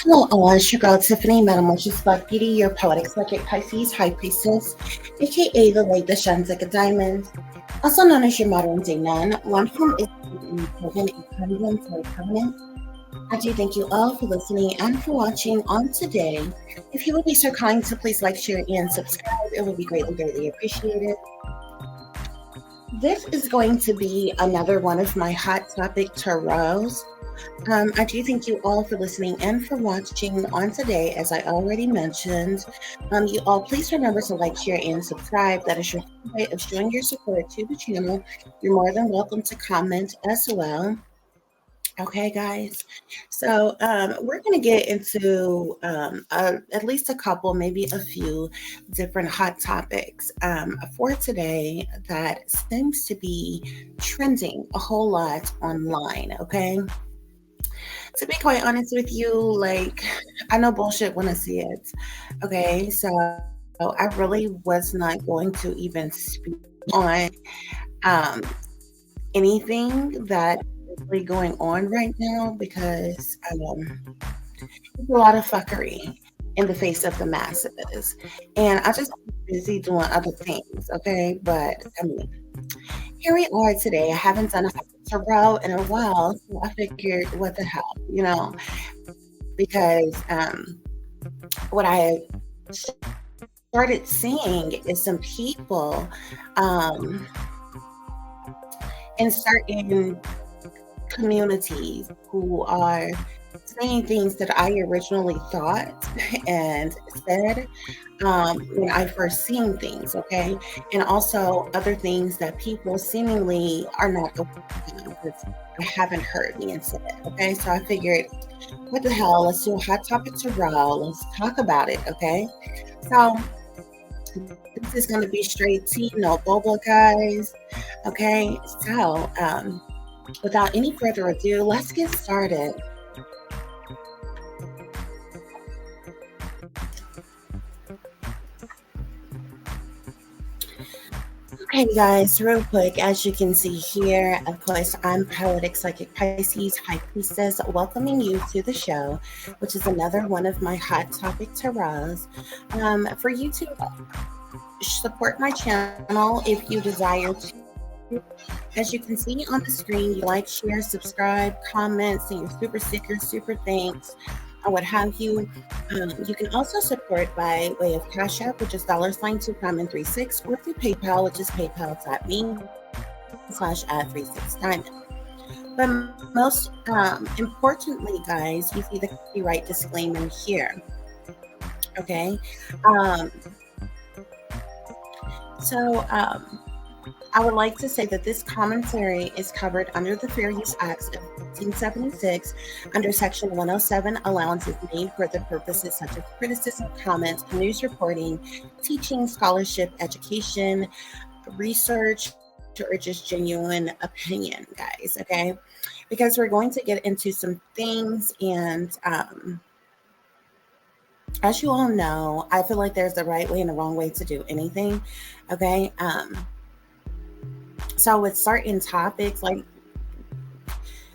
Hello, all. It's your girl Tiffany, Metamorphosis Black Beauty, your poetic psychic Pisces High Priestess, aka the Lady that shines like a diamond, also known as your modern day nun, one whom is in proven a covenant or covenant. I do thank you all for listening and for watching on today. If you would be so kind to please like, share, and subscribe, it would be greatly, greatly appreciated. This is going to be another one of my hot topic tarots. I do thank you all for listening and for watching on today. As I already mentioned, you all please remember to like, share, and subscribe. That is your way of showing your support to the channel. You're more than welcome to comment as well. Okay, guys. So we're going to get into at least a couple, maybe a few different hot topics for today that seems to be trending a whole lot online. Okay. To be quite honest with you, like, I know bullshit when I see it. Okay, so I really was not going to even speak on um, anything that is really going on right now because there's a lot of fuckery in the face of the masses. And I just busy doing other things, okay? But I mean, here we are today. I haven't done a tarot in a while, so I figured, what the hell, because what I started seeing is some people in certain communities who are saying things that I originally thought and said when I first seen things, okay? And also other things that people seemingly are not aware of because I haven't heard being said, okay? So I figured, what the hell, let's do a hot topic tarot. Let's talk about it, okay? So this is going to be straight tea, no boba, guys, okay? So without any further ado, let's get started. Okay, guys, real quick, as you can see here, of course, I'm Poetic Psychic Pisces High Priestess, welcoming you to the show, which is another one of my hot topic tarots. For you to support my channel if you desire to. As you can see on the screen, you like, share, subscribe, comment, send your super stickers, super thanks, or what have you. You can also support by way of CASHAPP, which is $2.36, or through PayPal, which is paypal.me/@36diamond. But most importantly, guys, you see the copyright disclaimer here. Okay. So I would like to say that this commentary is covered under the Fair Use Act of 1976 under Section 107, allowances made for the purposes such as criticism, comments, news reporting, teaching, scholarship, education, research, or just genuine opinion, guys, okay? Because we're going to get into some things, and as you all know, I feel like there's a right way and a wrong way to do anything, okay? So with certain topics, like,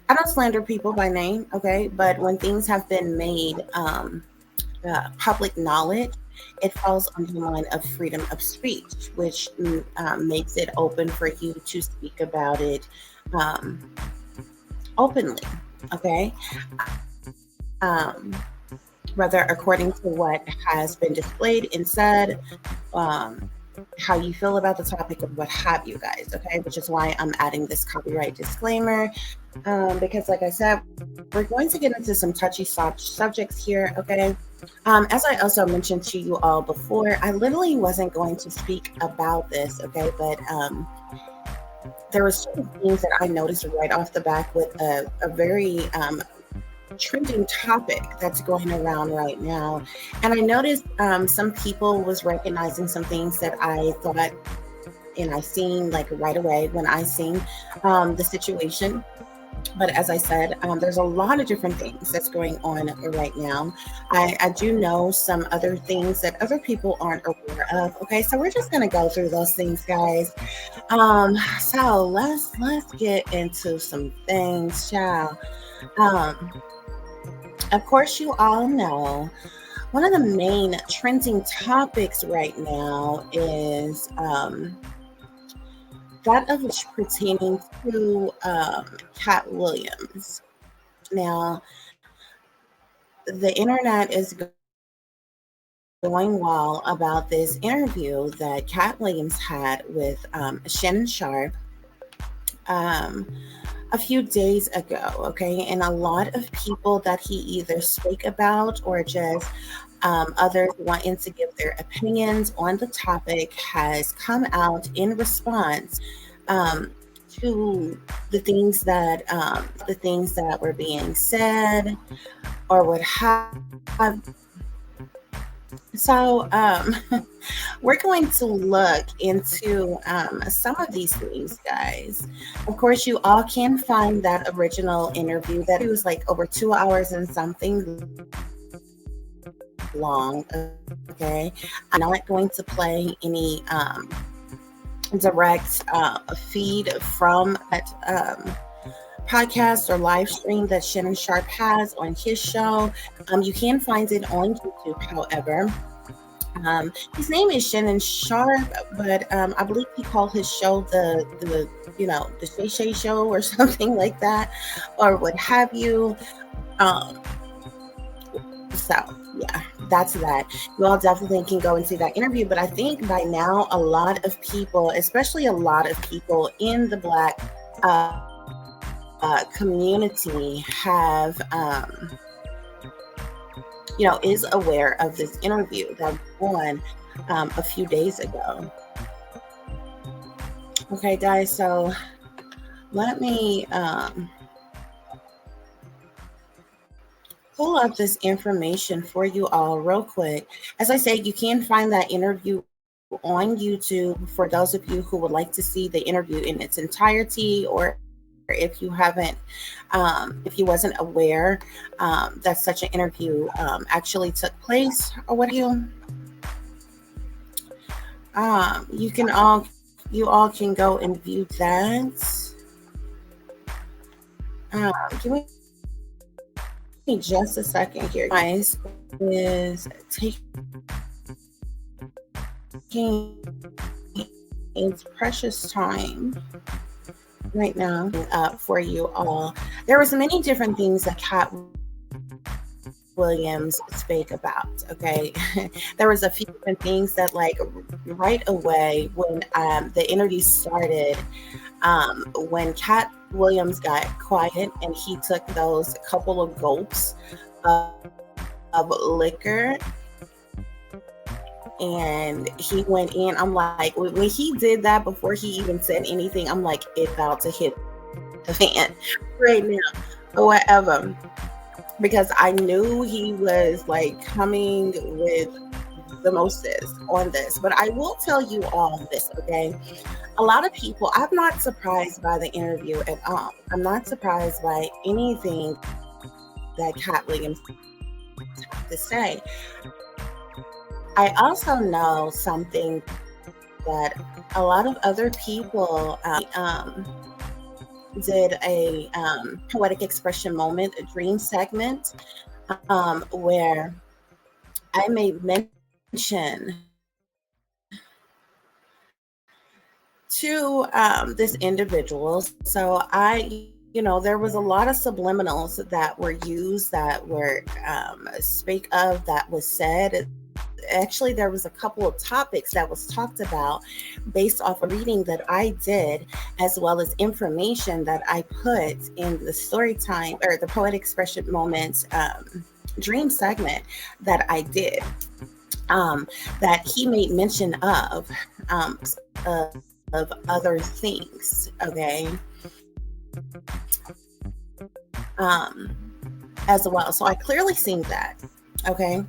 I don't slander people by name, okay? But when things have been made public knowledge, it falls under the line of freedom of speech, which makes it open for you to speak about it openly, okay? Whether according to what has been displayed and said, how you feel about the topic, or what have you, guys, okay? Which is why I'm adding this copyright disclaimer, because like I said, we're going to get into some touchy subjects here, okay? As I also mentioned to you all before, I literally wasn't going to speak about this, okay? But there were certain things that I noticed right off the back with a very trending topic that's going around right now, and I noticed some people was recognizing some things that I thought and I seen like right away when I seen the situation. But as I said, there's a lot of different things that's going on right now. I do know some other things that other people aren't aware of, okay? So we're just gonna go through those things, guys. So let's get into some things, child. Of course, you all know one of the main trending topics right now is that of which pertaining to Katt Williams. Now, the internet is going wild about this interview that Katt Williams had with Shannon Sharpe um, a few days ago. Okay, and a lot of people that he either spoke about or just others wanting to give their opinions on the topic has come out in response um, to the things that were being said or what have. So we're going to look into some of these things, guys. Of course, you all can find that original interview that it was like over 2 hours and something long. Okay, I'm not going to play any direct feed from that podcast or live stream that Shannon Sharpe has on his show. You can find it on YouTube, however. His name is Shannon Sharpe, but I believe he called his show the Shay show or something like that, or what have you. Um, so yeah, that's that. You all definitely can go and see that interview. But I think by now a lot of people, especially a lot of people in the Black community, have is aware of this interview that won a few days ago. Okay, guys, so let me pull up this information for you all real quick. As I said, you can find that interview on YouTube for those of you who would like to see the interview in its entirety, or if you haven't, if you wasn't aware that such an interview actually took place, or what you you all can go and view that. Give me just a second here, guys. Is taking its precious time right now for you all. There was many different things that Katt Williams spoke about. Okay, there was a few different things that, like, right away when the interview started, when Katt Williams got quiet and he took those couple of gulps of liquor and he went in. I'm like, when he did that, before he even said anything, I'm like, it's about to hit the fan right now or whatever, because I knew he was like coming with the mostest on this. But I will tell you all this, okay? A lot of people, I'm not surprised by the interview at all. I'm not surprised by anything that Katt Williams had to say. I also know something that a lot of other people did a poetic expression moment, a dream segment, where I made mention to this individual. So there was a lot of subliminals that were used, that were speak of, that was said. Actually, there was a couple of topics that was talked about based off a reading that I did, as well as information that I put in the story time or the poetic expression moments dream segment that I did, that he made mention of other things, okay, as well. So I clearly seen that, okay.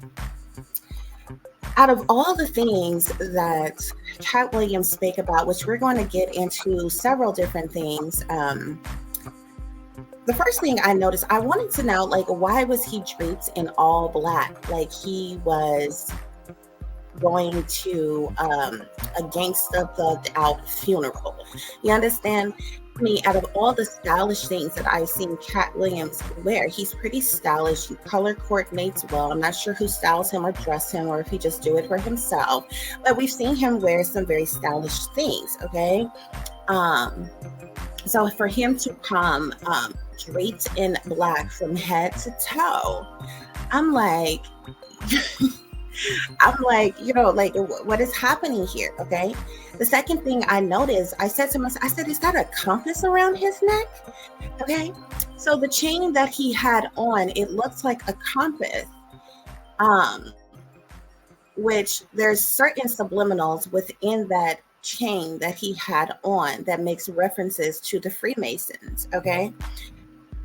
Out of all the things that Katt Williams spoke about, which we're going to get into several different things, the first thing I noticed, I wanted to know, like, why was he draped in all black? Like he was going to a gangsta thugged out funeral. You understand? I mean, out of all the stylish things that I've seen Katt Williams wear, he's pretty stylish. He color coordinates well. I'm not sure who styles him or dress him, or if he just do it for himself. But we've seen him wear some very stylish things. Okay, um, so for him to come draped in black from head to toe, I'm like, I'm like, like what is happening here? Okay. The second thing I noticed, I said to myself, I said, is that a compass around his neck? Okay. So the chain that he had on, it looks like a compass. Um, which there's certain subliminals within that chain that he had on that makes references to the Freemasons. Okay.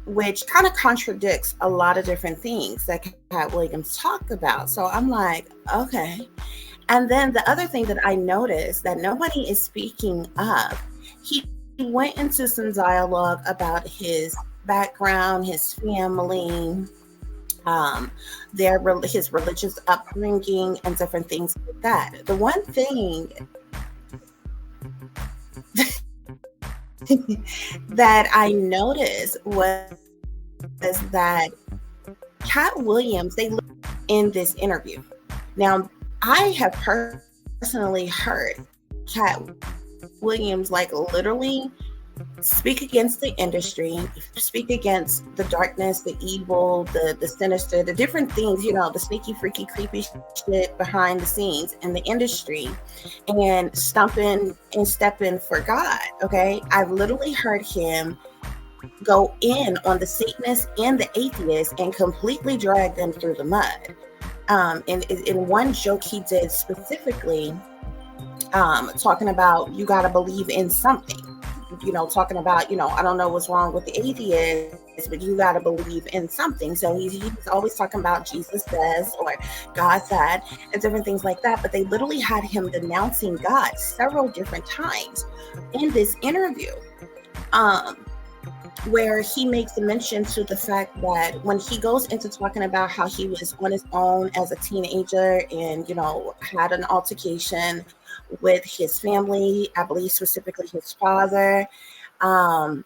Which kind of contradicts a lot of different things that Katt Williams talked about. So I'm like, okay. And then the other thing that I noticed that nobody is speaking of, he went into some dialogue about his background, his family, his religious upbringing, and different things like that. The one thing that I noticed was that Katt Williams, they looked in this interview. Now, I have personally heard Katt Williams like literally speak against the industry, speak against the darkness, the evil, the sinister, the different things, the sneaky, freaky, creepy shit behind the scenes in the industry, and stumping and stepping for God. Okay. I've literally heard him go in on the Satanists and the atheists and completely drag them through the mud. In one joke he did specifically, talking about you got to believe in something. Talking about, I don't know what's wrong with the atheists, but you got to believe in something. So he's always talking about Jesus says or God said and different things like that. But they literally had him denouncing God several different times in this interview, where he makes a mention to the fact that when he goes into talking about how he was on his own as a teenager and, had an altercation with his family, I believe specifically his father, or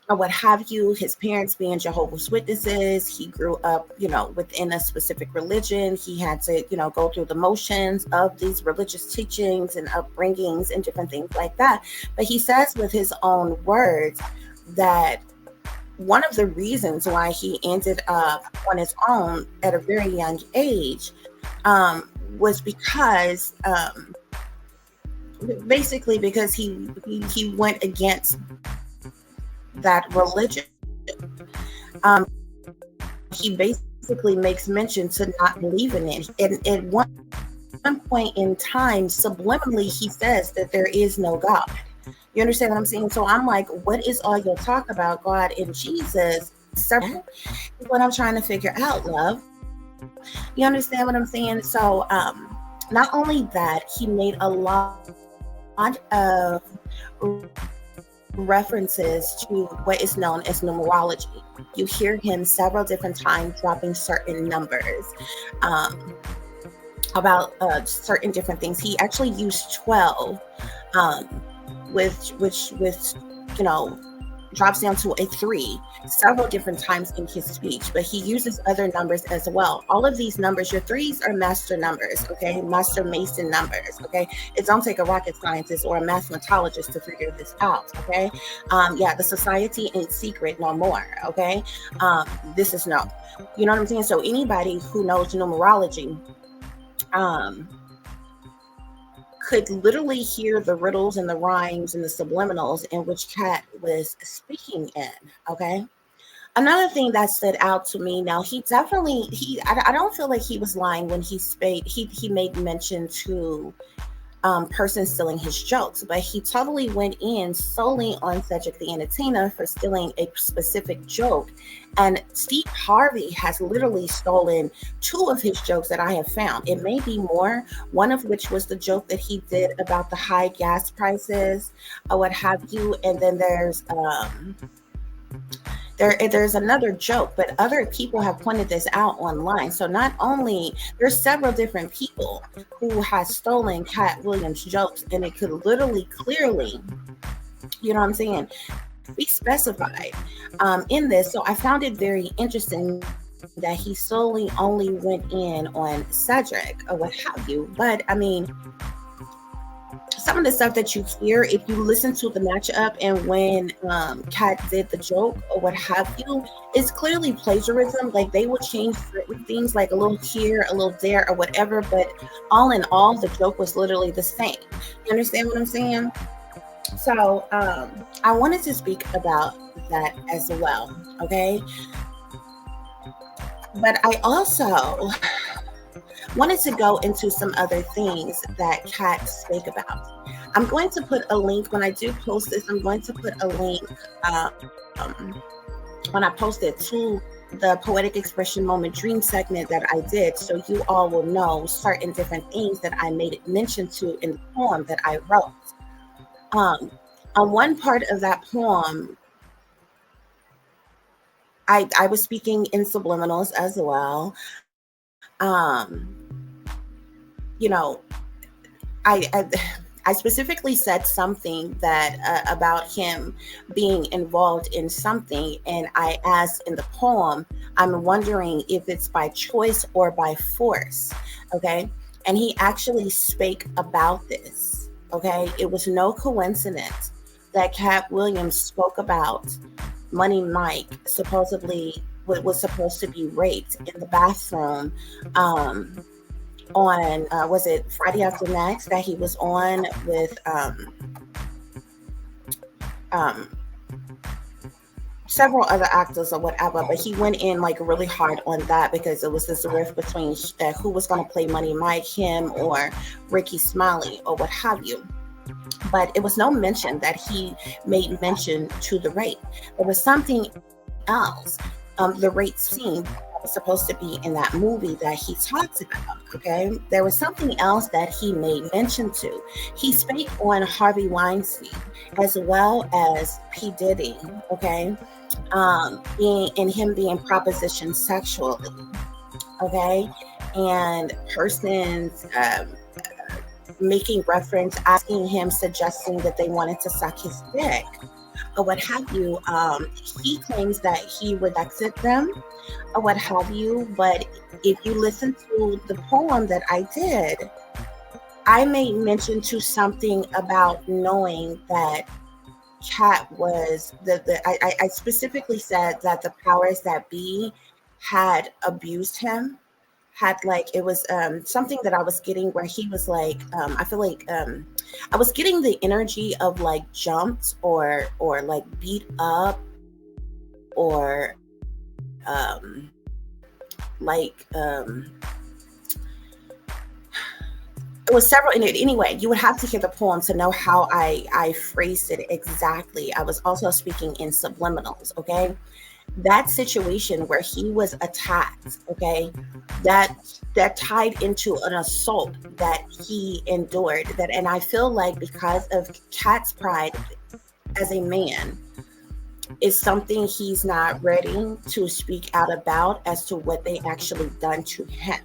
what have you, his parents being Jehovah's Witnesses. He grew up, within a specific religion. He had to, go through the motions of these religious teachings and upbringings and different things like that. But he says with his own words that one of the reasons why he ended up on his own at a very young age was because basically because he went against that religion. He basically makes mention to not believing it. And at one point in time, subliminally, he says that there is no God. You understand what I'm saying? So I'm like, what is all your talk about God and Jesus? What I'm trying to figure out, love. You understand what I'm saying? So not only that, he made a lot of references to what is known as numerology. You hear him several different times dropping certain numbers about certain different things. He actually used 12, which drops down to a 3 several different times in his speech, but he uses other numbers as well. All of these numbers, your 3s are master numbers, okay? Master Mason numbers, okay? It don't take a rocket scientist or a mathematologist to figure this out, okay? The society ain't secret no more, okay? This is known. You know what I'm saying? So anybody who knows numerology, could literally hear the riddles and the rhymes and the subliminals in which Katt was speaking in. Okay. Another thing that stood out to me, now I don't feel like he was lying when he made mention to person stealing his jokes, but he totally went in solely on Cedric the Entertainer for stealing a specific joke. And Steve Harvey has literally stolen 2 of his jokes that I have found. It may be more, one of which was the joke that he did about the high gas prices or what have you. And then there's another joke, but other people have pointed this out online. So not only there's several different people who has stolen Katt Williams jokes, and it could literally clearly, you know what I'm saying, be specified in this. So I found it very interesting that he solely only went in on Cedric or what have you. But I mean, some of the stuff that you hear, if you listen to the matchup and when Katt did the joke or what have you, it's clearly plagiarism. Like they will change certain things, like a little here, a little there, or whatever. But all in all, the joke was literally the same. You understand what I'm saying? So I wanted to speak about that as well. Okay. But I also wanted to go into some other things that Katt spoke about. I'm going to put a link when I do post this. I'm going to put a link when I post it to the Poetic Expression Moment Dream segment that I did, so you all will know certain different things that I made mention to in the poem that I wrote. On one part of that poem, I was speaking in subliminals as well. You know, I specifically said something that about him being involved in something, and I asked in the poem, I'm wondering if it's by choice or by force. Okay, and he actually spake about this. Okay, it was no coincidence that Katt Williams spoke about Money Mike supposedly was supposed to be raped in the bathroom on was it Friday After Next that he was on with um, several other actors or whatever, but he went in like really hard on that because it was this rift between who was going to play Money Mike, him or Ricky Smiley or what have you. But it was no mention that he made mention to the rape. There was something else, the rape scene was supposed to be in that movie that he talks about. Okay, there was something else that he made mention to. He spake on Harvey Weinstein as well as P. Diddy. Okay, being propositioned sexually. Okay, and persons making reference, asking him, suggesting that they wanted to suck his dick or what have you. He claims that he rejected them or what have you. But if you listen to the poem that I did, I made mention to something about knowing that Katt was I specifically said that the powers that be had abused him, had like it was something that I was getting where he was like I feel like I was getting the energy of like jumped or like beat up or like it was several in it. Anyway, you would have to hear the poem to know how I phrased it exactly. I was also speaking in subliminals. Okay, that situation where he was attacked, okay, that tied into an assault that he endured, that, and I feel like because of Katt's pride as a man is something he's not ready to speak out about as to what they actually done to him.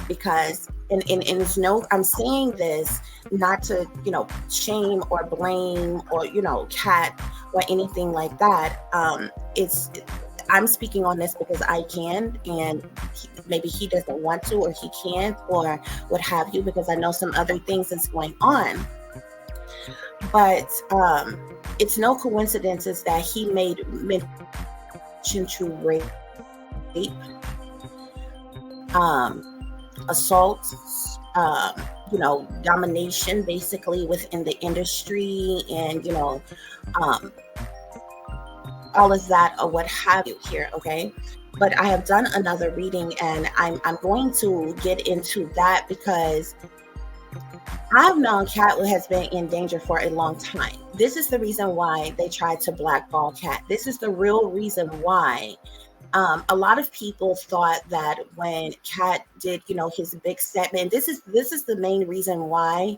Because and it's no, I'm saying this not to shame or blame or Katt or anything like that. I'm speaking on this because I can, and maybe he doesn't want to, or he can't, or what have you, because I know some other things that's going on. But it's no coincidences that he made mention to rape, assault, domination, basically within the industry, and all of that or what have you here. Okay, but I have done another reading, and I'm going to get into that because I've known Katt has been in danger for a long time. This is the reason why they tried to blackball Katt. This is the real reason why a lot of people thought that when Katt did his big statement, this is the main reason why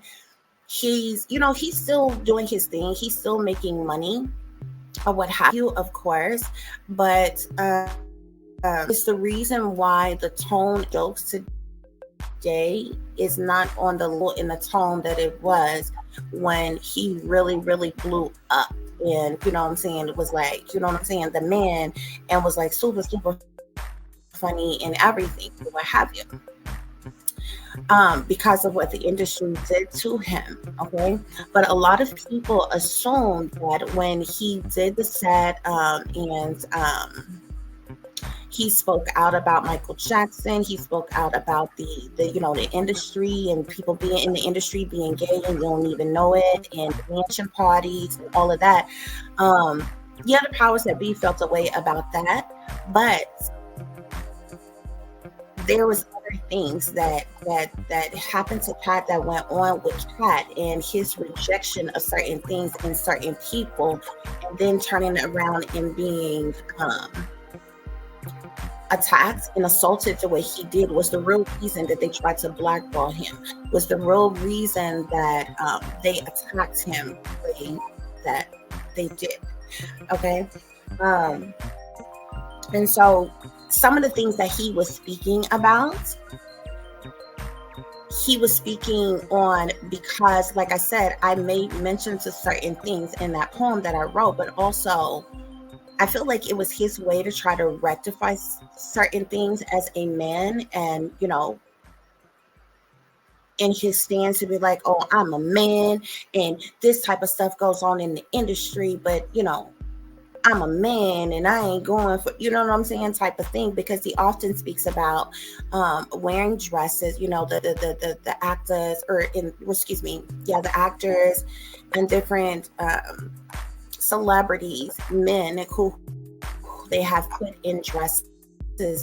he's still doing his thing, he's still making money or what have you, of course, but it's the reason why the tone jokes today is not on the in the tone that it was when he really blew up. and you know what I'm saying, it was like, you know what I'm saying, the man, and was like super, super funny and everything, what have you, because of what the industry did to him. Okay. But a lot of people assumed that when he did the set, and he spoke out about Michael Jackson. He spoke out about the industry and people being in the industry being gay and you don't even know it, and mansion parties and all of that. Um, yeah, the powers that be felt a way about that, but there was other things that happened to Katt, that went on with Katt, and his rejection of certain things and certain people, and then turning around and being attacked and assaulted the way he did, was the real reason that they tried to blackball him, was the real reason that they attacked him the way that they did. Okay. um, and so some of the things that he was speaking about, he was speaking on, because like I said, I made mention to certain things in that poem that I wrote, but also I feel like it was his way to try to rectify certain things as a man, and in his stance to be like, oh, I'm a man and this type of stuff goes on in the industry, but I'm a man and I ain't going for, you know what I'm saying, type of thing, because he often speaks about wearing dresses, the actors, or excuse me, yeah, the actors and different celebrities, men who they have put in dresses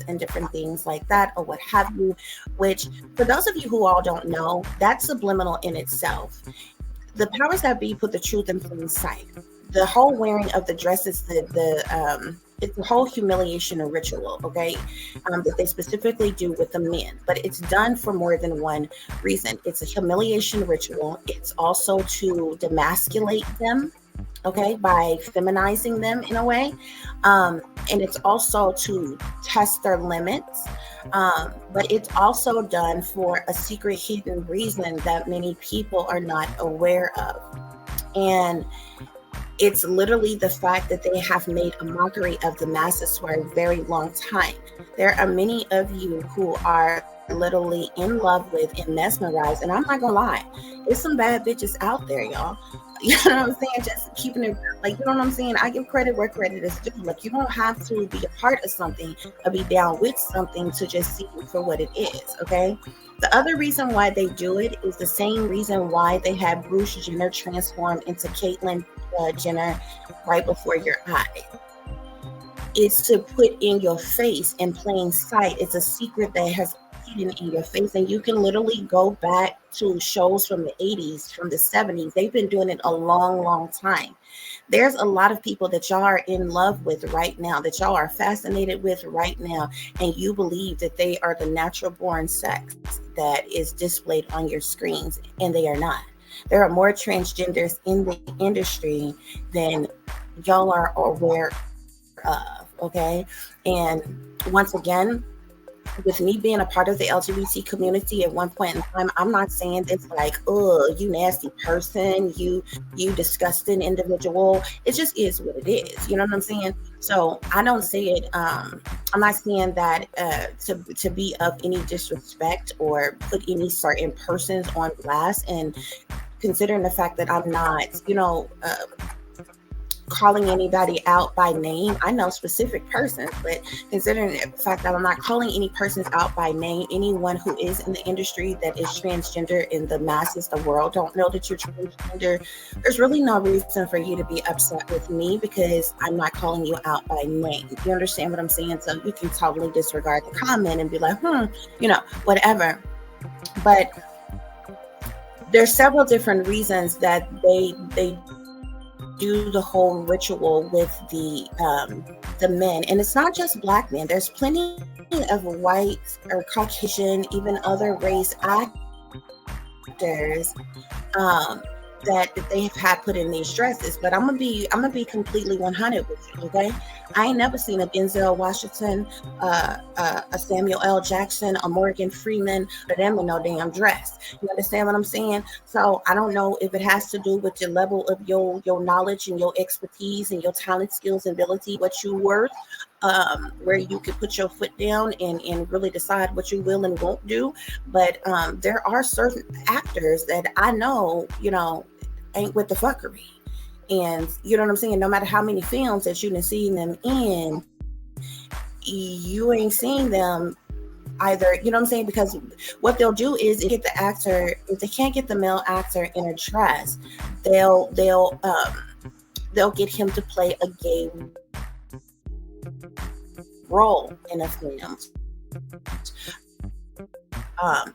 and different things like that, or what have you, which for those of you who all don't know, that's subliminal in itself. The powers that be put the truth in plain sight. The whole wearing of the dresses, it's a whole humiliation and ritual, okay, that they specifically do with the men, but it's done for more than one reason. It's a humiliation ritual. It's also to demasculate them, okay, by feminizing them in a way, and it's also to test their limits, but it's also done for a secret hidden reason that many people are not aware of. And it's literally the fact that they have made a mockery of the masses for a very long time. There are many of you who are literally in love with and mesmerized, and I'm not gonna lie, there's some bad bitches out there, y'all. You know what I'm saying? Just keeping it like, you know what I'm saying? I give credit where credit is due. Like, you don't have to be a part of something or be down with something to just see it for what it is, okay? The other reason why they do it is the same reason why they had Bruce Jenner transformed into Caitlyn Jenner right before your eyes. It's to put in your face in plain sight. It's a secret that has hidden in your face, and you can literally go back to shows from the 80s, from the 70s. They've been doing it a long, long time. There's a lot of people that y'all are in love with right now, that y'all are fascinated with right now, and you believe that they are the natural born sex that is displayed on your screens, and they are not. There are more transgenders in the industry than y'all are aware of, okay? And once again, with me being a part of the LGBT community at one point in time, I'm not saying this like, oh, you nasty person, you disgusting individual. It just is what it is. You know what I'm saying? So I don't say it. I'm not saying that to be of any disrespect or put any certain persons on blast. And considering the fact that I'm not, calling anybody out by name. I know specific persons, but considering the fact that I'm not calling any persons out by name, anyone who is in the industry that is transgender in the masses, the world don't know that you're transgender, there's really no reason for you to be upset with me because I'm not calling you out by name. You understand what I'm saying? So you can totally disregard the comment and be like, whatever. But there's several different reasons that they do the whole ritual with the men, and it's not just black men. There's plenty of white or Caucasian, even other race actors that they have had put in these dresses. But I'm gonna be completely 100 with you, okay? I ain't never seen a Denzel Washington, a Samuel L. Jackson, a Morgan Freeman, or them in no damn dress. You understand what I'm saying? So I don't know if it has to do with your level of your knowledge and your expertise and your talent, skills, and ability, what you worth, where you could put your foot down and really decide what you will and won't do. But there are certain actors that I know, ain't with the fuckery. And you know what I'm saying? No matter how many films that you done seen them in, you ain't seeing them either, you know what I'm saying? Because what they'll do is get the actor, if they can't get the male actor in a dress, they'll get him to play a gay role in a film,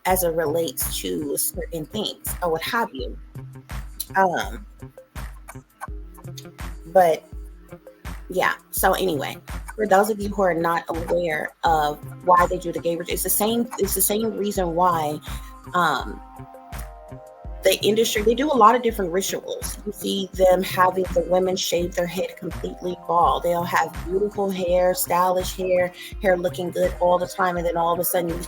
as it relates to certain things or what have you. But yeah, so anyway, for those of you who are not aware of why they do the gay ritual, it's the same reason why the industry, they do a lot of different rituals. You see them having the women shave their head completely bald. They'll have beautiful hair, stylish hair looking good all the time, and then all of a sudden you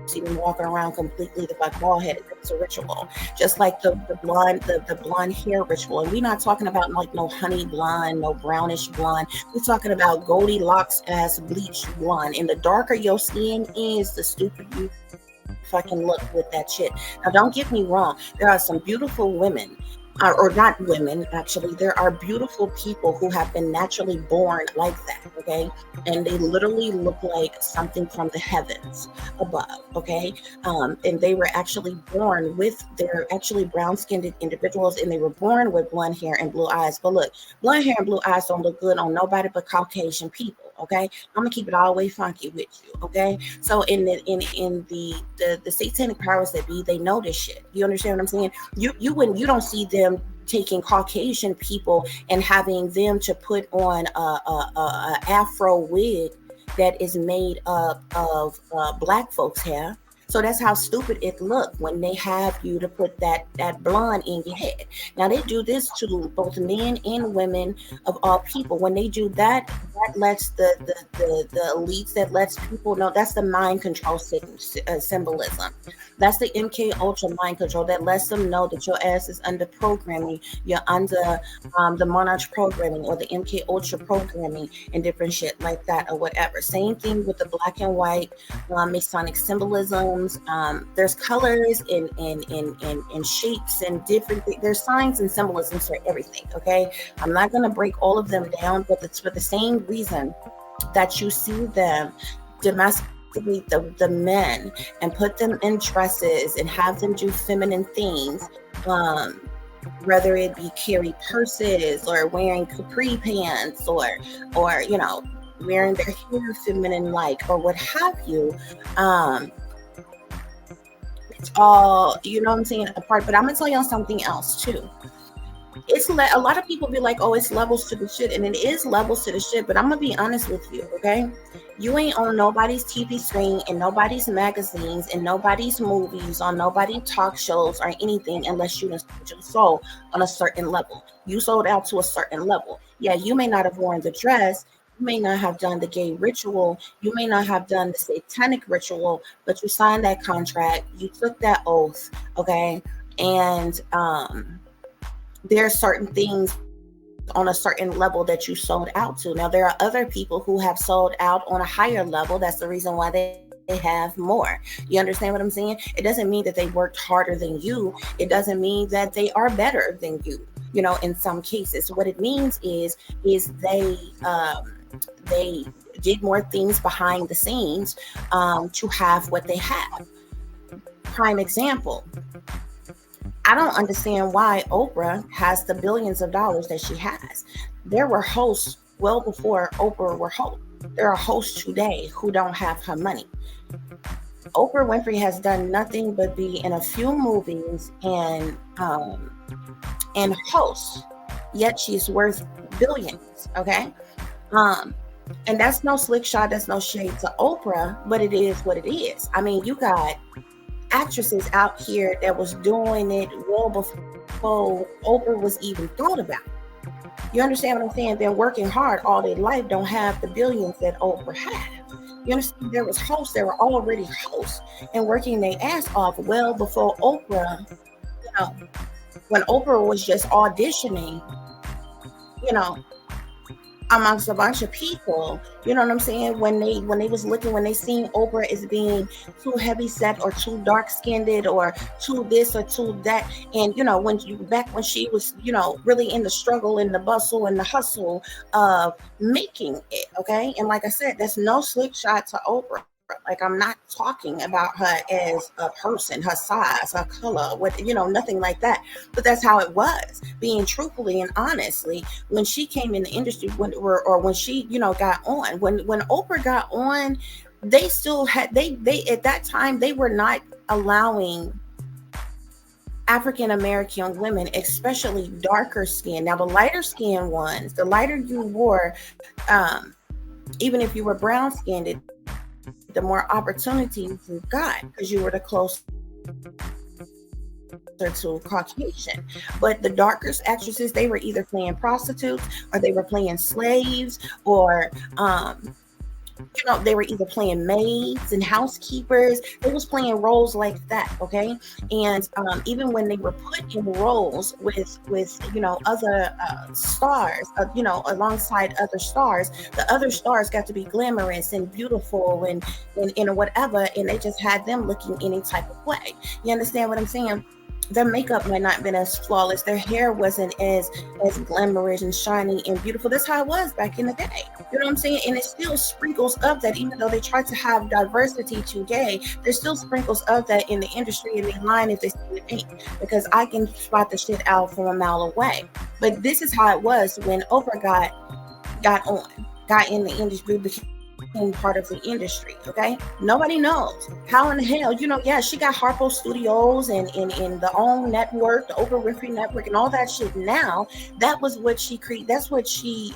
see them walking around completely the fuck bald headed. It's a ritual, just like the blonde hair ritual. And we're not talking about like no honey blonde, no brownish blonde. We're talking about Goldilocks ass bleached blonde. And the darker your skin is, the stupider you fucking look with that shit. Now, don't get me wrong. There are some beautiful women, or not women, actually. There are beautiful people who have been naturally born like that, okay? And they literally look like something from the heavens above, okay? And they were actually born they're actually brown-skinned individuals, and they were born with blonde hair and blue eyes. But look, blonde hair and blue eyes don't look good on nobody but Caucasian people. Okay, I'm gonna keep it all the way funky with you. Okay, so in the satanic powers that be, they know this shit. You understand what I'm saying? You don't see them taking Caucasian people and having them to put on a afro wig that is made up of black folks' hair. So that's how stupid it looked when they have you to put that blonde in your head. Now they do this to both men and women of all people. When they do that, that lets the elites, that lets people know, that's the mind control symbolism. That's the MK Ultra mind control that lets them know that your ass is under programming. You're under the Monarch programming or the MK Ultra programming and different shit like that or whatever. Same thing with the black and white Masonic symbolisms. There's colors and shapes and different things. There's signs and symbolisms for everything. Okay, I'm not gonna break all of them down, but it's for the same reason that you see them domesticate the men and put them in dresses and have them do feminine things, whether it be carry purses or wearing capri pants or wearing their hair feminine like or what have you. It's all, you know what I'm saying, apart. But I'm gonna tell y'all something else too. It's a lot of people be like, oh, it's levels to the shit, and it is levels to the shit. But I'm gonna be honest with you, okay? You ain't on nobody's TV screen and nobody's magazines and nobody's movies, on nobody talk shows or anything unless you sold on a certain level. You sold out to a certain level. Yeah, you may not have worn the dress, you may not have done the gay ritual, you may not have done the satanic ritual, but you signed that contract, you took that oath, okay? And there are certain things on a certain level that you sold out to. Now, there are other people who have sold out on a higher level. That's the reason why they have more. You understand what I'm saying? It doesn't mean that they worked harder than you. It doesn't mean that they are better than you, in some cases. What it means is they did more things behind the scenes to have what they have. Prime example, I don't understand why Oprah has the billions of dollars that she has. There were hosts well before Oprah were hosts. There are hosts today who don't have her money. Oprah Winfrey has done nothing but be in a few movies and host, yet she's worth billions, okay? And that's no slick shot, that's no shade to Oprah, but it is what it is. I mean, you got actresses out here that was doing it well before before Oprah was even thought about. You understand what I'm saying? Been working hard all their life, don't have the billions that Oprah had. You understand? There was hosts, there were already hosts and working their ass off well before Oprah, you know, when Oprah was just auditioning, you know, amongst a bunch of people. You know what I'm saying? When they was looking, when they seen Oprah as being too heavy set or too dark skinned or too this or too that, and when you back when she was really in the struggle and the bustle and the hustle of making it, okay. And like I said, that's no slick shot to Oprah. Like, I'm not talking about her as a person, her size, her color, nothing like that. But that's how it was. Being truthfully and honestly, when she came in the industry, when she, got on, when Oprah got on, they still had they at that time they were not allowing African American women, especially darker skin. Now, the lighter skin ones, the lighter you wore, even if you were brown skinned, the more opportunities you got because you were the closer to Caucasian. But the darker actresses, they were either playing prostitutes or they were playing slaves or they were either playing maids and housekeepers. They was playing roles like that, okay. And even when they were put in roles with other stars, alongside other stars, the other stars got to be glamorous and beautiful and whatever, and they just had them looking any type of way. You understand what I'm saying? Their makeup might not have been as flawless. Their hair wasn't as glamorous and shiny and beautiful. That's how it was back in the day. You know what I'm saying? And it still sprinkles of that, even though they try to have diversity today. There's still sprinkles of that in the industry, and they line if they see it ain't, because I can spot the shit out from a mile away. But this is how it was when Oprah got in the industry, became part of the industry. Okay, nobody knows how in the hell, yeah, she got Harpo Studios and in the own network, the Oprah Winfrey Network, and all that shit. Now that was what she created. That's what she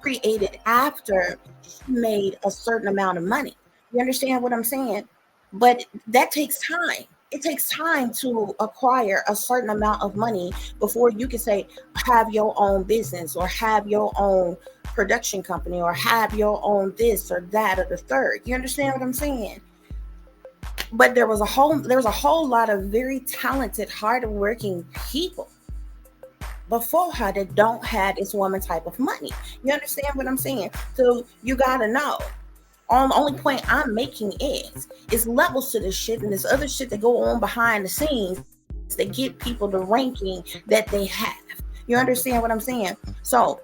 created after she made a certain amount of money. You understand what I'm saying? But that takes time. It takes time to acquire a certain amount of money before you can say have your own business or have your own production company or have your own this or that or the third. You understand what I'm saying? But there was a whole lot of very talented, hardworking people before her that don't have this woman type of money. You understand what I'm saying? So you gotta know. The only point I'm making is levels to this shit, and this other shit that go on behind the scenes that get people the ranking that they have. You understand what I'm saying? So,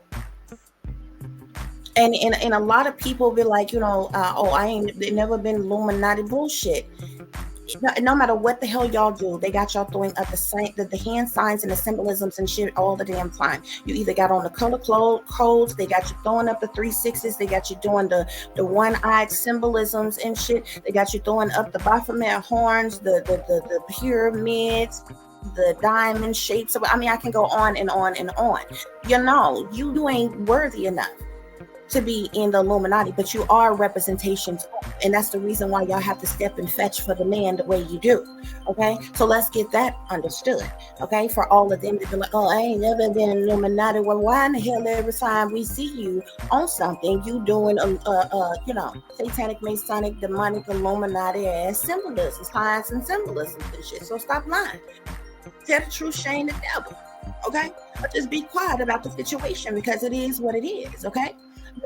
and a lot of people be like, I ain't never been Illuminati bullshit. No matter what the hell y'all do, they got y'all throwing up the hand signs and the symbolisms and shit all the damn time. You either got on the color codes, they got you throwing up the 3/6s, they got you doing the one-eyed symbolisms and shit. They got you throwing up the Baphomet horns, the pyramids, the diamond shapes. I mean, I can go on and on and on. You ain't worthy enough to be in the Illuminati, but you are representations, and that's the reason why y'all have to step and fetch for the man the way you do. Okay, so let's get that understood. Okay, for all of them to be like, oh, I ain't never been in Illuminati. Well, why in the hell every time we see you on something, you doing satanic, masonic, demonic, Illuminati ass symbolism, signs and symbolisms and shit? So stop lying. Tell the truth, shame the devil. Okay, but just be quiet about the situation because it is what it is. Okay.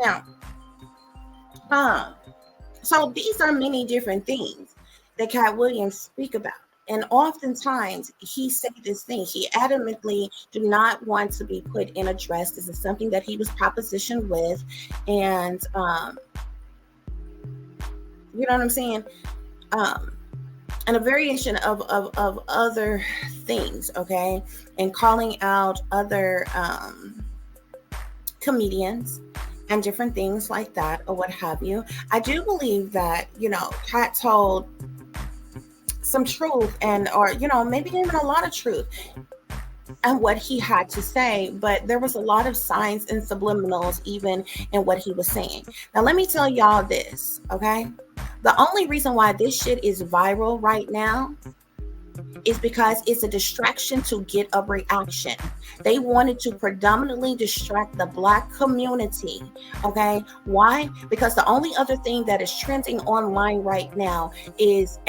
Now, so these are many different things that Katt Williams speak about. And oftentimes he said this thing. He adamantly do not want to be put in a dress. This is something that he was propositioned with. And you know what I'm saying? And a variation of other things, okay? And calling out other comedians and different things like that, or what have you. I do believe that, Katt told some truth or maybe even a lot of truth and what he had to say, but there was a lot of signs and subliminals even in what he was saying. Now, let me tell y'all this, okay? The only reason why this shit is viral right now is because it's a distraction to get a reaction. They wanted to predominantly distract the Black community. Okay. Why? Because the only other thing that is trending online right now is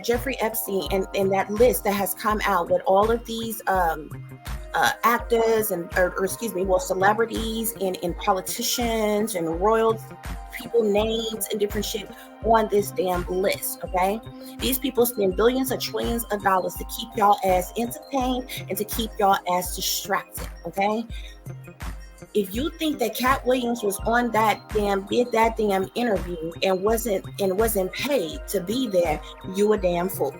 Jeffrey Epstein, and that list that has come out with all of these actors or excuse me, well, celebrities and politicians and royal people names and different shit on this damn list. Okay, these people spend billions or trillions of dollars to keep y'all ass entertained and to keep y'all ass distracted. Okay, if you think that Katt Williams was on did that damn interview and wasn't paid to be there, you a damn fool.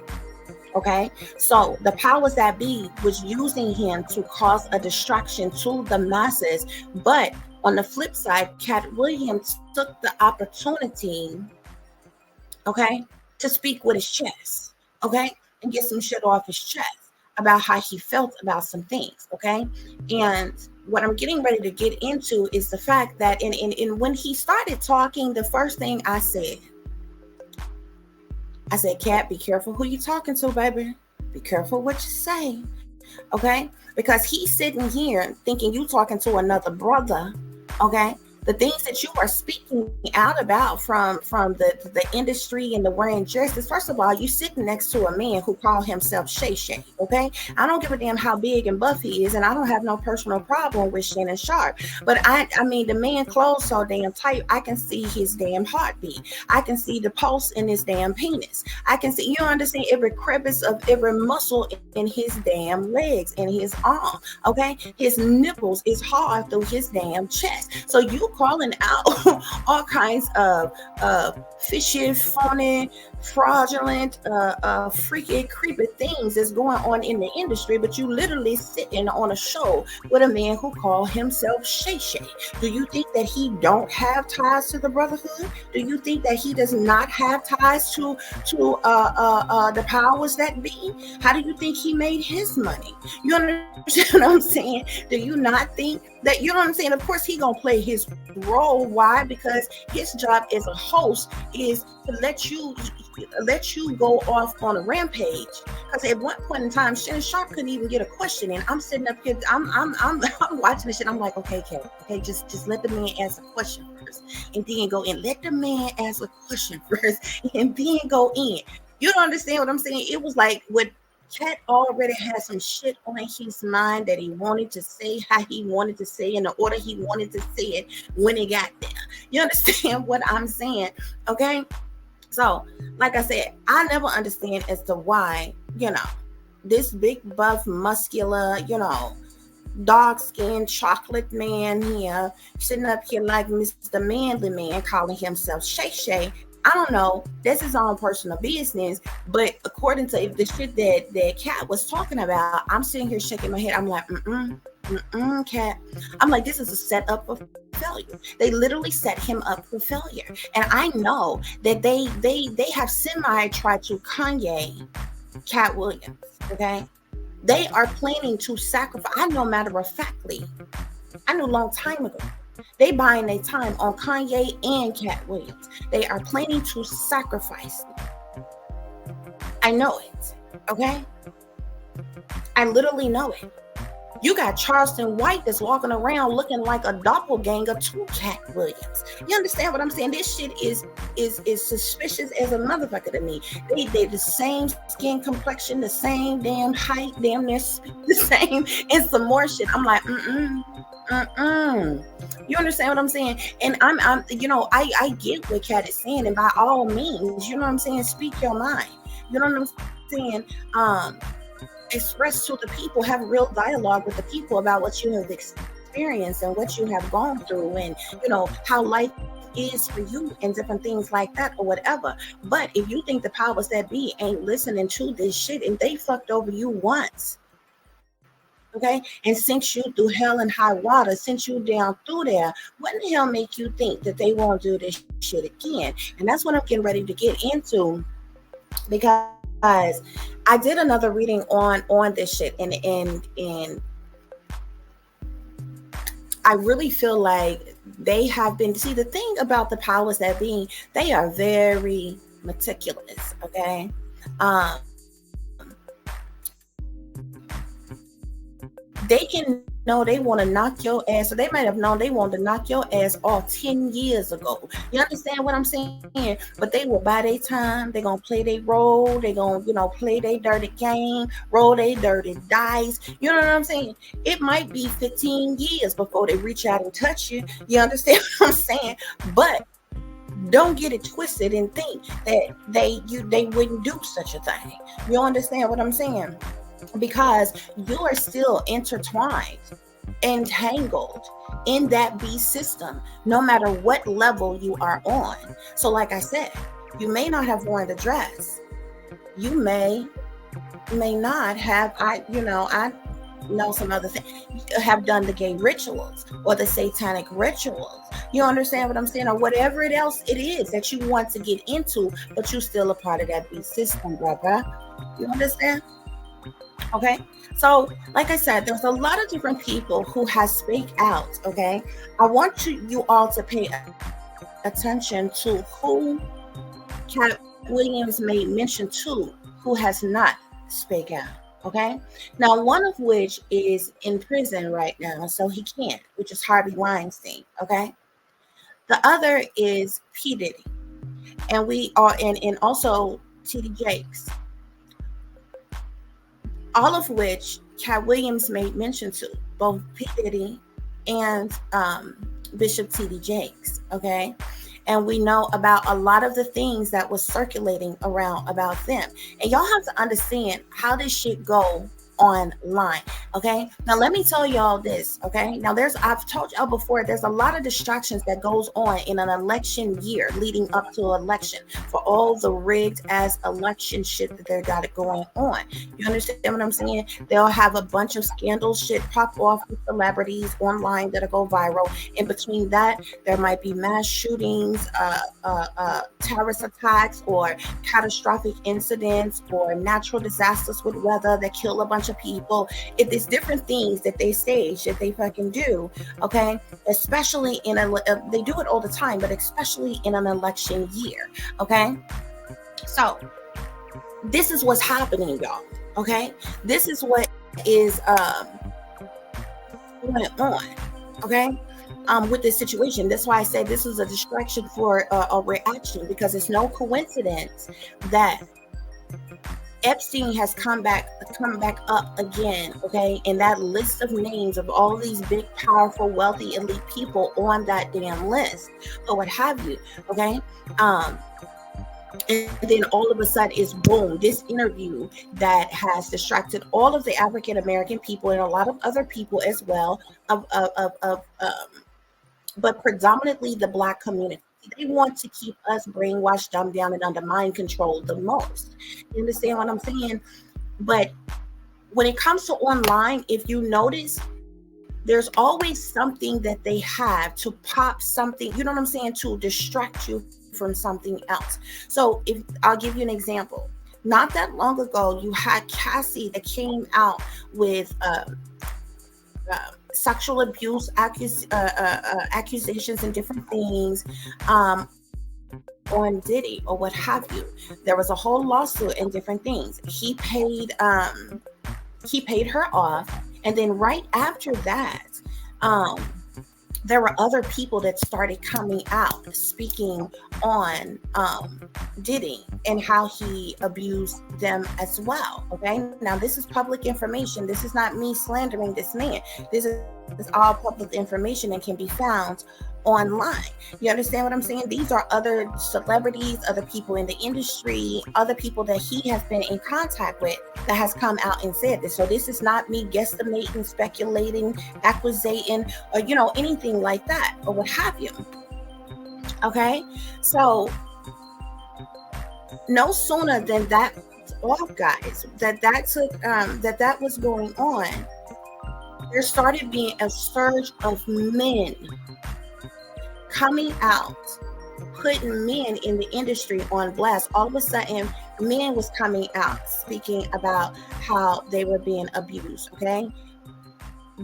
Okay, so the powers that be was using him to cause a distraction to the masses. But on the flip side, Katt Williams took the opportunity, okay, to speak with his chest, okay, and get some shit off his chest about how he felt about some things, okay. And what I'm getting ready to get into is the fact that in when he started talking, the first thing I said, Katt, be careful who you talking to, baby. Be careful what you say, okay? Because he's sitting here thinking you talking to another brother, okay? The things that you are speaking out about from the industry and the wearing dresses. First of all, you sitting next to a man who called himself Shay, okay? I don't give a damn how big and buff he is, and I don't have no personal problem with Shannon Sharp. But I mean, the man clothes so damn tight, I can see his damn heartbeat. I can see the pulse in his damn penis. I can see, you understand, every crevice of every muscle in his damn legs and his arm, okay? His nipples is hard through his damn chest. So you calling out all kinds of fishy, phony, fraudulent, freaky, creepy things that's going on in the industry, but you literally sitting on a show with a man who called himself Shay. Do you think that he don't have ties to the brotherhood? Do you think that he does not have ties to the powers that be? How do you think he made his money? You understand what I'm saying? Do you not think that, you know what I'm saying? Of course he gonna play his role. Why? Because his job as a host is to let you go off on a rampage. Because at one point in time, Shannon Sharp couldn't even get a question in. I'm sitting up here, I'm watching this shit. I'm like, okay, just let the man ask a question first, and then go in. Let the man ask a question first, and then go in. You don't understand what I'm saying? It was like what Katt already had some shit on his mind that he wanted to say, how he wanted to say, in the order he wanted to say it when he got there. You understand what I'm saying? Okay. So, like I said, I never understand as to why, this big, buff, muscular, dark-skinned chocolate man here, sitting up here like Mr. Manly Man, calling himself Shay. I don't know. That's his own personal business. But according to the shit that Katt was talking about, I'm sitting here shaking my head. I'm like, Katt. I'm like, this is a setup for failure. They literally set him up for failure. And I know that they have semi-tried to Kanye Katt Williams. Okay. They are planning to sacrifice. I know, matter of factly, I knew a long time ago. They buying their time on Kanye and Katt Williams. They are planning to sacrifice them. I know it. Okay? I literally know it. You got Charleston White that's walking around looking like a doppelganger to Katt Williams. You understand what I'm saying? This shit is suspicious as a motherfucker to me. They the same skin complexion, the same damn height, damn near the same, and some more shit. I'm like, You understand what I'm saying? And I'm I get what Katt is saying, and by all means, you know what I'm saying, speak your mind. You know what I'm saying? Express to the people, have real dialogue with the people about what you have experienced and what you have gone through, and how life is for you and different things like that or whatever. But if you think the powers that be ain't listening to this shit, and they fucked over you once, okay, and sent you through hell and high water, sent you down through there, what in the hell make you think that they won't do this shit again? And that's what I'm getting ready to get into, because I did another reading on this shit, and I really feel like they have been, see, the thing about the powers that be, they are very, meticulous. Okay. Um, they can know they want to knock your ass, or they might have known they wanted to knock your ass off 10 years ago. You understand what I'm saying? But they will buy their time. They're going to play their role. They're going to, play their dirty game, roll their dirty dice. You know what I'm saying? It might be 15 years before they reach out and touch you. You understand what I'm saying? But don't get it twisted and think that they wouldn't do such a thing. You understand what I'm saying? Because you are still intertwined, entangled in that beast system, no matter what level you are on. So, like I said, you may not have worn the dress. You may not have. I know some other things. Have done the gay rituals or the satanic rituals. You understand what I'm saying? Or whatever else it is that you want to get into, but you're still a part of that beast system, brother. You understand? Okay, so like I said, there's a lot of different people who has speak out. Okay, I want you all to pay attention to who Katt Williams made mention to, who has not speak out. Okay, now one of which is in prison right now, so he can't, which is Harvey Weinstein. Okay, the other is P Diddy, and we are and also T.D. Jakes. All of which Katt Williams made mention to, both P. Diddy and Bishop T.D. Jakes, okay? And we know about a lot of the things that was circulating around about them. And y'all have to understand how this shit go online, okay? Now let me tell y'all this, okay? Now I've told y'all before, there's a lot of distractions that goes on in an election year leading up to election for all the rigged ass election shit that they got it going on. You understand what I'm saying? They'll have a bunch of scandal shit pop off with celebrities online that'll go viral. In between that, there might be mass shootings, terrorist attacks, or catastrophic incidents, or natural disasters with weather that kill a bunch of people. It's different things that they stage that they fucking do, okay? Especially they do it all the time, but especially in an election year, okay? So this is what's happening, y'all, okay? This is what is going on, okay? With this situation. That's why I say this is a distraction for a reaction, because it's no coincidence that Epstein has come back up again, okay? And that list of names of all these big, powerful, wealthy, elite people on that damn list, or what have you, okay? And then all of a sudden is boom, this interview that has distracted all of the African American people and a lot of other people as well, but predominantly the Black community. They want to keep us brainwashed, dumbed down, and under mind control the most. You understand what I'm saying? But when it comes to online, if you notice, there's always something that they have to pop something, you know what I'm saying, to distract you from something else. So if I'll give you an example. Not that long ago, you had Cassie that came out with sexual abuse accusations and different things on Diddy or what have you. There was a whole lawsuit and different things. He paid her off, and then right after that, there were other people that started coming out speaking on Diddy and how he abused them as well. Okay, now this is public information. This is not me slandering this man. This is all public information and can be found online. You understand what I'm saying? These are other celebrities, other people in the industry, other people that he has been in contact with that has come out and said this. So this is not me guesstimating, speculating, accusating, or anything like that or what have you. Okay, so no sooner than that off, guys, that was going on, there started being a surge of men coming out, putting men in the industry on blast. All of a sudden, men was coming out speaking about how they were being abused. Okay,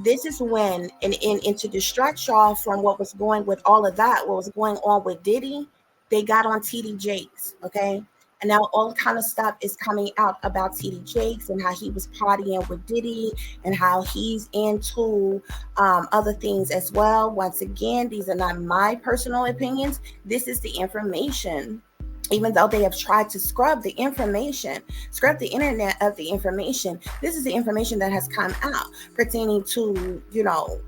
this is when, and to distract y'all from what was going with all of that, what was going on with Diddy, they got on T.D. Jakes. Okay, And now all kind of stuff is coming out about TD Jakes and how he was partying with Diddy and how he's into other things as well. Once again, these are not my personal opinions. This is the information. Even though they have tried to scrub the information, scrub the internet of the information, this is the information that has come out pertaining to, you know,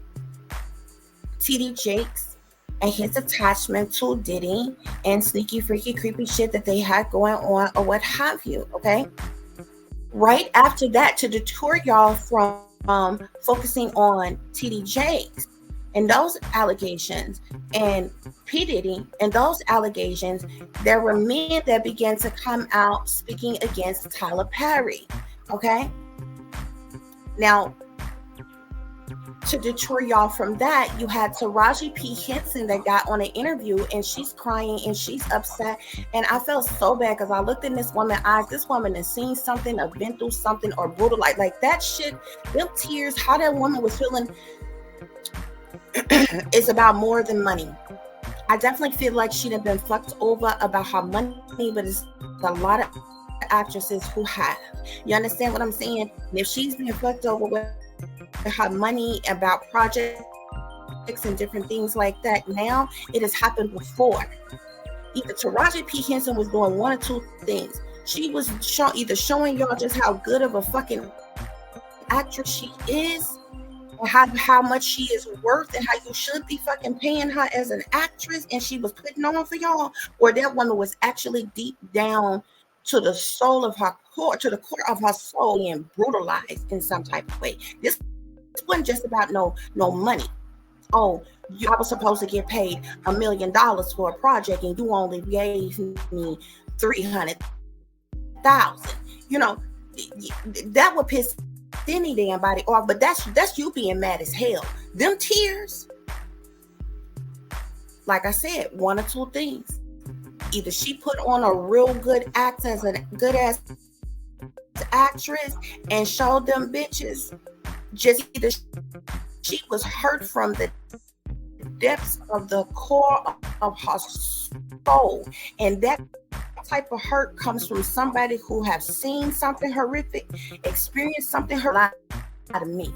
TD Jakes and his attachment to Diddy and sneaky, freaky, creepy shit that they had going on or what have you, okay? Right after that, to deter y'all from focusing on TD Jakes and those allegations and P. Diddy and those allegations, there were men that began to come out speaking against Tyler Perry, okay? Now, to deter y'all from that, you had Taraji P. Henson that got on an interview and she's crying and she's upset. And I felt so bad because I looked in this woman's eyes. This woman has seen something or been through something or brutal. Like that shit, them tears, how that woman was feeling is about more than money. I definitely feel like she'd have been fucked over about her money, but it's a lot of actresses who have. You understand what I'm saying? And if she's been fucked over with her money about projects and different things like that, now it has happened before. Either Taraji P. Henson was doing one or two things. She was either showing y'all just how good of a fucking actress she is, or how much she is worth and how you should be fucking paying her as an actress, and she was putting on for y'all, or that woman was actually deep down to the soul of her core, to the core of her soul, being brutalized in some type of way. This wasn't just about no money. Oh, I was supposed to get paid $1 million for a project and you only gave me 300,000. You know, that would piss any damn body off, but that's you being mad as hell. Them tears, like I said, one or two things. Either she put on a real good act as a good ass actress and showed them bitches, just either she was hurt from the depths of the core of her soul, and that type of hurt comes from somebody who have seen something horrific, experienced something horrific out of me.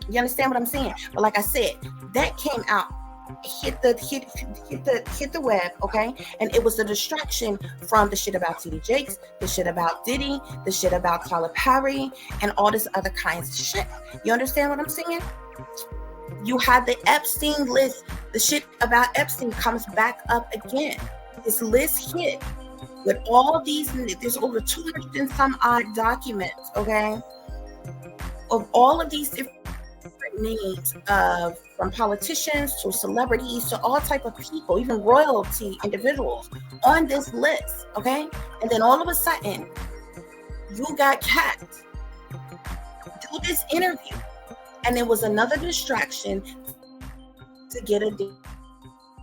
You understand what I'm saying? But like I said, that came out, hit the web, okay? And it was a distraction from the shit about TD Jakes, the shit about Diddy, the shit about Tyler Perry, and all this other kinds of shit. You understand what I'm saying? You had the Epstein list. The shit about Epstein comes back up again. This list hit with all these, there's over 200 and some odd documents, okay, of all of these different names, from politicians to celebrities to all type of people, even royalty individuals on this list, okay? And then all of a sudden, you got Katt do this interview, and it was another distraction to get a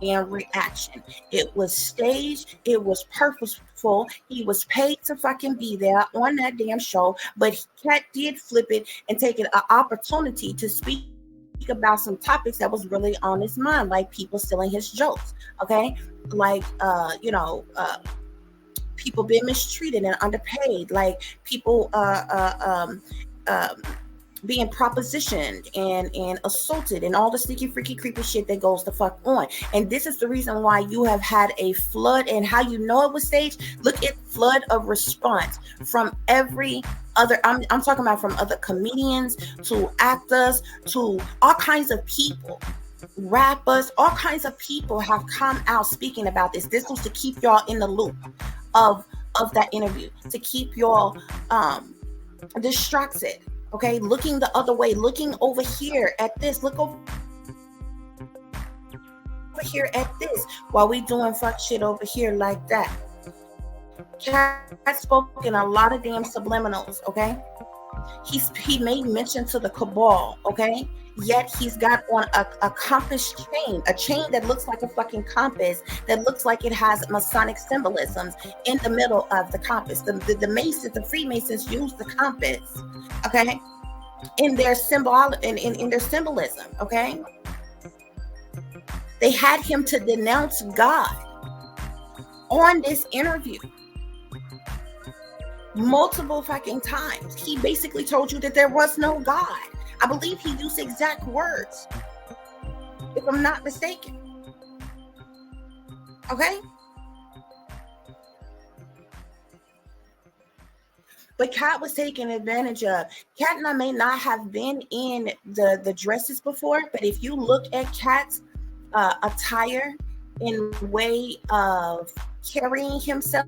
damn reaction. It was staged, it was purposeful. He was paid to fucking be there on that damn show, but Katt did flip it and take it an opportunity to speak about some topics that was really on his mind, like people stealing his jokes, okay? Like people being mistreated and underpaid, like people being propositioned and assaulted and all the sneaky, freaky, creepy shit that goes the fuck on. And this is the reason why you have had a flood, and how you know it was staged. Look at flood of response from every other, I'm talking about from other comedians to actors to all kinds of people, rappers, all kinds of people have come out speaking about this. This was to keep y'all in the loop of that interview, to keep y'all distracted. Okay, looking the other way, looking over here at this, look over here at this, while we doing fuck shit over here like that. Katt spoke in a lot of damn subliminals, okay? He made mention to the cabal, okay? Yet he's got on a compass chain, a chain that looks like a fucking compass, that looks like it has Masonic symbolisms in the middle of the compass. The Masons, the Freemasons use the compass, okay, in their in their symbolism, okay? They had him to denounce God on this interview. multiple fucking times. He basically told you that there was no God. I believe he used exact words, if I'm not mistaken. Okay? But Katt was taken advantage of. Katt and I may not have been in the dresses before, but if you look at Katt's attire in way of carrying himself,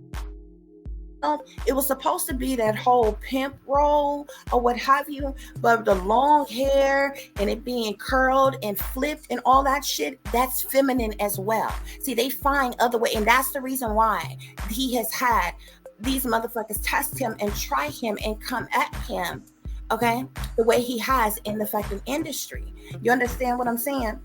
it was supposed to be that whole pimp role or what have you, but the long hair and it being curled and flipped and all that shit, that's feminine as well. See, they find other way, and that's the reason why he has had these motherfuckers test him and try him and come at him, okay, the way he has in the fucking industry. You understand what I'm saying?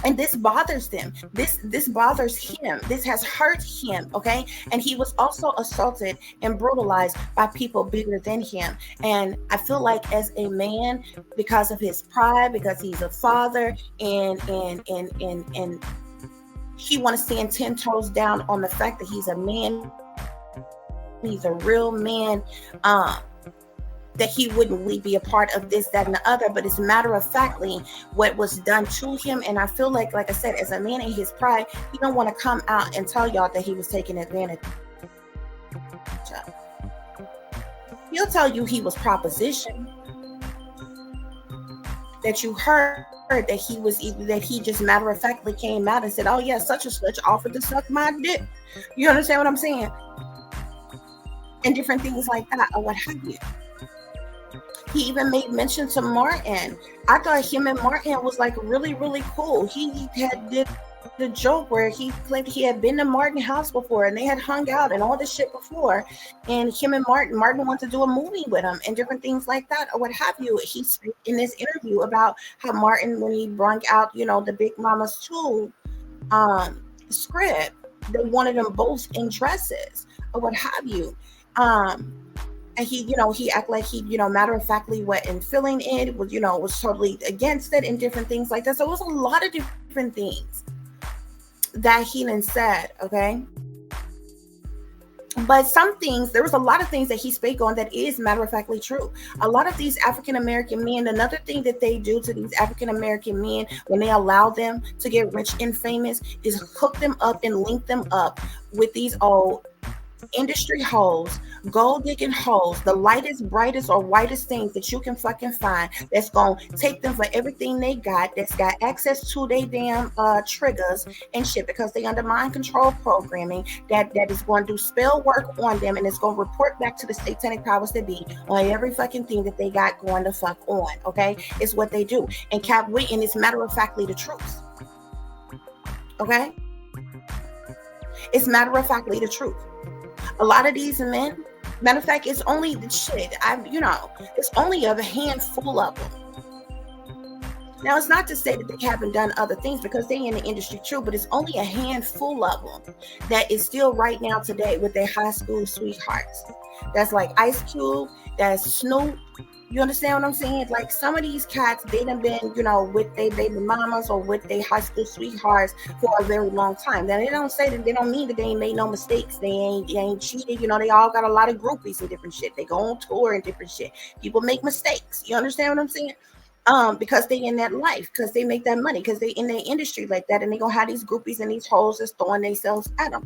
And this bothers them. This bothers him. This has hurt him, okay? And he was also assaulted and brutalized by people bigger than him. And I feel like as a man, because of his pride, because he's a father, and he want to stand 10 toes down on the fact that he's a man, he's a real man, that he wouldn't really be a part of this, that, and the other. But it's matter of factly what was done to him. And I feel like I said, as a man in his pride, he don't want to come out and tell y'all that he was taking advantage of. He'll tell you he was propositioned, that you heard that he was either, that he just matter of factly came out and said, oh yeah, such and such offered to suck my dick. You understand what I'm saying? And different things like that, or what have you. He even made mention to Martin. I thought him and Martin was like really, really cool. He had did the joke where he claimed he had been to Martin's house before and they had hung out and all this shit before. And him and Martin wanted to do a movie with him and different things like that, or what have you. He spoke in this interview about how Martin, when he brought out, the Big Mama's 2 script, they wanted them both in dresses, or what have you. And he acted like he, matter of factly what and feeling it was, was totally against it and different things like that. So it was a lot of different things that he done said, okay? But some things, there was a lot of things that he spoke on that is matter of factly true. A lot of these African-American men, another thing that they do to these African-American men when they allow them to get rich and famous is hook them up and link them up with these old industry hoes, gold digging hoes, the lightest, brightest, or whitest things that you can fucking find, that's gonna take them for everything they got, that's got access to their damn triggers and shit, because they under mind control programming that is going to do spell work on them, and it's going to report back to the satanic powers that be on every fucking thing that they got going to fuck on. Okay, it's what they do. And Katt Williams is matter of factly the truth. Okay, it's matter of factly the truth. A lot of these men, matter of fact, it's only the shit. It's only a handful of them. Now, it's not to say that they haven't done other things, because they in the industry too, but it's only a handful of them that is still right now today with their high school sweethearts. That's like Ice Cube, that's Snoop. You understand what I'm saying? Like, some of these cats, they done been, with their baby mamas or with their high school sweethearts for a very long time. Now, they don't say that, they don't mean that they ain't made no mistakes. They ain't cheated. They all got a lot of groupies and different shit. They go on tour and different shit. People make mistakes. You understand what I'm saying? Because they in that life, because they make that money, because they in their industry like that, and they gonna have these groupies and these hoes that's throwing themselves at them,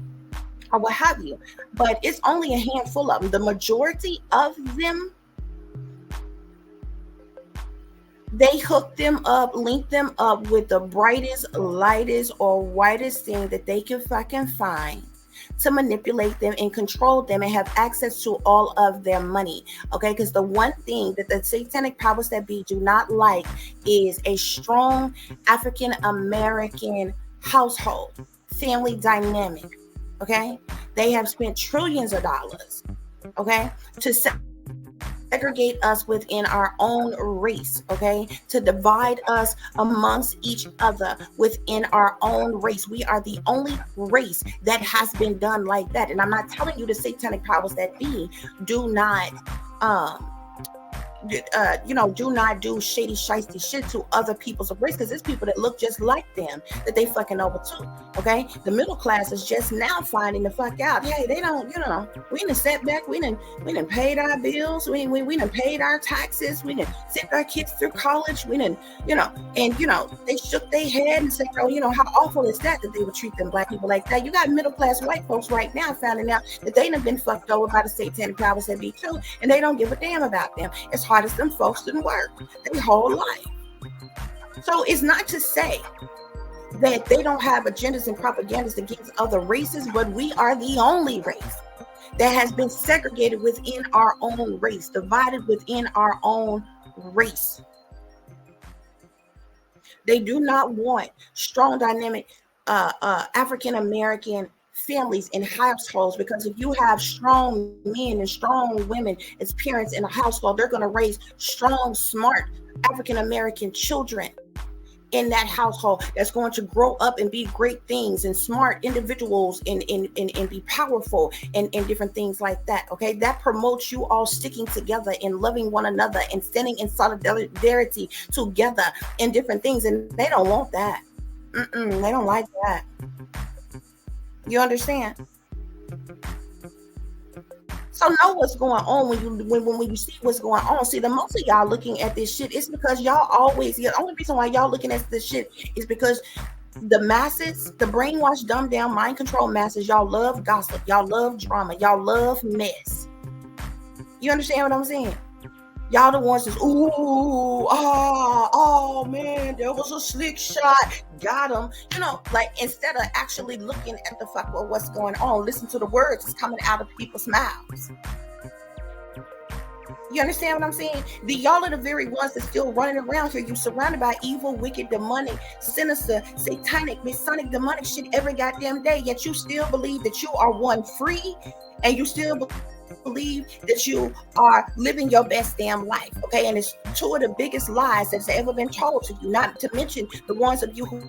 or what have you. But it's only a handful of them. The majority of them, they hook them up, link them up with the brightest, lightest, or whitest thing that they can fucking find to manipulate them and control them and have access to all of their money. Okay, because the one thing that the satanic powers that be do not like is a strong African American household, family dynamic. Okay, they have spent trillions of dollars, okay, to segregate us within our own race, okay, to divide us amongst each other within our own race. We are the only race that has been done like that. And I'm not telling you the satanic powers that be do not do not do shady, shiesty shit to other people's race, because there's people that look just like them that they fucking over too. Okay, the middle class is just now finding the fuck out. Hey, they don't, we done set back, we done paid our bills, we done paid our taxes, we done sent our kids through college, we done, they shook their head and said, oh, how awful is that they would treat them black people like that. You got middle class white folks right now finding out that they done been fucked over by the satanic powers that be too, and they don't give a damn about them as hard as them folks didn't work their whole life. So it's not to say that they don't have agendas and propagandas against other races, but we are the only race that has been segregated within our own race, divided within our own race. They do not want strong, dynamic African American families and households, because if you have strong men and strong women as parents in a household, they're going to raise strong, smart African American children in that household that's going to grow up and be great things and smart individuals and be powerful and different things like that. Okay, that promotes you all sticking together and loving one another and standing in solidarity together in different things, and they don't want that. They don't like that. You understand? So know what's going on when you see what's going on. See, the most of y'all looking at this shit is because y'all always, the only reason why y'all looking at this shit is because the masses, the brainwashed, dumbed down, mind control masses, y'all love gossip, y'all love drama, y'all love mess. You understand what I'm saying? Y'all the ones that's, oh man, there was a slick shot, got him. Instead of actually looking at the fuck of what's going on, listen to the words that's coming out of people's mouths. You understand what I'm saying? Y'all are the very ones that's still running around here. You surrounded by evil, wicked, demonic, sinister, satanic, masonic, demonic shit every goddamn day, yet you still believe that you are one free, and you still believe that you are living your best damn life. Okay, and it's two of the biggest lies that's ever been told to you, not to mention the ones of you who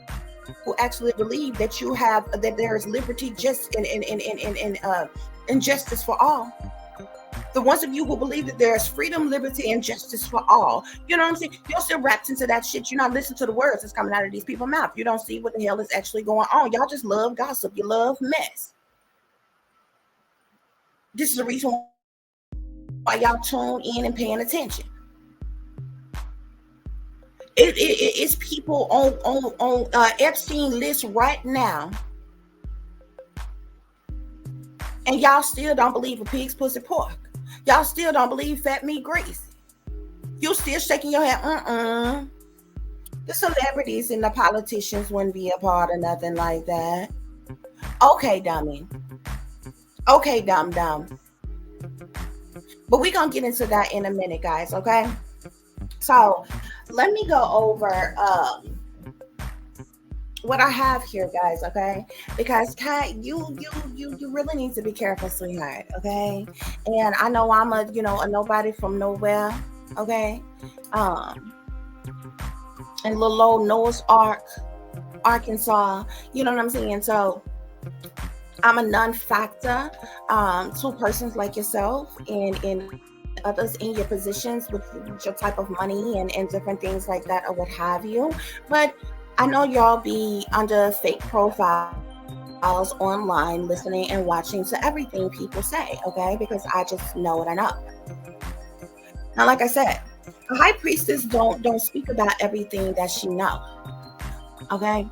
actually believe that that there is liberty, just and justice for all. The ones of you who believe that there is freedom, liberty, and justice for all. You know what I'm saying? You're still wrapped into that shit. You're not listening to the words that's coming out of these people's mouth. You don't see what the hell is actually going on. Y'all just love gossip. You love mess. This is the reason why y'all tune in and paying attention. It's people on Epstein list right now, and y'all still don't believe a pig's pussy pork. Y'all still don't believe fat meat grease. You still shaking your head. The celebrities and the politicians wouldn't be a part of nothing like that. Okay, dummy. Okay, dumb. But we're going to get into that in a minute, guys, okay? So let me go over what I have here, guys, okay? Because Katt, you really need to be careful, sweetheart, okay? And I know I'm a nobody from nowhere, okay? And little old Noah's Ark, Arkansas, you know what I'm saying? So I'm a non-factor to persons like yourself and others in your positions with your type of money and different things like that or what have you. But I know y'all be under fake profiles online, listening and watching to everything people say, okay? Because I just know what I know. Now, like I said, a high priestess don't speak about everything that she know, okay?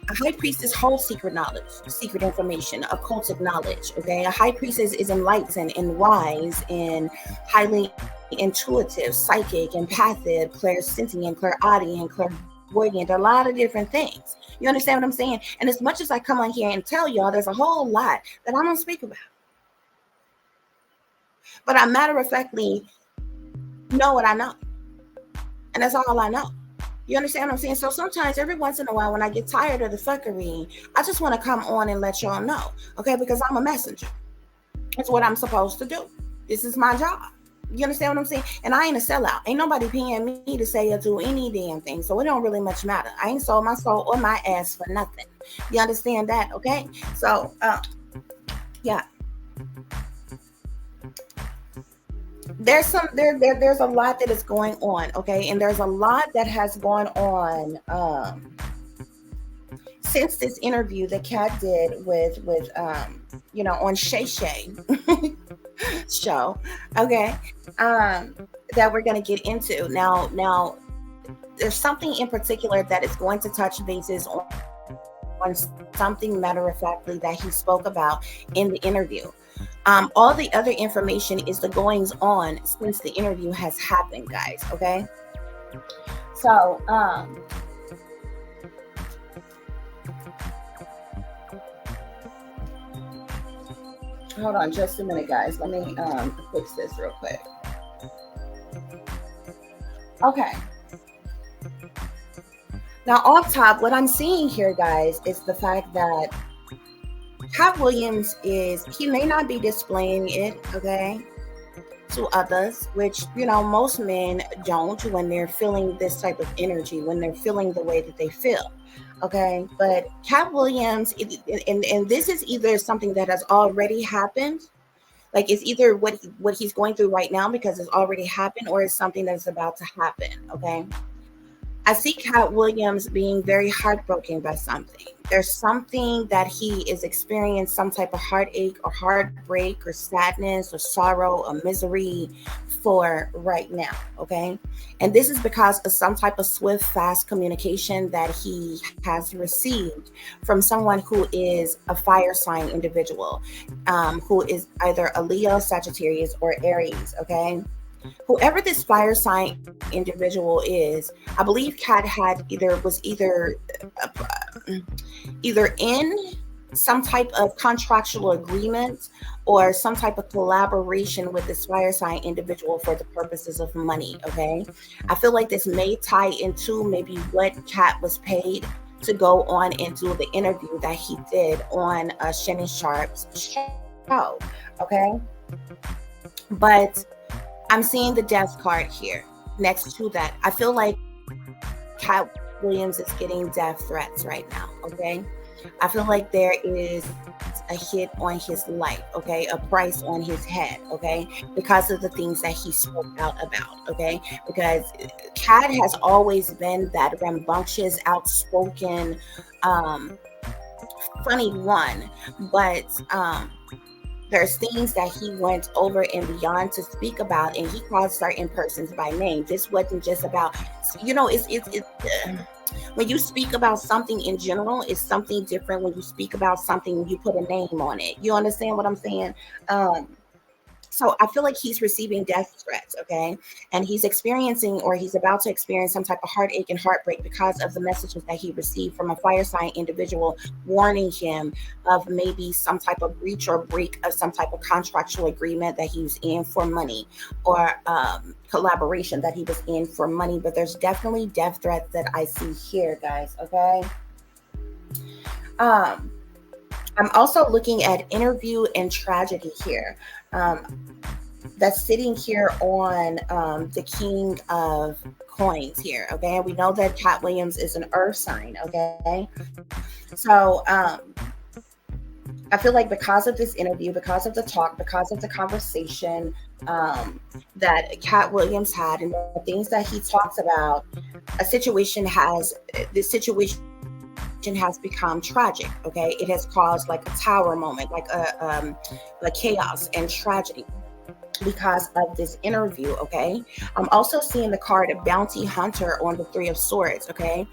A high priestess holds secret knowledge, secret information, occultic knowledge, okay? A high priestess is enlightened and wise and highly intuitive, psychic, empathic, clairsentient, clairaudient, clairvoyant, a lot of different things. You understand what I'm saying? And as much as I come on here and tell y'all, there's a whole lot that I don't speak about. But I matter-of-factly know what I know. And that's all I know. You understand what I'm saying? So sometimes, every once in a while, when I get tired of the fuckery, I just want to come on and let y'all know, okay? Because I'm a messenger. It's what I'm supposed to do. This is my job. You understand what I'm saying? And I ain't a sellout. Ain't nobody paying me to say or do any damn thing. So it don't really much matter. I ain't sold my soul or my ass for nothing. You understand that, okay? So, yeah. there's a lot that is going on, okay, and there's a lot that has gone on since this interview that Katt did with on Shay show, okay, that we're going to get into now. There's something in particular that is going to touch bases on something matter of factly that he spoke about in the interview. All the other information is the goings on since the interview has happened, guys. Okay, so hold on just a minute, guys. Let me fix this real quick. Okay. Now, off top, what I'm seeing here, guys, is the fact that Katt Williams he may not be displaying it, okay, to others, which, most men don't when they're feeling this type of energy, when they're feeling the way that they feel, okay? But Katt Williams, and this is either something that has already happened, like it's either what he's going through right now because it's already happened, or it's something that's about to happen, okay? I see Katt Williams being very heartbroken by something. There's something that he is experiencing, some type of heartache or heartbreak or sadness or sorrow or misery for right now, okay? And this is because of some type of swift, fast communication that he has received from someone who is a fire sign individual, who is either a Leo, Sagittarius, or Aries, okay? Whoever this fire sign individual is, I believe Katt was either in some type of contractual agreement or some type of collaboration with this fire sign individual for the purposes of money. Okay, I feel like this may tie into maybe what Katt was paid to go on and do the interview that he did on Shannon Sharp's show. Okay, but I'm seeing the death card here next to that. I feel like Katt Williams is getting death threats right now, okay? I feel like there is a hit on his life, okay? A price on his head, okay? Because of the things that he spoke out about, okay? Because Katt has always been that rambunctious, outspoken, funny one, but there's things that he went over and beyond to speak about, and he called certain persons by name. This wasn't just about, it's when you speak about something in general, it's something different when you speak about something, you put a name on it. You understand what I'm saying? So I feel like he's receiving death threats, okay? And he's experiencing, or he's about to experience, some type of heartache and heartbreak because of the messages that he received from a fire sign individual warning him of maybe some type of breach or break of some type of contractual agreement that he was in for money, or collaboration that he was in for money. But there's definitely death threats that I see here, guys, okay? I'm also looking at interview and tragedy here. That's sitting here on the King of Coins here, okay? We know that Katt Williams is an earth sign, okay? So I feel like because of this interview, because of the talk, because of the conversation that Katt Williams had and the things that he talks about, this situation has become tragic, okay? It has caused like a tower moment, like a chaos and tragedy because of this interview, okay? I'm also seeing the card of Bounty Hunter on the Three of Swords, okay?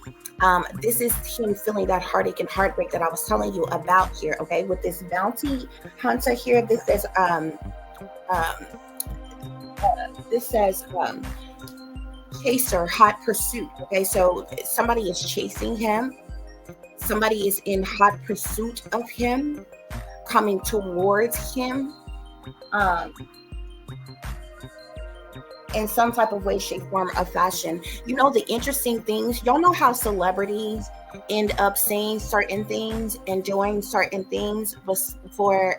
This is him feeling that heartache and heartbreak that I was telling you about here, okay? With this Bounty Hunter here, this says chaser, hot pursuit, okay? So somebody is chasing him. Somebody is in hot pursuit of him, coming towards him, in some type of way, shape, form, or fashion. You know, the interesting things, y'all know how celebrities end up saying certain things and doing certain things before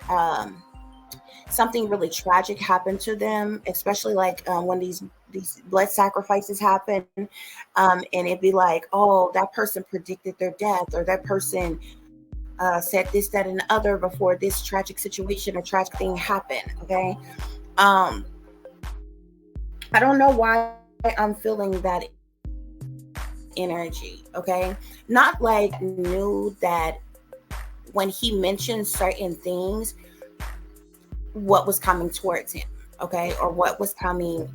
something really tragic happened to them, especially like when these blood sacrifices happen, and it'd be like, oh, that person predicted their death, or that person said this, that, and the other before this tragic situation or tragic thing happened, okay? I don't know why I'm feeling that energy, okay? Not like knew that when he mentioned certain things, what was coming towards him, okay? Or what was coming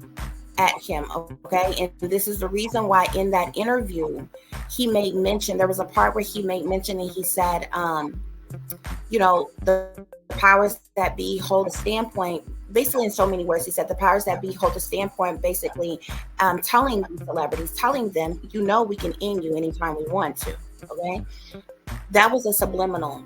at him, okay? And this is the reason why in that interview, he made mention, there was a part where he made mention and he said, the powers that be hold a standpoint, basically in so many words, he said the powers that be hold a standpoint, basically telling these celebrities, telling them, we can end you anytime we want to, okay? That was a subliminal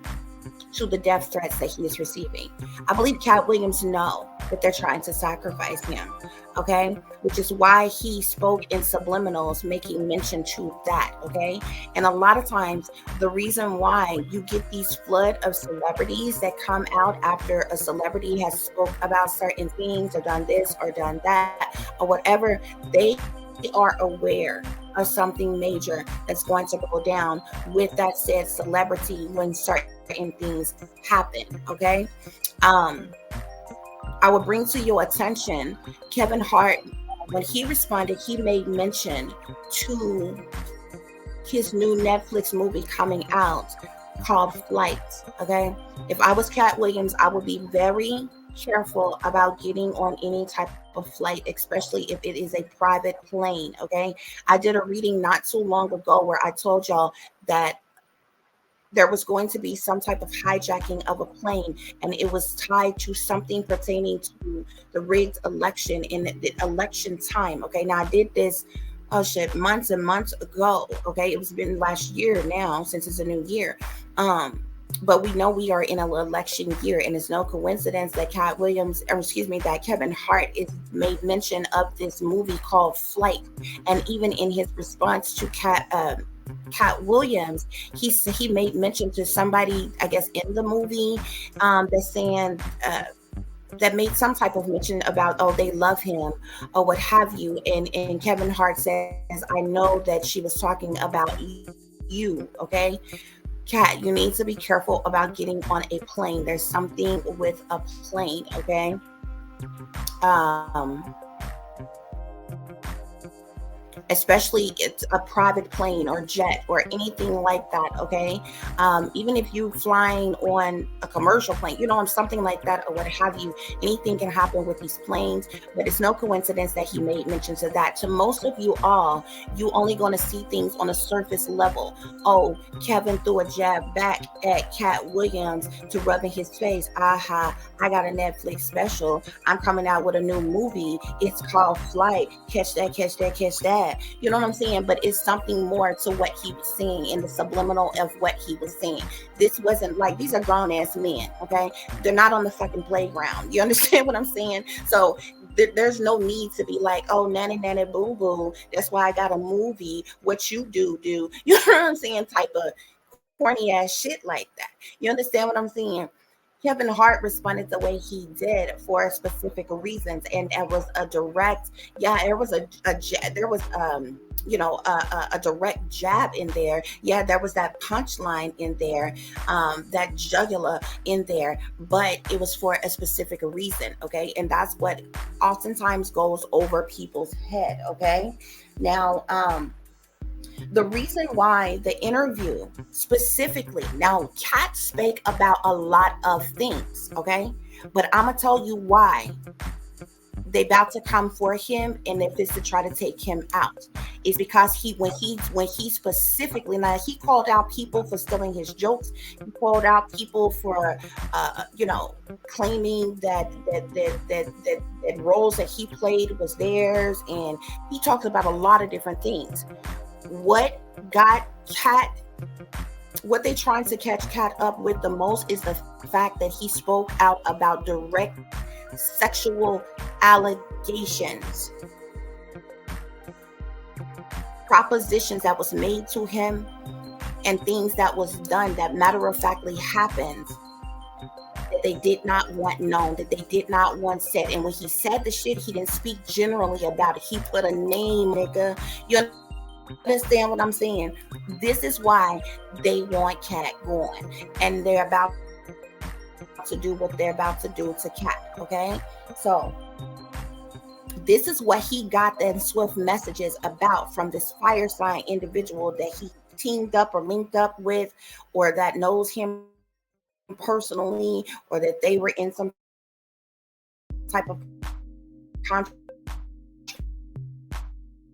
to the death threats that he is receiving. I believe Katt Williams know that they're trying to sacrifice him, okay? Which is why he spoke in subliminals, making mention to that, okay? And a lot of times, the reason why you get these flood of celebrities that come out after a celebrity has spoke about certain things or done this or done that or whatever, they are aware of something major that's going to go down with that said celebrity when certain things happen, okay? Um, I will bring to your attention Kevin Hart. When he responded, he made mention to his new Netflix movie coming out called Flight, okay? If I was Katt Williams, I would be very careful about getting on any type of flight, especially if it is a private plane, okay? I did a reading not too long ago where I told y'all that there was going to be some type of hijacking of a plane, and it was tied to something pertaining to the rigged election in the election time. Okay, now I did this, oh shit, months and months ago. Okay, it was been last year now since it's a new year. But we know we are in an election year, and it's no coincidence that that Kevin Hart is made mention of this movie called Flight, and even in his response to Katt Williams, he made mention to somebody, I guess, in the movie, that's saying that made some type of mention about, oh, they love him or what have you, and Kevin Hart says, I know that she was talking about you, okay? Kat, you need to be careful about getting on a plane. There's something with a plane, okay? Um, Especially it's a private plane or jet or anything like that, okay? Even if you flying on a commercial plane, on something like that or what have you, anything can happen with these planes. But it's no coincidence that he made mention to that. To most of you all, you only going to see things on a surface level. Oh, Kevin threw a jab back at Katt Williams to rubbing his face. Aha, I got a Netflix special. I'm coming out with a new movie. It's called Flight. Catch that, catch that, catch that. You know what I'm saying? But it's something more to what he was saying in the subliminal of what he was saying. This wasn't like, these are grown ass men, okay? They're not on the fucking playground. You understand what I'm saying? So there's no need to be like, oh, nanny, nanny, boo, boo. That's why I got a movie. What you do. You know what I'm saying? Type of corny ass shit like that. You understand what I'm saying? Kevin Hart responded the way he did for specific reasons, and it was a direct, yeah, there was there was a direct jab in there. Yeah, there was that punchline in there, that jugular in there, but it was for a specific reason, okay? And that's what oftentimes goes over people's head, okay? Now, the reason why the interview specifically, now Katt spake about a lot of things, okay? But I'm gonna tell you why they about to come for him, and if it's to try to take him out, is because when he specifically, now he called out people for stealing his jokes. He called out people for claiming that roles that he played was theirs, and he talked about a lot of different things. What got Katt, what they trying to catch Katt up with the most is the fact that he spoke out about direct sexual allegations, propositions that was made to him, and things that was done that matter of factly happened that they did not want known, that they did not want said. And when he said the shit, he didn't speak generally about it. He put a name, nigga. You understand what I'm saying? This is why they want Katt going, and they're about to do what they're about to do to Katt, okay? So This is what he got them swift messages about from this fire sign individual that he teamed up or linked up with, or that knows him personally, or that they were in some type of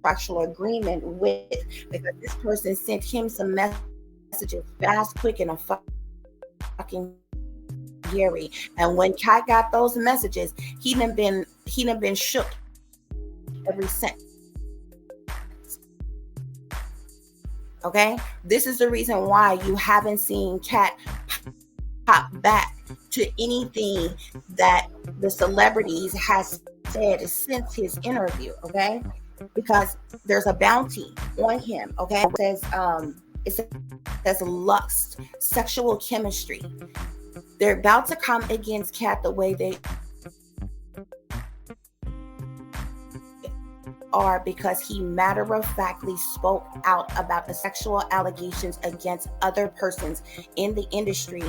contractual agreement with, because this person sent him some messages fast, quick, and a fucking Gary. And when Katt got those messages, he done been shook ever since. Okay, this is the reason why you haven't seen Katt pop back to anything that the celebrities has said since his interview. Okay, because there's a bounty on him. Okay, it says lust, sexual chemistry. They're about to come against Katt the way they are, because he matter-of-factly spoke out about the sexual allegations against other persons in the industry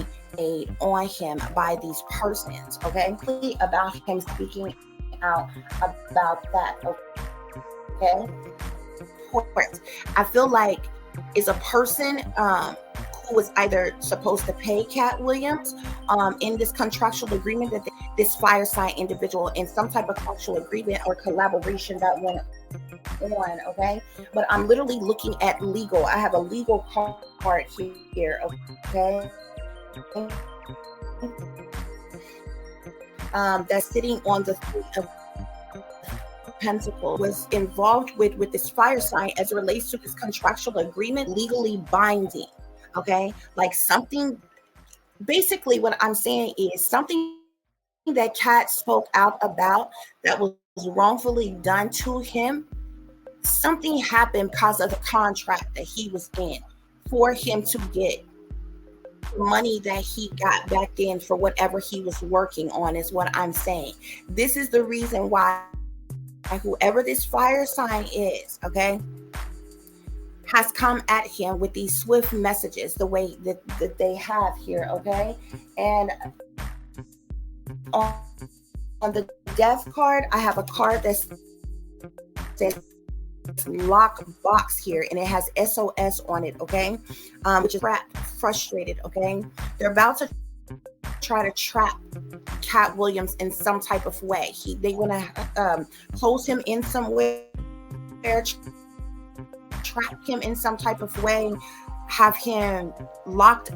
on him by these persons. Okay, about him speaking out about that. Okay, I feel like is a person who was either supposed to pay Katt Williams in this contractual agreement, that this fire sign individual in some type of contractual agreement or collaboration that went on. Okay, but I'm literally looking at legal. I have a legal card here. Okay, that's sitting on the Three of Pentacles, was involved with this fire sign as it relates to this contractual agreement, legally binding. Okay, like something, basically what I'm saying is something that Katt spoke out about that was wrongfully done to him. Something happened because of the contract that he was in for him to get money that he got back in for whatever he was working on, is what I'm saying. This is the reason why whoever this fire sign is, okay, has come at him with these swift messages the way that they have here. Okay, and on the death card, I have a card that says lock box here, and it has SOS on it. Okay, which is frustrated. Okay, they're about to try to trap Katt Williams in some type of way. They want to close him in some way, trap him in some type of way, have him locked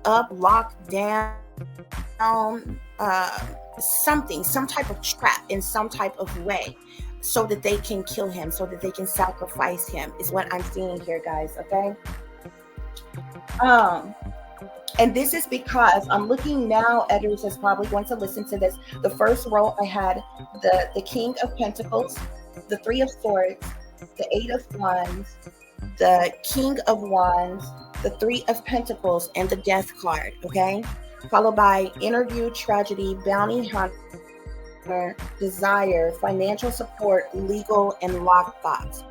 up, locked down, some type of trap in some type of way, so that they can kill him, so that they can sacrifice him, is what I'm seeing here, guys. Okay, and this is because I'm looking now, Editors is probably going to listen to this. The first row, I had the King of Pentacles, the Three of Swords, the Eight of Wands, the King of Wands, the Three of Pentacles, and the Death card. Okay, followed by interview, tragedy, bounty hunter, desire, financial support, legal, and lockbox.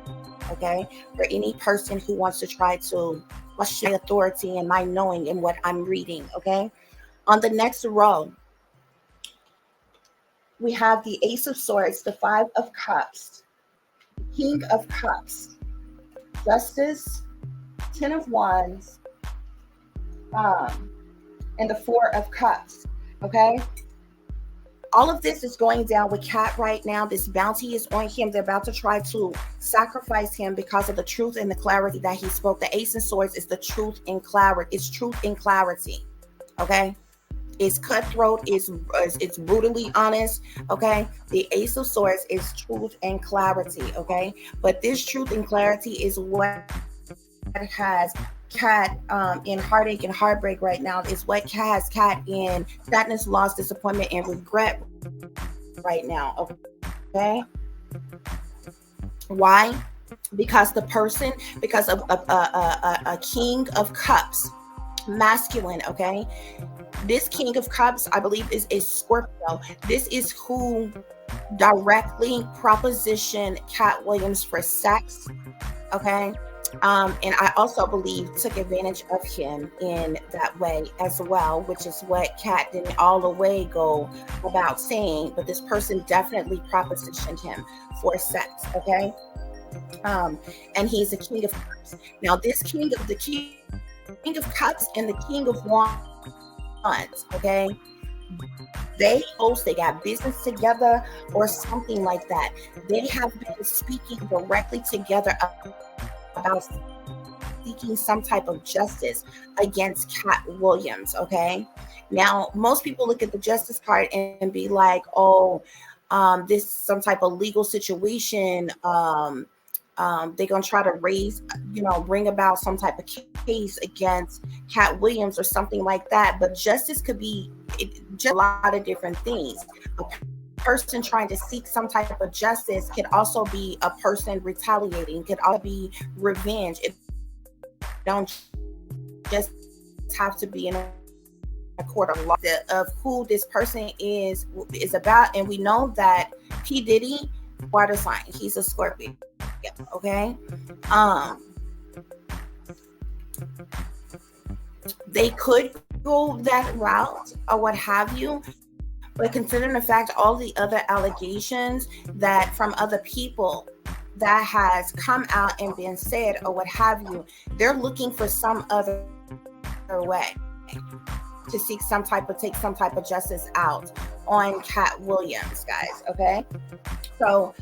Okay, for any person who wants to try to question my authority and my knowing in what I'm reading. Okay, on the next row, we have the Ace of Swords, the Five of Cups, King of Cups, Justice, Ten of Wands, and the Four of Cups. Okay, all of this is going down with Katt right now. This bounty is on him. They're about to try to sacrifice him because of the truth and the clarity that he spoke. The Ace of Swords is the truth and clarity. It's truth and clarity. Okay, it's cutthroat. It's brutally honest. Okay, the Ace of Swords is truth and clarity. Okay, but this truth and clarity is what has Katt in heartache and heartbreak right now. Is what has Katt in sadness, loss, disappointment, and regret right now. Okay, why? Because of a King of Cups, masculine. Okay, this King of Cups, I believe, is Scorpio. This is who directly propositioned Katt Williams for sex. Okay, And I also believe took advantage of him in that way as well, which is what Katt didn't all the way go about saying, but this person definitely propositioned him for sex, okay? Um, and he's a king of cups. Now, this king of cups and the king of wands, okay? They got business together or something like that. They have been speaking directly together about seeking some type of justice against Katt Williams. Okay. Now, most people look at the justice card and be like, oh, this is some type of legal situation. They're going to try to bring about some type of case against Katt Williams or something like that. But justice could be just a lot of different things. A person trying to seek some type of justice could also be a person retaliating, could also be revenge. It don't just have to be in a court of law of who this person is about. And we know that P. Diddy, water sign, he's a Scorpio. Okay. They could go that route or what have you, but considering the fact all the other allegations that from other people that has come out and been said or what have you, they're looking for some other way to take some type of justice out on Katt Williams, guys. Okay. So,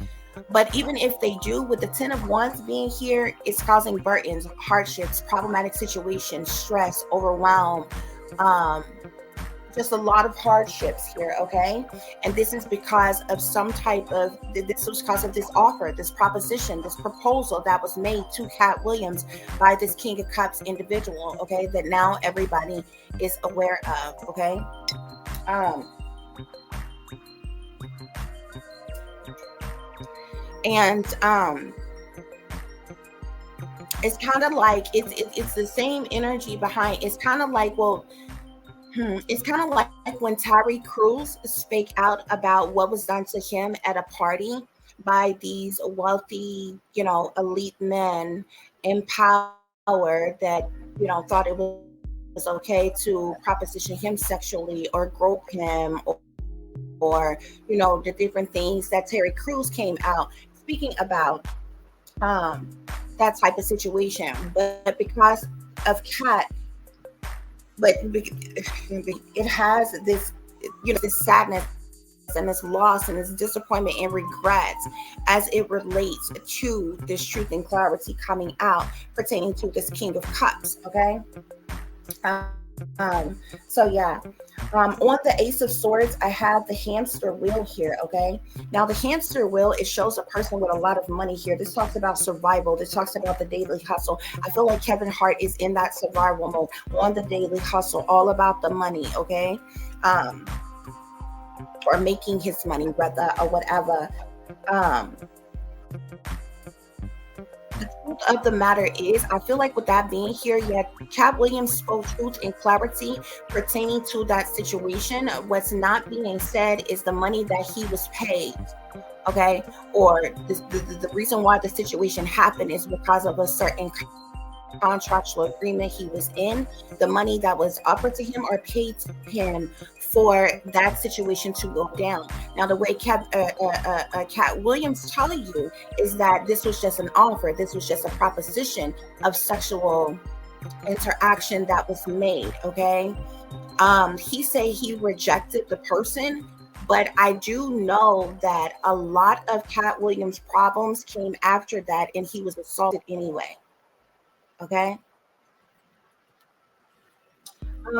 but even if they do, with the 10 of Wands being here, it's causing burdens, hardships, problematic situations, stress, overwhelm, just a lot of hardships here, okay? And this is because of this was because of this offer, this proposition, this proposal that was made to Katt Williams by this King of Cups individual, okay, that now everybody is aware of, okay? It's kind of like it's the same energy behind. It's kind of like, well, it's kind of like when Tyre Cruz spake out about what was done to him at a party by these wealthy, elite men in power that, thought it was okay to proposition him sexually or grope him or the different things that Tyre Cruz came out speaking about, that type of situation. But because of Katt, but it has this, this sadness and this loss and this disappointment and regrets as it relates to this truth and clarity coming out pertaining to this King of Cups. Okay. So yeah, on the Ace of Swords, I have the hamster wheel here. Okay, now the hamster wheel, it shows a person with a lot of money here. This talks about survival. This talks about the daily hustle. I feel like Kevin Hart is in that survival mode, on the daily hustle, all about the money. Okay, or making his money, rather, or whatever. The truth of the matter is, I feel like with that being here, yeah, Katt Williams spoke truth and clarity pertaining to that situation. What's not being said is the money that he was paid, okay? Or the reason why the situation happened is because of a certain contractual agreement he was in, the money that was offered to him or paid to him for that situation to go down. Now, the way Katt Williams telling you is that this was just an offer, this was just a proposition of sexual interaction that was made, okay? He said he rejected the person, but I do know that a lot of Katt Williams' problems came after that, and he was assaulted anyway. Okay.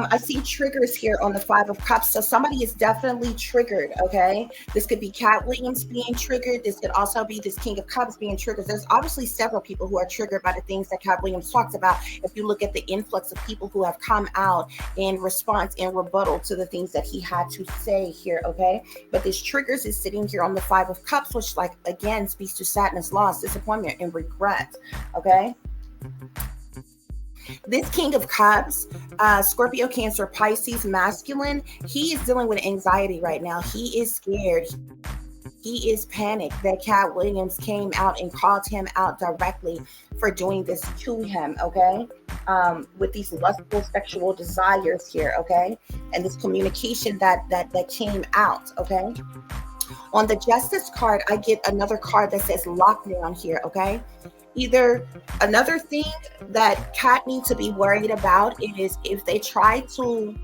I see triggers here on the Five of Cups. So somebody is definitely triggered. Okay. This could be Katt Williams being triggered. This could also be this King of Cups being triggered. There's obviously several people who are triggered by the things that Katt Williams talks about. If you look at the influx of people who have come out in response and rebuttal to the things that he had to say here. Okay. But this triggers is sitting here on the Five of Cups, which, like, again, speaks to sadness, loss, disappointment, and regret. Okay. This King of Cups, Scorpio, Cancer, Pisces, masculine, he is dealing with anxiety right now. He is scared. he is panicked that Katt Williams came out and called him out directly for doing this to him, okay? With these lustful sexual desires here, okay? And this communication that came out, okay? On the justice card, I get another card that says lockdown here, okay? Either another thing that Katt needs to be worried about is if they try to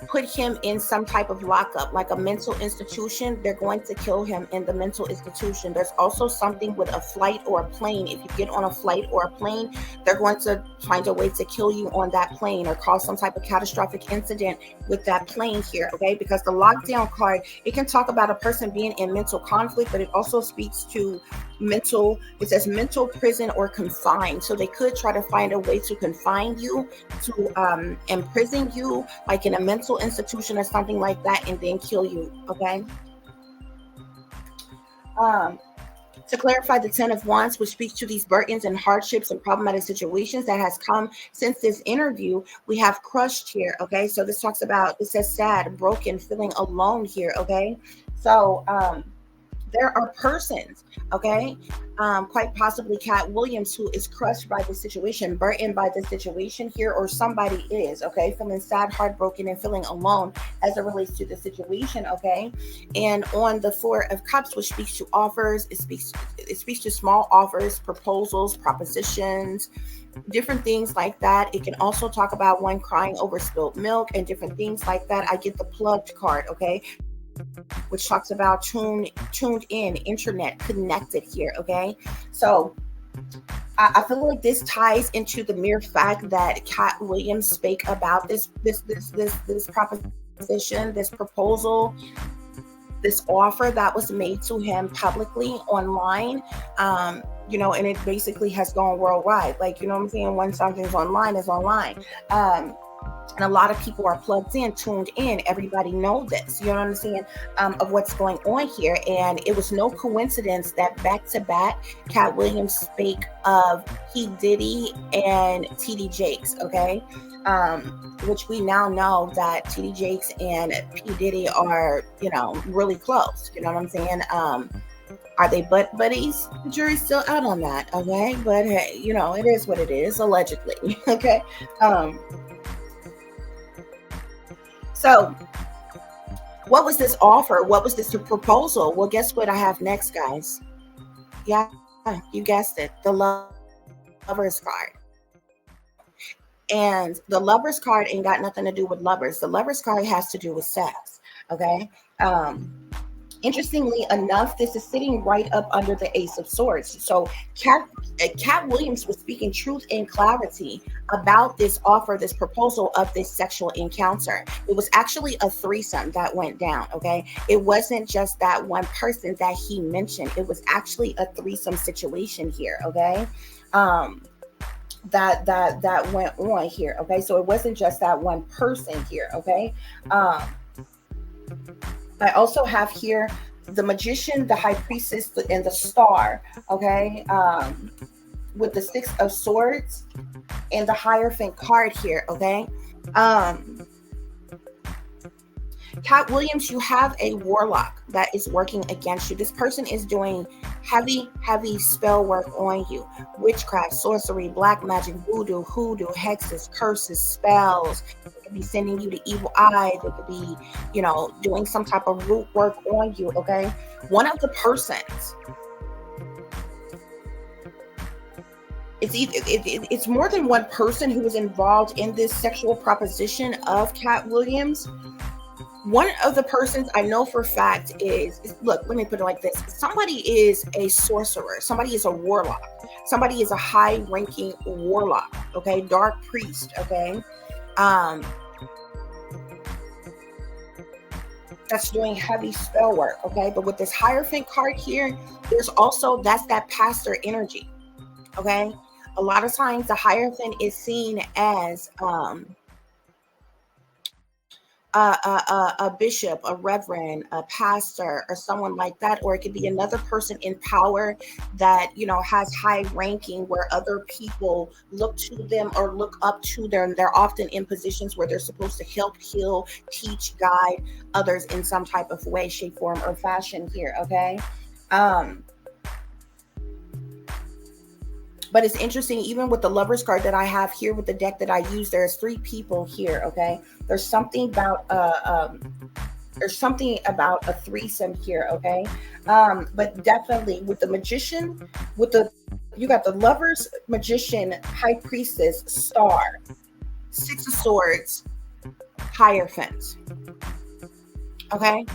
put him in some type of lockup, like a mental institution, they're going to kill him in the mental institution. There's also something with a flight or a plane. If you get on a flight or a plane, they're going to find a way to kill you on that plane or cause some type of catastrophic incident with that plane here, okay? Because the lockdown card, it can talk about a person being in mental conflict, but it also speaks to mental, it says mental prison or confined. So they could try to find a way to confine you, to imprison you, like in a mental institution or something like that, and then kill you, okay? To clarify, the 10 of Wands, which speaks to these burdens and hardships and problematic situations that has come since this interview, we have crushed here, okay? So this talks about, it says sad, broken, feeling alone here, okay? So there are persons, okay, quite possibly Katt Williams, who is crushed by the situation, burdened by the situation here, or somebody is, okay, feeling sad, heartbroken, and feeling alone as it relates to the situation, okay. And on the Four of Cups, which speaks to offers, it speaks to small offers, proposals, propositions, different things like that. It can also talk about one crying over spilled milk and different things like that. I get the plugged card, okay, which talks about tuned in, internet connected here, okay? So I feel like this ties into the mere fact that Katt Williams spake about this proposition, this proposal, this offer that was made to him publicly online, you know, and it basically has gone worldwide. Like, you know what I'm saying? When something's online, it's online. And a lot of people are plugged in, tuned in. Everybody know this, you know what I'm saying, of what's going on here. And it was no coincidence that back to back, Katt Williams spake of P. Diddy and TD Jakes, okay? Which we now know that TD Jakes and P. Diddy are, you know, really close, you know what I'm saying? Are they butt buddies? The jury's still out on that, okay? But hey, you know, it is what it is, allegedly, okay? So what was this offer? What was this proposal? Well, guess what I have next, guys? Yeah, you guessed it. The Lover's card. And the Lover's card ain't got nothing to do with lovers. The Lover's card has to do with sex, okay? Interestingly enough, this is sitting right up under the Ace of Swords. So Katt Williams was speaking truth and clarity about this offer, this proposal of this sexual encounter. It was actually a threesome that went down, okay? It wasn't just that one person that he mentioned. It was actually a threesome situation here, okay? That went on here, okay? So it wasn't just that one person here, okay? I also have here the Magician, the High Priestess, and the Star, okay? With the Six of Swords and the Hierophant card here, okay? Katt Williams, you have a warlock that is working against you. This person is doing heavy spell work on you. Witchcraft, sorcery, black magic, voodoo, hoodoo, hexes, curses, spells. They could be sending you the evil eye. They could be, you know, doing some type of root work on you, okay? One of the persons, it's more than one person who is involved in this sexual proposition of Katt Williams. One of the persons I know for a fact is, look, let me put it like this. Somebody is a sorcerer. Somebody is a warlock. Somebody is a high-ranking warlock, okay? Dark priest, okay? That's doing heavy spell work, okay? But with this Hierophant card here, there's also, that's that pastor energy, okay? A lot of times the Hierophant is seen as a bishop, a reverend, a pastor, or someone like that, or it could be another person in power that has high ranking where other people look to them or look up to them. They're often in positions where they're supposed to help, heal, teach, guide others in some type of way, shape, form, or fashion here. Okay. Um, but it's interesting, even with the lovers card that I have here with the deck that I use, there's three people here. Okay. There's something about a threesome here. Okay. But definitely with the magician, with the you got the lovers, magician, high priestess, star, six of swords, hierophant. Okay.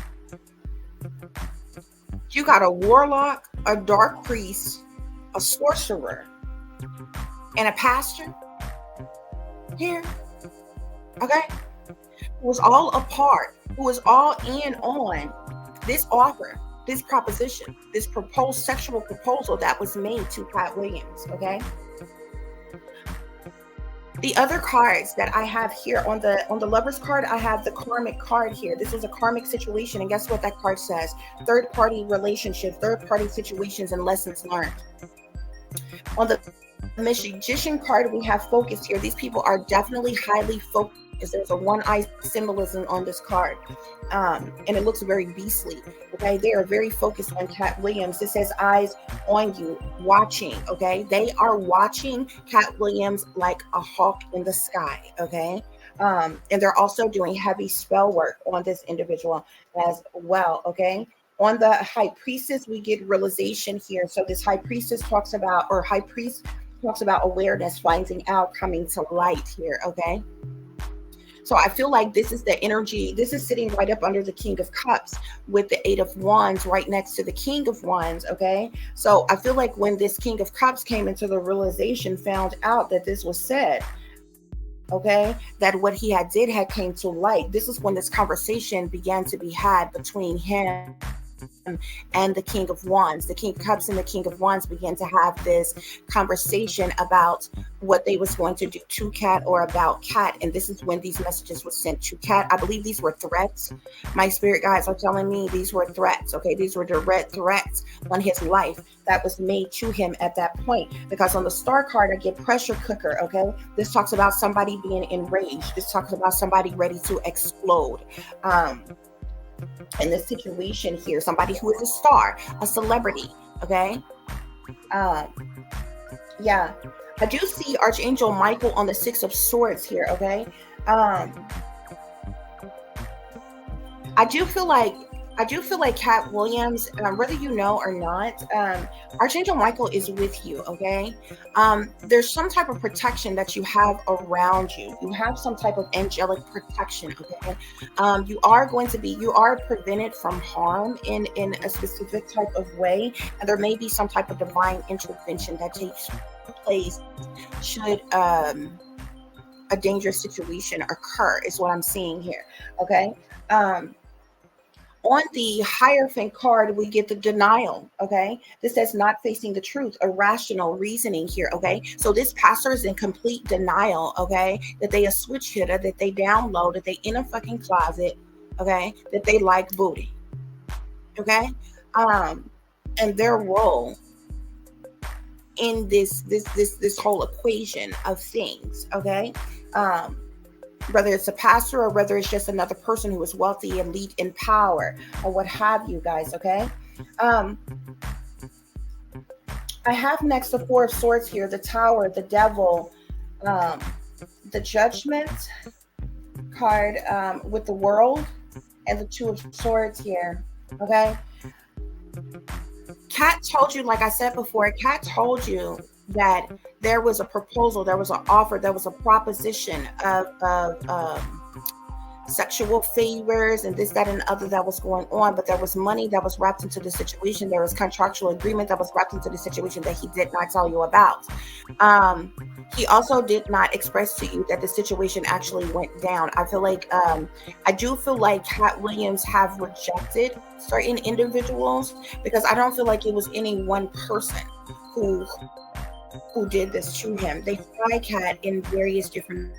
You got a warlock, a dark priest, a sorcerer, and a pastor here. Okay. Who was all a part, who was all in on this offer, this proposition, this proposed sexual proposal that was made to Katt Williams. Okay. The other cards that I have here on the lovers card, I have the karmic card here. This is a karmic situation, and guess what that card says? Third party relationships, third party situations, and lessons learned. On the magician card, we have focus here. These people are definitely highly focused. There's a one-eye symbolism on this card, and it looks very beastly. Okay, they are very focused on Katt Williams. It says eyes on you, watching. Okay, they are watching Katt Williams like a hawk in the sky. Okay, and they're also doing heavy spell work on this individual as well. Okay. On the high priestess, we get realization here. So this high priestess talks about, or high priest talks about awareness, finding out, coming to light here. Okay. So I feel like this is the energy. This is sitting right up under the King of Cups with the Eight of Wands right next to the King of Wands. Okay. So I feel like when this King of Cups came into the realization, found out that this was said, okay, that what he had came to light. This is when this conversation began to be had between him and the King of Wands. The King of Cups and the King of Wands began to have this conversation about what they was going to do to Katt or about Katt. And this is when these messages were sent to Katt. I believe these were threats. My spirit guides are telling me these were threats. Okay, these were direct threats on his life that was made to him at that point. Because on the star card, I get pressure cooker. Okay, this talks about somebody being enraged. This talks about somebody ready to explode. In this situation here, somebody who is a star, a celebrity. Okay. Yeah, I do see Archangel Michael on the Six of Swords here. Okay. I do feel like Katt Williams, whether you know or not, Archangel Michael is with you. Okay. There's some type of protection that you have around you. You have some type of angelic protection. Okay. You are prevented from harm in a specific type of way. And there may be some type of divine intervention that takes place should a dangerous situation occur, is what I'm seeing here. Okay. On the Hierophant card, we get the denial. Okay. This says not facing the truth, irrational reasoning here. Okay. So this pastor is in complete denial. Okay. That they a switch hitter, that they down low, that they in a fucking closet. Okay. That they like booty. Okay. And their role in this whole equation of things. Okay. Whether it's a pastor or whether it's just another person who is wealthy, elite, in power, or what have you guys. Okay. I have next the Four of Swords here, the Tower, the Devil, the Judgment card with the World, and the Two of Swords here. Okay. Katt told you, like I said before, Katt told you that there was a proposal, there was an offer, there was a proposition of sexual favors and this, that, and other that was going on, but there was money that was wrapped into the situation. There was contractual agreement that was wrapped into the situation that he did not tell you about. He also did not express to you that the situation actually went down. I feel like I do feel like Katt Williams have rejected certain individuals, because I don't feel like it was any one person who who did this to him. They tried Katt in various different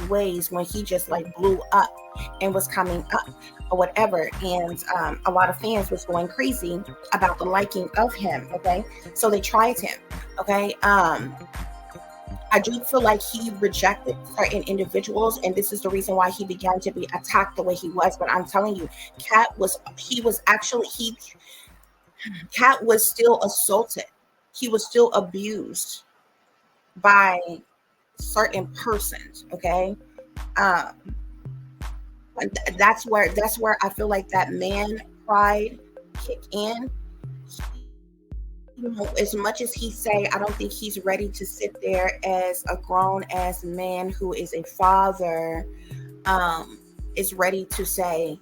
ways when he just like blew up and was coming up or whatever. And a lot of fans was going crazy about the liking of him. Okay. So they tried him. Okay. I do feel like he rejected certain individuals, and this is the reason why he began to be attacked the way he was. But I'm telling you, Katt was still assaulted. He was still abused by certain persons. Okay. Um, that's where I feel like that man pride kick in. As much as he say, I don't think he's ready to sit there as a grown ass man who is a father, is ready to say,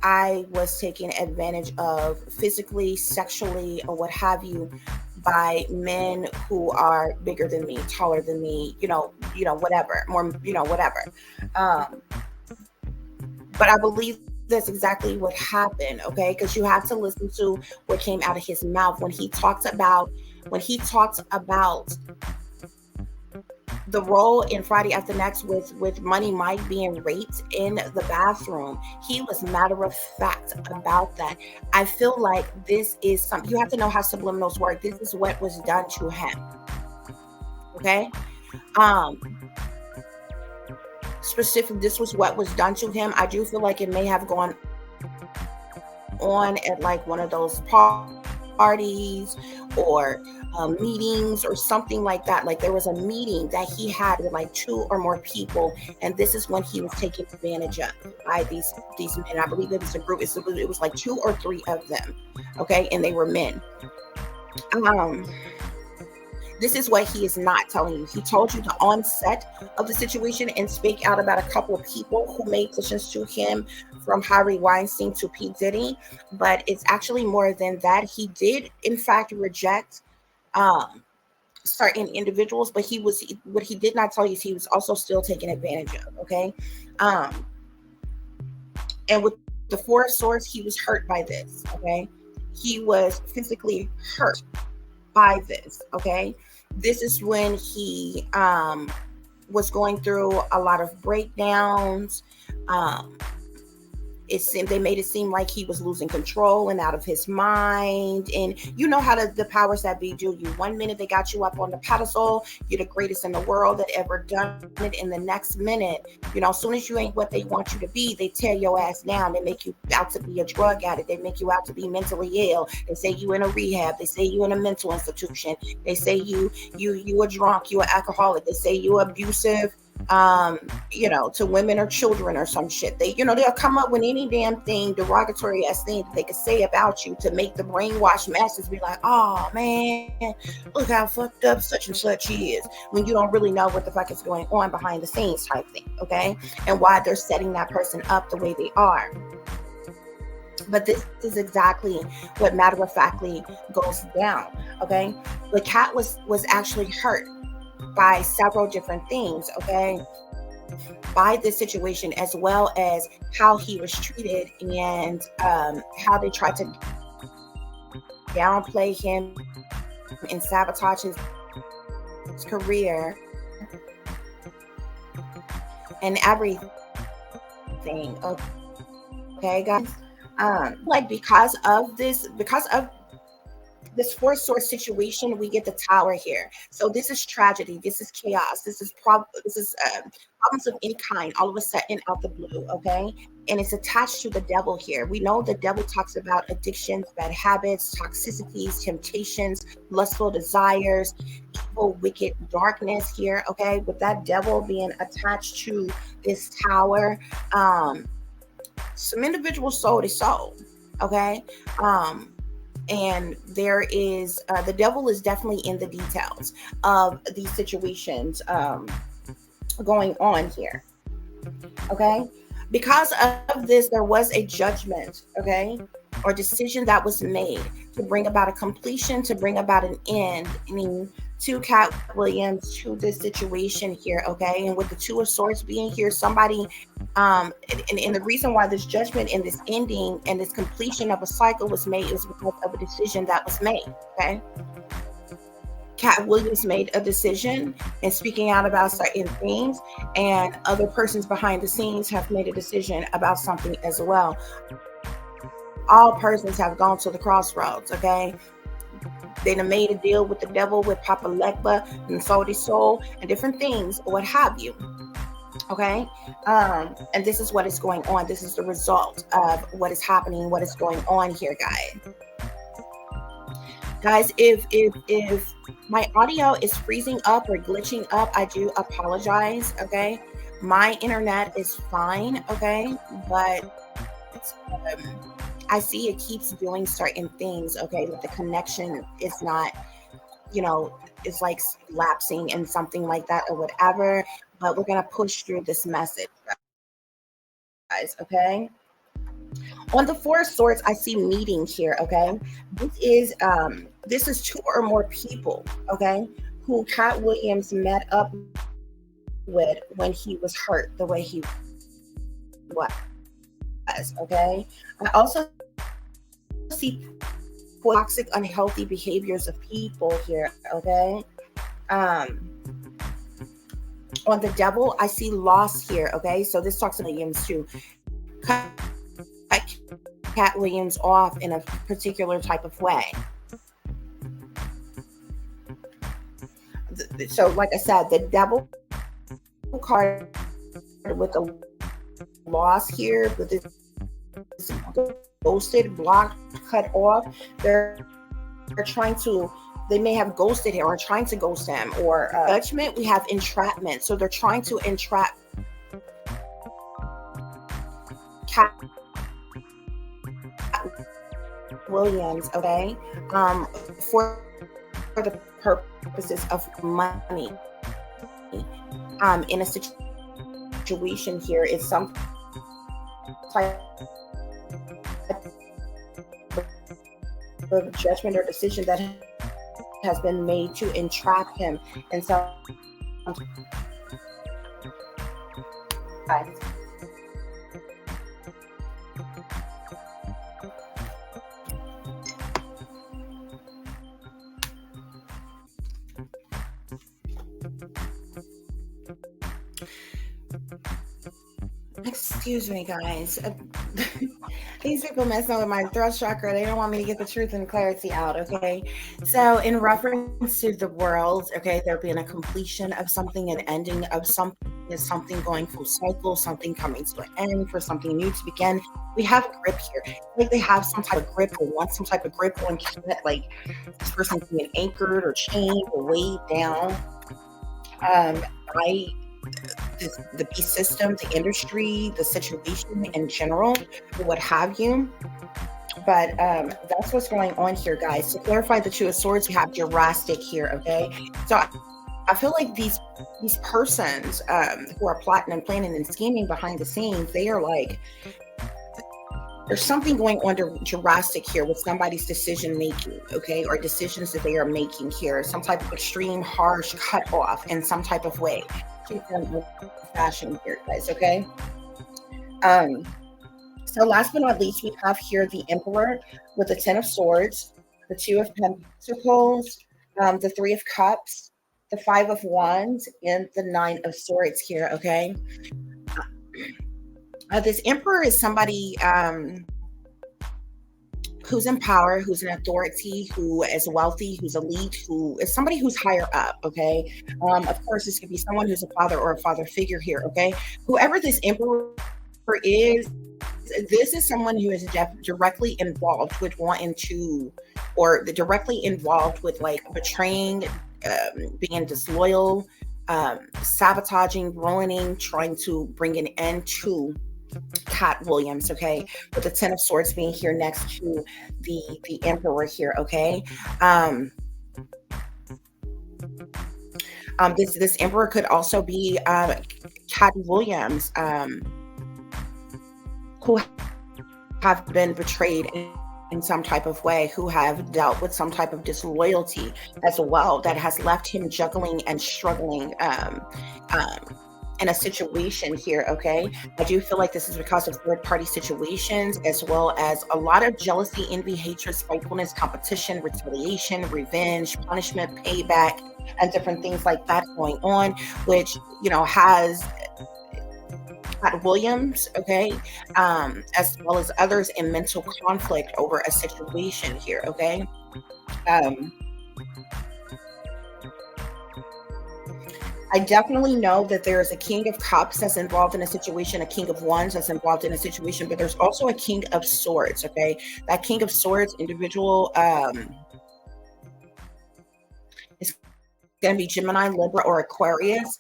I was taken advantage of physically, sexually, or what have you by men who are bigger than me, taller than me, whatever, more, whatever. Um, but I believe that's exactly what happened. Okay, because you have to listen to what came out of his mouth when he talked about the role in Friday After Next with Money Mike being raped in the bathroom. He was matter of fact about that. I feel like this is something you have to know how subliminals work. This is what was done to him. Okay. Um, this was what was done to him. I do feel like it may have gone on at like one of those parties or meetings or something like that. Like there was a meeting that he had with like 2 or more people, and this is when he was taken advantage of by these men. I believe it was a group. It was like 2 or 3 of them. Okay, and they were men. This is what he is not telling you. He told you the onset of the situation and speak out about a couple of people who made decisions to him, from Harvey Weinstein to P. Diddy. But it's actually more than that. He did, in fact, reject certain individuals, but what he did not tell you is he was also still taken advantage of. Okay. And with the 4 swords, he was hurt by this. Okay. He was physically hurt by this. Okay. This is when he was going through a lot of breakdowns. They made it seem like he was losing control and out of his mind. And you know how the powers that be do you. One minute they got you up on the pedestal, you're the greatest in the world that ever done it. In the next minute, as soon as you ain't what they want you to be, they tear your ass down. They make you out to be a drug addict. They make you out to be mentally ill. They say you in a rehab. They say you in a mental institution. They say you a drunk, you an alcoholic. They say you abusive, to women or children or some shit. They'll come up with any damn thing, derogatory ass thing that they could say about you to make the brainwashed masses be like, oh man, look how fucked up such and such is, when you don't really know what the fuck is going on behind the scenes type thing. Okay. And why they're setting that person up the way they are. But this is exactly what matter of factly goes down. Okay. But Katt was actually hurt by several different things, okay, by this situation, as well as how he was treated and how they tried to downplay him and sabotage his career and everything. Okay, guys. Because of this 4 source situation, we get the Tower here. So this is tragedy. This is chaos. This is problems of any kind, all of a sudden out the blue. Okay, and it's attached to the devil here. We know the devil talks about addictions, bad habits, toxicities, temptations, lustful desires, evil, wicked darkness here. Okay, with that devil being attached to this tower, some individuals sold his soul. Okay. And there is the devil is definitely in the details of these situations going on here. Okay, because of this, there was a judgment, okay, or decision that was made to bring about a completion, to bring about an end, to Katt Williams, to this situation here. Okay, and with the 2 of Swords being here, somebody and the reason why this judgment and this ending and this completion of a cycle was made is because of a decision that was made. Okay, Katt Williams made a decision and speaking out about certain things, and other persons behind the scenes have made a decision about something as well. All persons have gone to the crossroads, okay? They done made a deal with the devil, with Papa Legba and Saudi Soul and different things, or what have you. Okay. And this is what is going on. This is the result of what is happening, what is going on here, guys. If my audio is freezing up or glitching up, I do apologize. Okay. My internet is fine. Okay. But I see it keeps doing certain things. Okay. But the connection is not, it's like lapsing and something like that or whatever. But we're going to push through this message, guys. Okay. On the Four of Swords, I see meeting here. Okay. This is two or more people. Okay. Who Katt Williams met up with when he was hurt the way he was. Okay. I also see toxic, unhealthy behaviors of people here. Okay. On the Devil, I see loss here. Okay. So this talks about Williams too. Katt Williams off in a particular type of way. So, like I said, the Devil card with the loss here, with this ghosted, blocked, cut off. They're trying to. They may have ghosted him or trying to ghost him, or judgment. We have entrapment. So they're trying to entrap Katt Williams, okay, for the purposes of money. In a situation here is some type of judgment or decision that has been made to entrap him, and so excuse me, guys. These people messing with my throat chakra. They don't want me to get the truth and clarity out, okay? So in reference to the world, okay, there being a completion of something, an ending of something, is something going full cycle, something coming to an end, for something new to begin. We have a grip here. Like they have some type of grip or want some type of grip on Katt, like this person's being anchored or chained or weighed down. The beast system, the industry, the situation in general, what have you. But that's what's going on here, guys. To clarify the Two of Swords, we have Jurassic here, okay? So I feel like these persons who are plotting and planning and scheming behind the scenes, they are like, there's something going on Jurassic here with somebody's decision making, okay, or decisions that they are making here, some type of extreme, harsh cut off in some type of way. Keep them fashion here, guys, okay? So last but not least, we have here the Emperor with the Ten of Swords, the Two of Pentacles, the Three of Cups, the Five of Wands, and the Nine of Swords here, okay? This Emperor is somebody who's in power, who's an authority, who is wealthy, who's elite, who is somebody who's higher up, okay? Of course, this could be someone who's a father or a father figure here, okay? Whoever this Emperor is, this is someone who is directly involved with wanting to, or directly involved with like betraying, being disloyal, sabotaging, ruining, trying to bring an end to Katt Williams, okay, with the Ten of Swords being here next to the Emperor here, okay. This Emperor could also be Katt Williams, who have been betrayed in some type of way, who have dealt with some type of disloyalty as well, that has left him juggling and struggling in a situation here, okay? I do feel like this is because of third party situations, as well as a lot of jealousy, envy, hatred, spitefulness, competition, retaliation, revenge, punishment, payback, and different things like that going on, which, has Katt Williams, okay, as well as others in mental conflict over a situation here, okay? Um, I definitely know that there is a king of cups that's involved in a situation, a king of wands that's involved in a situation, but there's also a king of swords. Okay, that king of swords individual is going to be Gemini, Libra, or Aquarius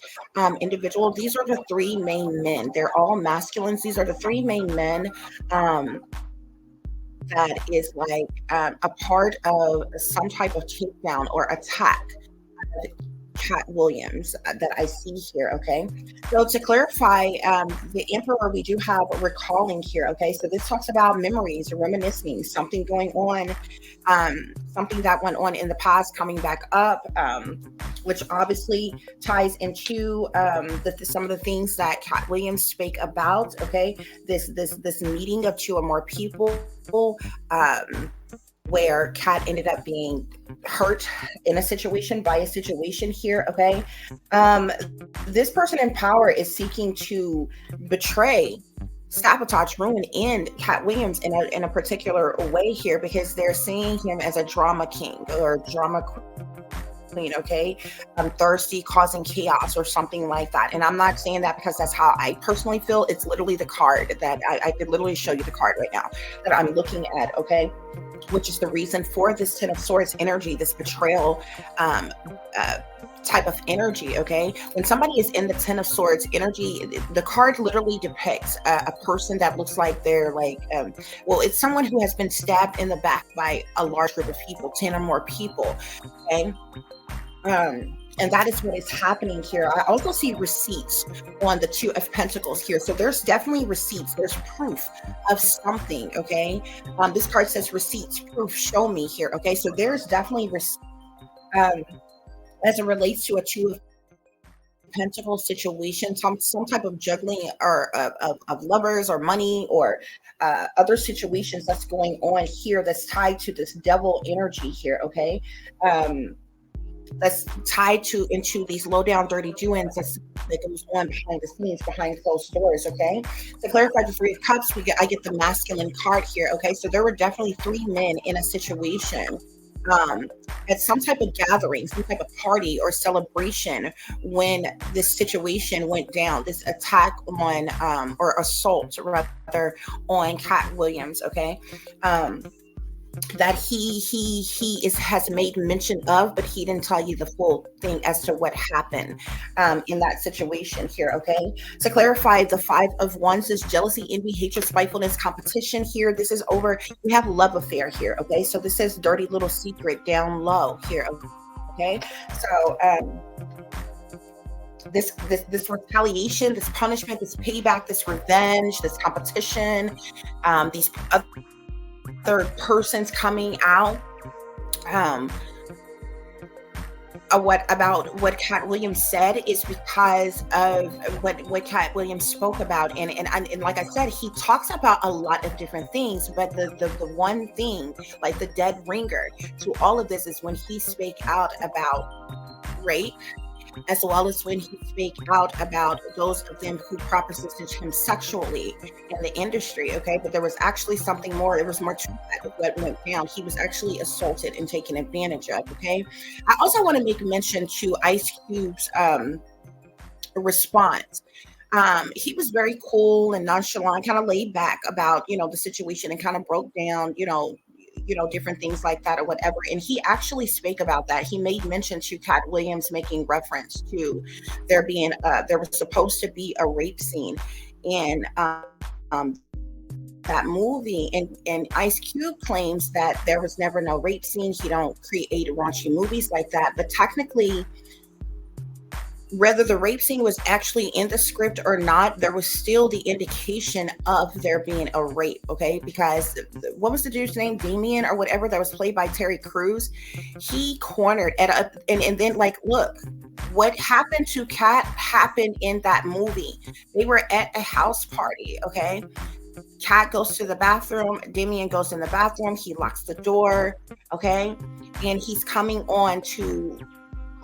individual. These are the three main men. They're all masculines. These are the three main men um, that is like a part of some type of takedown or attack Katt Williams that I see here. Okay, so to clarify, the Emperor, we do have recalling here. Okay, so this talks about memories, reminiscing, something going on, something that went on in the past coming back up, which obviously ties into some of the things that Katt Williams spake about. Okay, this meeting of two or more people. Where Katt ended up being hurt in a situation by a situation here. Okay, this person in power is seeking to betray, sabotage, ruin, end Katt Williams in a particular way here, because they're seeing him as a drama king or drama queen. Okay, thirsty, causing chaos or something like that. And I'm not saying that because that's how I personally feel. It's literally the card that I could literally show you the card right now that I'm looking at. Okay, which is the reason for this Ten of Swords energy, this betrayal type of energy. Okay, when somebody is in the Ten of Swords energy, the card literally depicts a person that looks like they're like, well, it's someone who has been stabbed in the back by a large group of people, 10 or more people. Okay. And that is what is happening here. I also see receipts on the Two of Pentacles here. So there's definitely receipts. There's proof of something, okay? This card says receipts, proof, show me here, okay? So there's definitely, as it relates to a Two of Pentacles situation, some type of juggling or of lovers or money or other situations that's going on here that's tied to this devil energy here, okay? That's tied into these low down dirty doings that goes on behind the scenes, behind closed doors. Okay, to clarify the Three of Cups, I get the masculine card here. Okay, so there were definitely three men in a situation at some type of gathering, some type of party or celebration when this situation went down, this attack on or assault rather on Katt Williams. Okay, that he has made mention of, but he didn't tell you the full thing as to what happened in that situation here. Okay, to clarify, the Five of Wands is jealousy, envy, hatred, spitefulness, competition here. This is over. We have love affair here. Okay, so this is dirty little secret down low here. Okay, so this retaliation, this punishment, this payback, this revenge, this competition, these third persons coming out what Katt Williams said is because of what Katt Williams spoke about, and like I said, he talks about a lot of different things, but the one thing, like the dead ringer to all of this, is when he spake out about rape, as well as when he spake out about those of them who propositioned him sexually in the industry. Okay, but there was actually something more. There was more to that what went down. He was actually assaulted and taken advantage of. Okay, I also want to make mention to Ice Cube's response. He was very cool and nonchalant, kind of laid back about the situation, and kind of broke down different things like that or whatever. And he actually spake about that. He made mention to Katt Williams making reference to there was supposed to be a rape scene in that movie, and Ice Cube claims that there was never no rape scene. He don't create raunchy movies like that, but technically, whether the rape scene was actually in the script or not, there was still the indication of there being a rape. Okay, because what was the dude's name, Damien or whatever, that was played by Terry Crews? He cornered and then, like, look, What happened to Katt happened in that movie. They were at a house party, okay? Katt goes to the bathroom. Damien goes in the bathroom. He locks the door, okay? And he's coming on to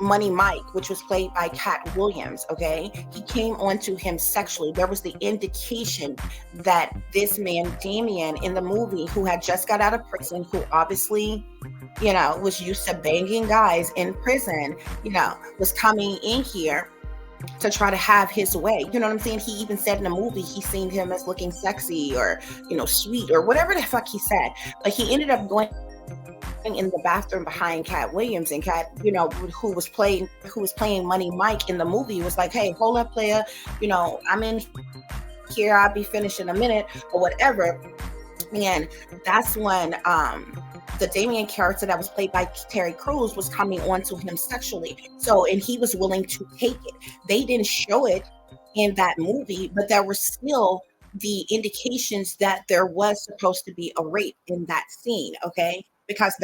Money Mike, which was played by Katt Williams, okay? He came onto him sexually. There was the indication that this man, Damien, in the movie, who had just got out of prison, who obviously, was used to banging guys in prison, was coming in here to try to have his way. You know what I'm saying? He even said in the movie he seen him as looking sexy or, sweet or whatever the fuck he said. But he ended up going in the bathroom behind Katt Williams, and Katt, who was playing Money Mike in the movie, was like, "Hey, hold up, player. I'm in here. I'll be finished in a minute," or whatever. And that's when the Damien character that was played by Terry Crews was coming on to him sexually. So, and he was willing to take it. They didn't show it in that movie, but there were still the indications that there was supposed to be a rape in that scene, okay? Because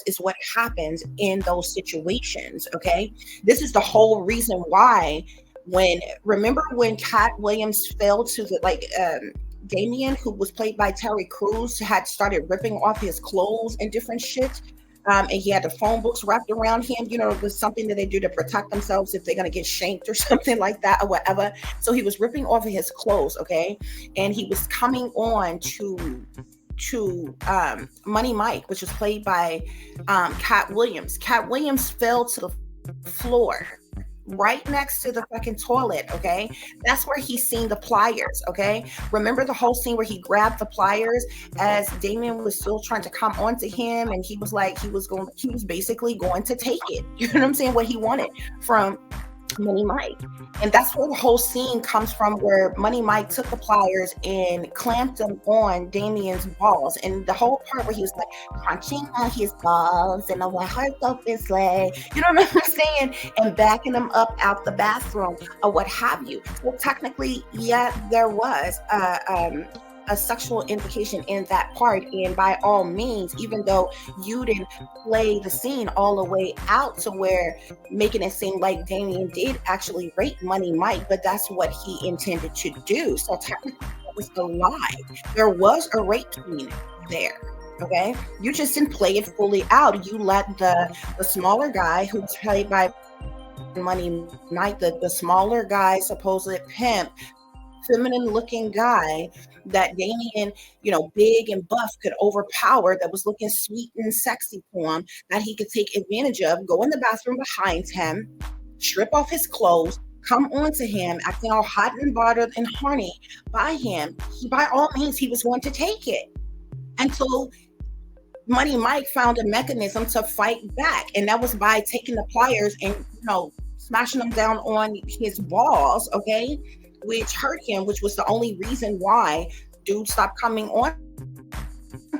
is what happens in those situations, okay? This is the whole reason why remember when Katt Williams fell to the Damien, who was played by Terry Crews, had started ripping off his clothes and different shit. And he had the phone books wrapped around him. It was something that they do to protect themselves if they're going to get shanked or something like that or whatever. So he was ripping off of his clothes, okay? And he was coming on to Money Mike, which was played by Katt Williams. Katt Williams fell to the floor right next to the fucking toilet, okay? That's where he's seen the pliers, okay? Remember the whole scene where he grabbed the pliers as Damien was still trying to come onto him, and he was like, he was basically going to take it. You know what I'm saying? What he wanted from Money Mike. And that's where the whole scene comes from, where Money Mike took the pliers and clamped them on Damien's balls. And the whole part where he was like crunching on his balls and over her his leg, you know what I'm saying? And backing them up out the bathroom or what have you. So technically, yeah, there was a sexual implication in that part. And by all means, even though you didn't play the scene all the way out to where making it seem like Damien did actually rape Money Mike, but that's what he intended to do. So technically that was a lie. There was a rape scene there. Okay, you just didn't play it fully out. You let the smaller guy, who was played by Money Mike, the smaller guy, supposedly pimp, feminine looking guy that Damien, big and buff, could overpower, that was looking sweet and sexy for him, that he could take advantage of, go in the bathroom behind him, strip off his clothes, come onto him, acting all hot and bothered and horny by him. By all means, he was going to take it until Money Mike found a mechanism to fight back. And that was by taking the pliers and, smashing them down on his balls, okay? Which hurt him, which was the only reason why dude stopped coming on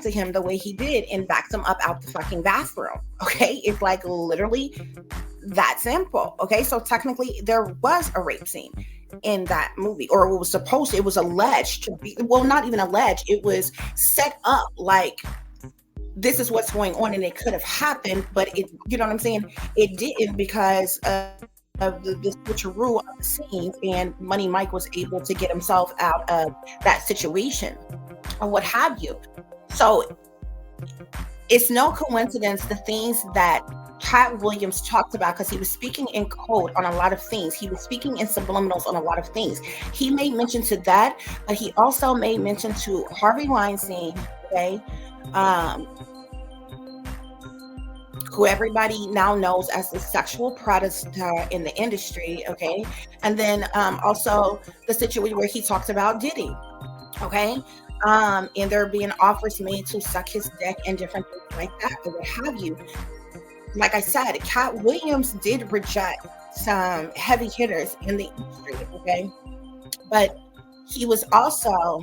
to him the way he did and backed him up out the fucking bathroom. Okay, it's like literally that simple. Okay, so technically there was a rape scene in that movie, or it was alleged to be, well, not even alleged, it was set up like this is what's going on, and it could have happened, but it, you know what I'm saying, it didn't, because of the switcheroo of the scenes, and Money Mike was able to get himself out of that situation or what have you. So it's no coincidence the things that Katt Williams talked about, because he was speaking in code on a lot of things. He was speaking in subliminals on a lot of things. He made mention to that, but he also made mention to Harvey Weinstein, okay, who everybody now knows as the sexual predator in the industry, okay? And then also the situation where he talked about Diddy, okay? And there being offers made to suck his dick and different things like that, or what have you. Like I said, Katt Williams did reject some heavy hitters in the industry, okay? But he was also...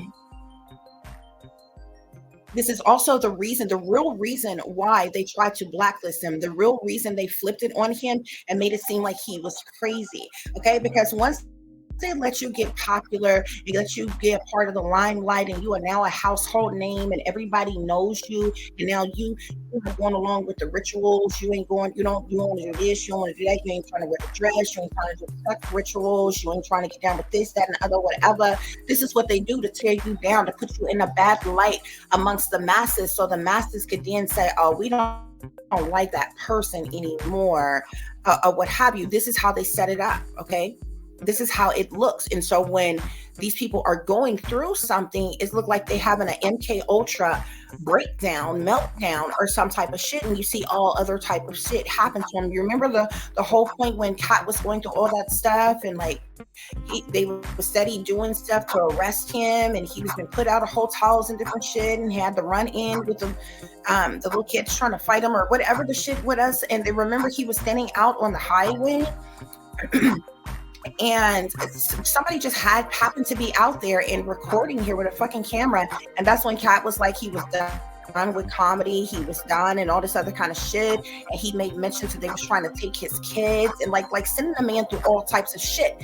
This is also the real reason why they tried to blacklist him. The real reason they flipped it on him and made it seem like he was crazy. Okay, because once they let you get popular, they let you get part of the limelight, and you are now a household name, and everybody knows you, and now you are going along with the rituals. You ain't going, you don't want to do this, you don't want to do that, you ain't trying to wear a dress, you ain't trying to do sex rituals, you ain't trying to get down with this, that, and the other, whatever. This is what they do to tear you down, to put you in a bad light amongst the masses, so the masses could then say, oh, we don't like that person anymore, or what have you. This is how they set it up, okay? This is how it looks. And so when these people are going through something, it look like they having an MK Ultra breakdown, meltdown, or some type of shit, and you see all other type of shit happen to them. You remember the whole point when Katt was going through all that stuff, and like they were steady doing stuff to arrest him, and he was been put out of hotels and different shit, and had to run in with the little kids trying to fight him or whatever the shit with us. And they remember he was standing out on the highway and somebody just happened to be out there and recording here with a fucking camera, and that's when Katt was like, he was done with comedy, he was done, and all this other kind of shit. And he made mention that they was trying to take his kids, and like sending the man through all types of shit.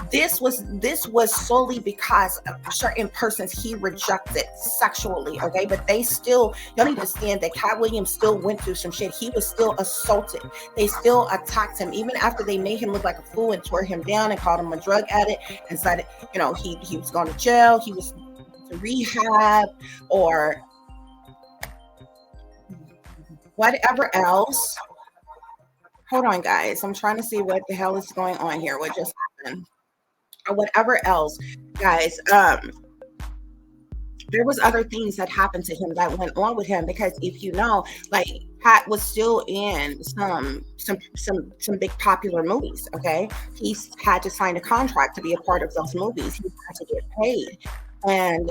This was solely because of certain persons he rejected sexually, okay? But they still, y'all need to understand that Katt Williams still went through some shit. He was still assaulted. They still attacked him, even after they made him look like a fool and tore him down and called him a drug addict and said, you know, he was going to jail, he was to rehab, or whatever else. Hold on, guys. I'm trying to see what the hell is going on here. What just happened? Or whatever else, guys. There was other things that happened to him that went on with him, because if you know, like, Katt was still in some big popular movies. Okay, he had to sign a contract to be a part of those movies. He had to get paid, and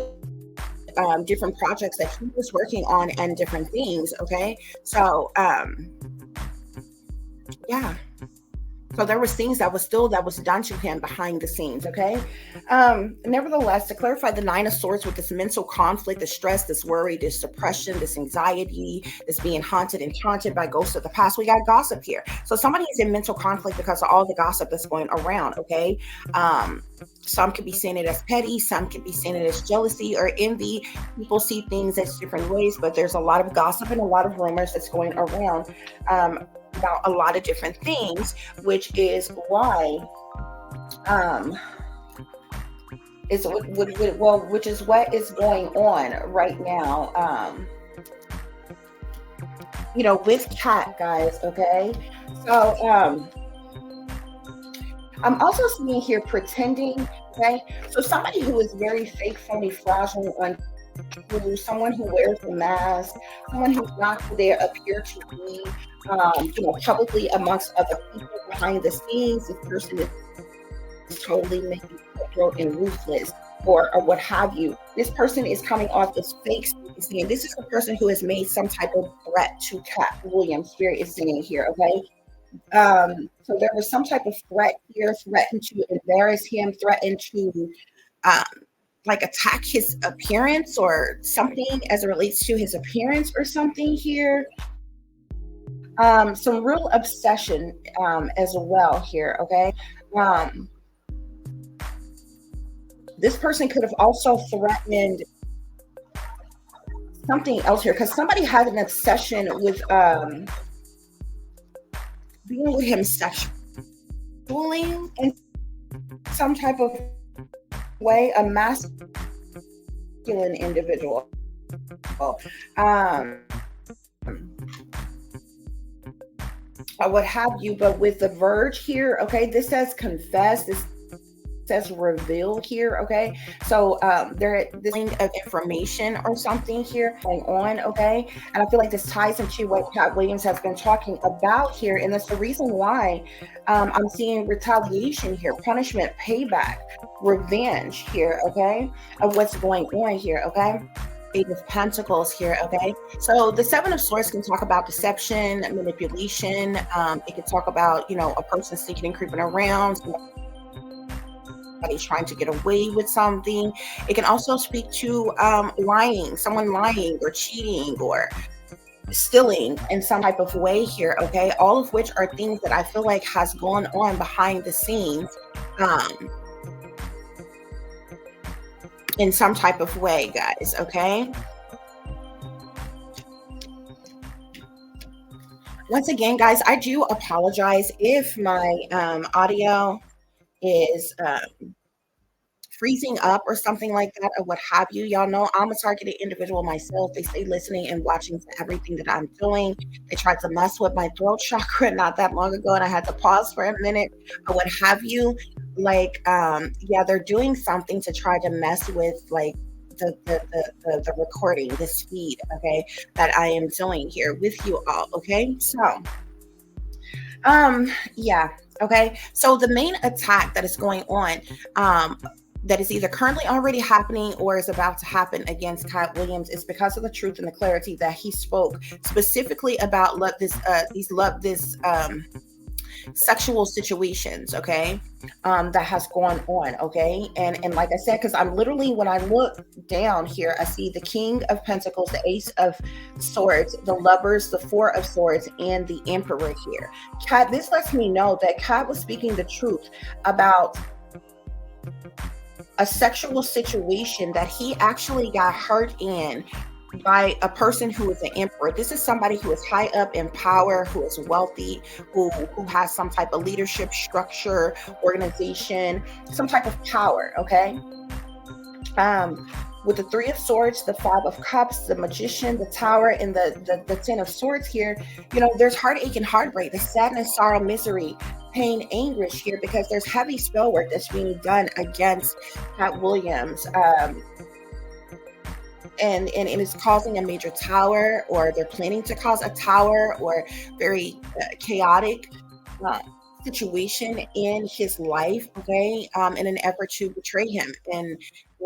different projects that he was working on and different things. Okay, so yeah, so there was things that was done to him behind the scenes. Okay, nevertheless, to clarify, the Nine of Swords with this mental conflict, this stress, this worry, this depression, this anxiety, this being haunted and taunted by ghosts of the past. We got gossip here, so somebody is in mental conflict because of all the gossip that's going around. Okay, some could be seeing it as petty, some could be seeing it as jealousy or envy. People see things as different ways, but there's a lot of gossip and a lot of rumors that's going around about a lot of different things, which is why which is what is going on right now, you know, with Katt, guys. Okay, so I'm also seeing here pretending. Okay, so somebody who is very fake, phony, fragile, untrue, someone who wears a mask, someone who's not who they appear to be, you know, publicly amongst other people behind the scenes. This person is totally maybe cutthroat and ruthless, or what have you. This person is coming off this fake speaking. This is the person who has made some type of threat to Katt Williams. Spirit is saying here. Okay. So there was some type of threat here, threatened to embarrass him, threatened to like attack his appearance or something as it relates to his appearance or something here. Some real obsession as well here. Okay, this person could have also threatened something else here, because somebody had an obsession with being with him sexually in some type of way, a masculine individual. What have you, but with the Verge here, okay, this says confess, this says reveal here. Okay, so there this thing of information or something here going on. Okay, and I feel like this ties into what Katt Williams has been talking about here, and that's the reason why I'm seeing retaliation here, punishment, payback, revenge here. Okay, of what's going on here. Okay, Eight of Pentacles here. Okay, so the Seven of Swords can talk about deception, manipulation. It can talk about, you know, a person sneaking and creeping around, somebody trying to get away with something. It can also speak to lying, someone lying or cheating or stealing in some type of way here. Okay, all of which are things that I feel like has gone on behind the scenes. in some type of way, guys. Okay. Once again, guys, I do apologize if my audio is freezing up or something like that, or what have you. Y'all know I'm a targeted individual myself. They stay listening and watching to everything that I'm doing. They tried to mess with my throat chakra not that long ago, and I had to pause for a minute or what have you. Like, yeah, they're doing something to try to mess with like the recording, the speed, okay, that I am doing here with you all. Okay, so yeah, okay. So the main attack that is going on, that is either currently already happening or is about to happen against Katt Williams is because of the truth and the clarity that he spoke specifically about these sexual situations, okay, that has gone on, okay, and like I said, because I'm literally, when I look down here, I see the King of Pentacles, the Ace of Swords, the Lovers, the Four of Swords, and the Emperor here. Katt, this lets me know that Katt was speaking the truth about a sexual situation that he actually got hurt in by a person who is an emperor. This is somebody who is high up in power, who is wealthy, who has some type of leadership structure, organization, some type of power, okay? With the Three of Swords, the Five of Cups, the Magician, the Tower, and the Ten of Swords here, you know, there's heartache and heartbreak, the sadness, sorrow, misery, pain, anguish here, because there's heavy spell work that's being done against Katt Williams. And it is causing a major tower, or they're planning to cause a tower, or very chaotic situation in his life, okay, in an effort to betray him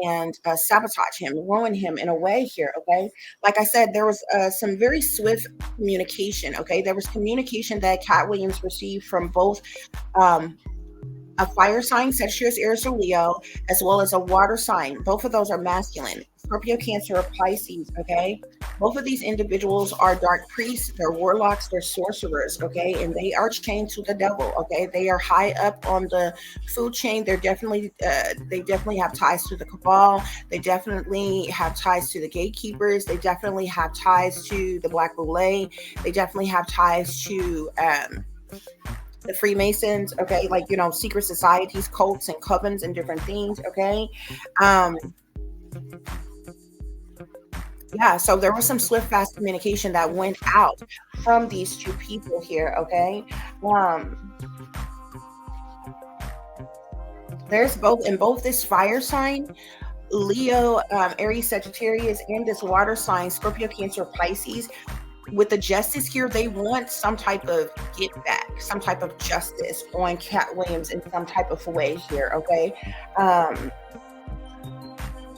and sabotage him, ruin him in a way here, okay. Like I said, there was some very swift communication, okay. There was communication that Katt Williams received from both a fire sign, Sagittarius, Aries, or Leo, as well as a water sign. Both of those are masculine. Scorpio, Cancer, or Pisces, okay? Both of these individuals are dark priests, they're warlocks, they're sorcerers, okay? And they are chained to the devil, okay? They are high up on the food chain. They definitely have ties to the cabal. They definitely have ties to the gatekeepers. They definitely have ties to the Black Boule. They definitely have ties to the Freemasons, okay, like, you know, secret societies, cults, and covens, and different things, okay. Yeah, so there was some swift, fast communication that went out from these two people here, okay. There's both in both this fire sign, Leo, Aries, Sagittarius, and this water sign, Scorpio, Cancer, Pisces. With the justice here, they want some type of get back, some type of justice on Katt Williams in some type of way here, okay.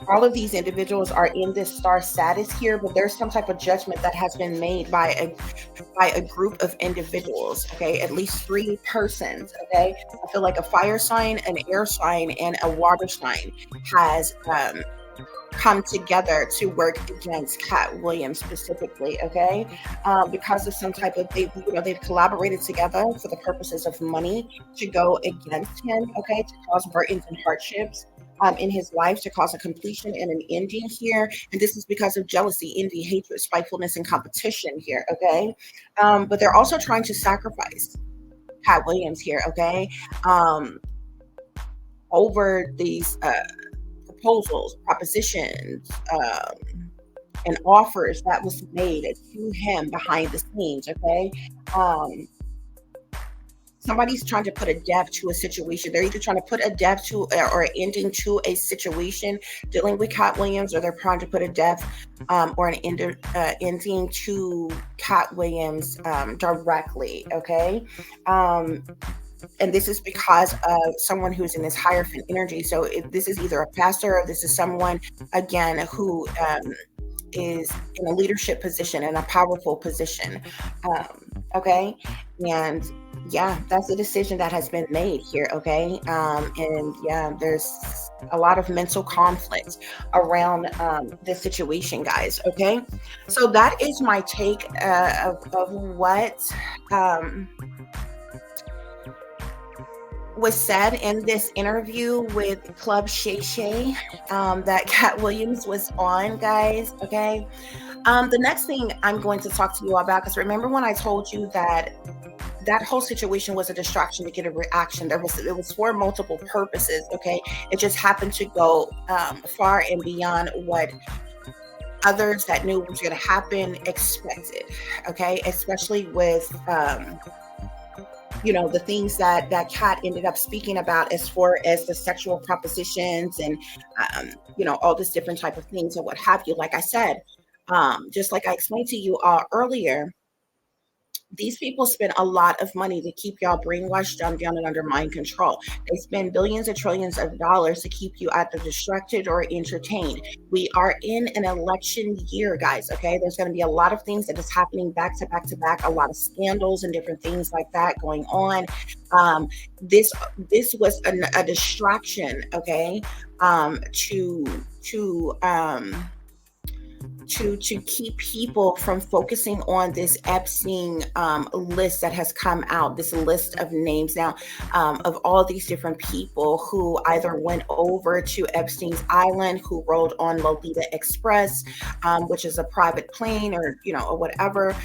All of these individuals are in this star status here, but there's some type of judgment that has been made by a group of individuals, okay, at least 3 persons, okay. I feel like a fire sign, an air sign, and a water sign has come together to work against Katt Williams specifically, okay, because of some type of, they've collaborated together for the purposes of money to go against him, okay, to cause burdens and hardships in his life, to cause a completion and an ending here. And this is because of jealousy, envy, hatred, spitefulness, and competition here, okay. But they're also trying to sacrifice Katt Williams here, okay, over these proposals, propositions, and offers that was made to him behind the scenes, okay. Somebody's trying to put a death to a situation. They're either trying to put a death to or an ending to a situation dealing with Katt Williams, or they're trying to put a death or an ending to Katt Williams directly, okay. And this is because of someone who's in this hierophant energy. So this is either a pastor, or this is someone, again, who is in a leadership position, in a powerful position, okay. And yeah, that's a decision that has been made here, okay. And yeah, there's a lot of mental conflict around this situation, guys, okay. So that is my take of what was said in this interview with Club Shay, that Cat Williams was on, guys. Okay. The next thing I'm going to talk to you about, because remember when I told you that that whole situation was a distraction to get a reaction. It was for multiple purposes. Okay, it just happened to go far and beyond what others that knew was going to happen expected. Okay, especially with the things that Kat ended up speaking about as far as the sexual propositions and all this different type of things and what have you. Like I said, just like I explained to you earlier, these people spend a lot of money to keep y'all brainwashed, dumbed down, and under mind control. They spend billions and trillions of dollars to keep you either distracted or entertained. We are in an election year, guys. Okay, there's going to be a lot of things that is happening back to back to back. A lot of scandals and different things like that going on. Um, this was a distraction. Okay, to keep people from focusing on this Epstein list that has come out, this list of names now of all these different people who either went over to Epstein's Island, who rode on Lolita Express, which is a private plane or whatever,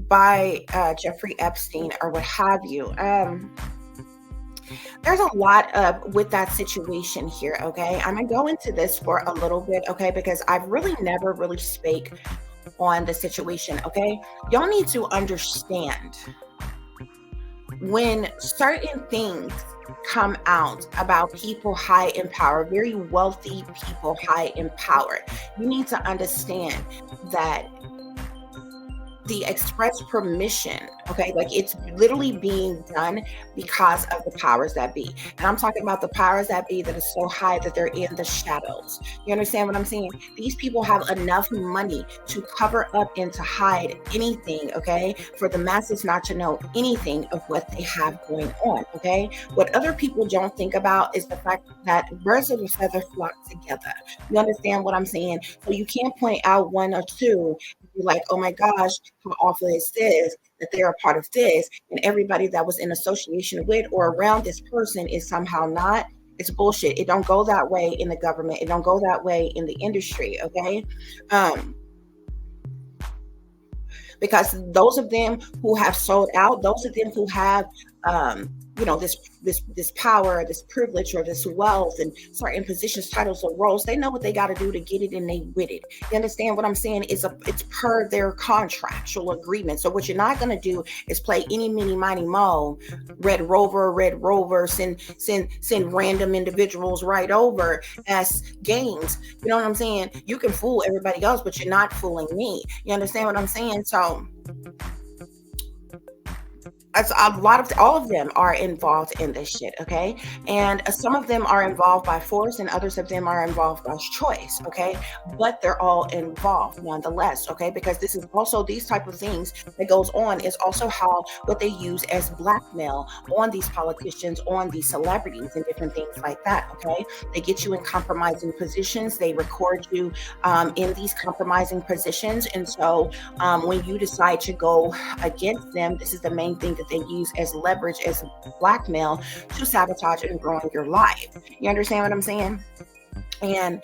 by Jeffrey Epstein or what have you. There's a lot of with that situation here. Okay, I'm gonna go into this for a little bit. Okay, because I've really never really spake on the situation. Okay, y'all need to understand when certain things come out about people high in power, very wealthy people high in power, you need to understand that the express permission, okay, like it's literally being done because of the powers that be. And I'm talking about the powers that be that is so high that they're in the shadows. You understand what I'm saying? These people have enough money to cover up and to hide anything, okay, for the masses not to know anything of what they have going on, okay? What other people don't think about is the fact that birds of a feather flock together. You understand what I'm saying? So you can't point out one or two, be like, oh my gosh, how awful is this that they're a part of this, and everybody that was in association with or around this person is somehow not. It's bullshit. It don't go that way in the government. It don't go that way in the industry. Okay, um, because those of them who have sold out, those of them who have this power, this privilege, or this wealth, and certain positions, titles, or roles, they know what they got to do to get it, and they with it. You understand what I'm saying? It's per their contractual agreement. So what you're not going to do is play any, mini, miny, mo, Red Rover, send random individuals right over as games. You know what I'm saying? You can fool everybody else, but you're not fooling me. You understand what I'm saying? So as a lot of all of them are involved in this shit, okay, and some of them are involved by force and others of them are involved by choice, okay, but they're all involved nonetheless, okay, because this is also these type of things that goes on is also how what they use as blackmail on these politicians, on these celebrities, and different things like that, okay. They get you in compromising positions, they record you in these compromising positions, and so when you decide to go against them, this is the main thing that they use as leverage, as blackmail, to sabotage and ruin your life. You understand what I'm saying? And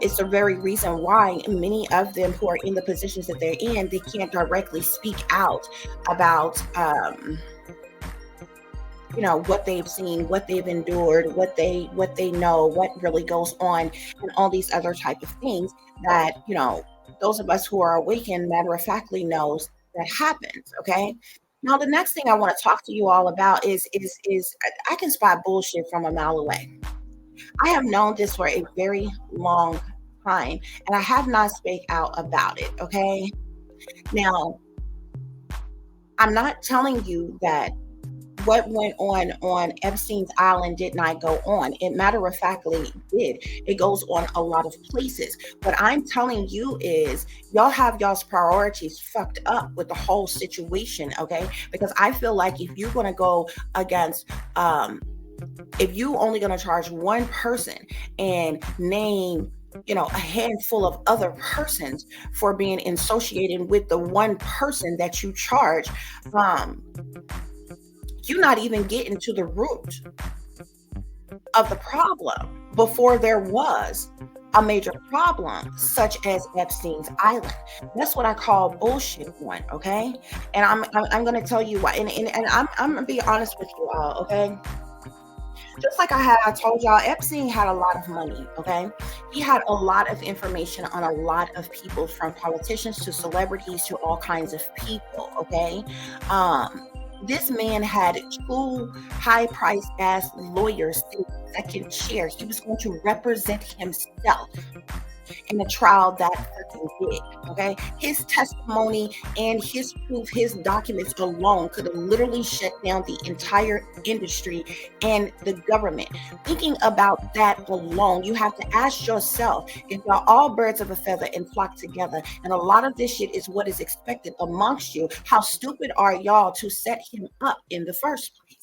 it's the very reason why many of them who are in the positions that they're in, they can't directly speak out about what they've seen, what they've endured, what they know, what really goes on, and all these other type of things that those of us who are awakened matter of factly knows that happens. Okay, now the next thing I want to talk to you all about is I can spot bullshit from a mile away. I have known this for a very long time, and I have not spake out about it. Okay, now I'm not telling you that what went on Epstein's Island did not go on. It matter of factly did. It goes on a lot of places. What I'm telling you is y'all have y'all's priorities fucked up with the whole situation, okay? Because I feel like if you're gonna go against if you only gonna charge one person and name a handful of other persons for being associated with the one person that you charge, You're not even getting to the root of the problem before there was a major problem, such as Epstein's Island. That's what I call bullshit one, okay? And I'm gonna tell you why, and I'm gonna be honest with you all, okay? Just like I told y'all, Epstein had a lot of money, okay? He had a lot of information on a lot of people, from politicians to celebrities to all kinds of people, okay? This man had two high-priced ass lawyers in the second chair. He was going to represent himself in a trial that fucking big. Okay, his testimony and his proof, his documents alone could have literally shut down the entire industry and the government. Thinking about that alone, you have to ask yourself, if y'all all birds of a feather and flock together, and a lot of this shit is what is expected amongst you, how stupid are y'all to set him up in the first place?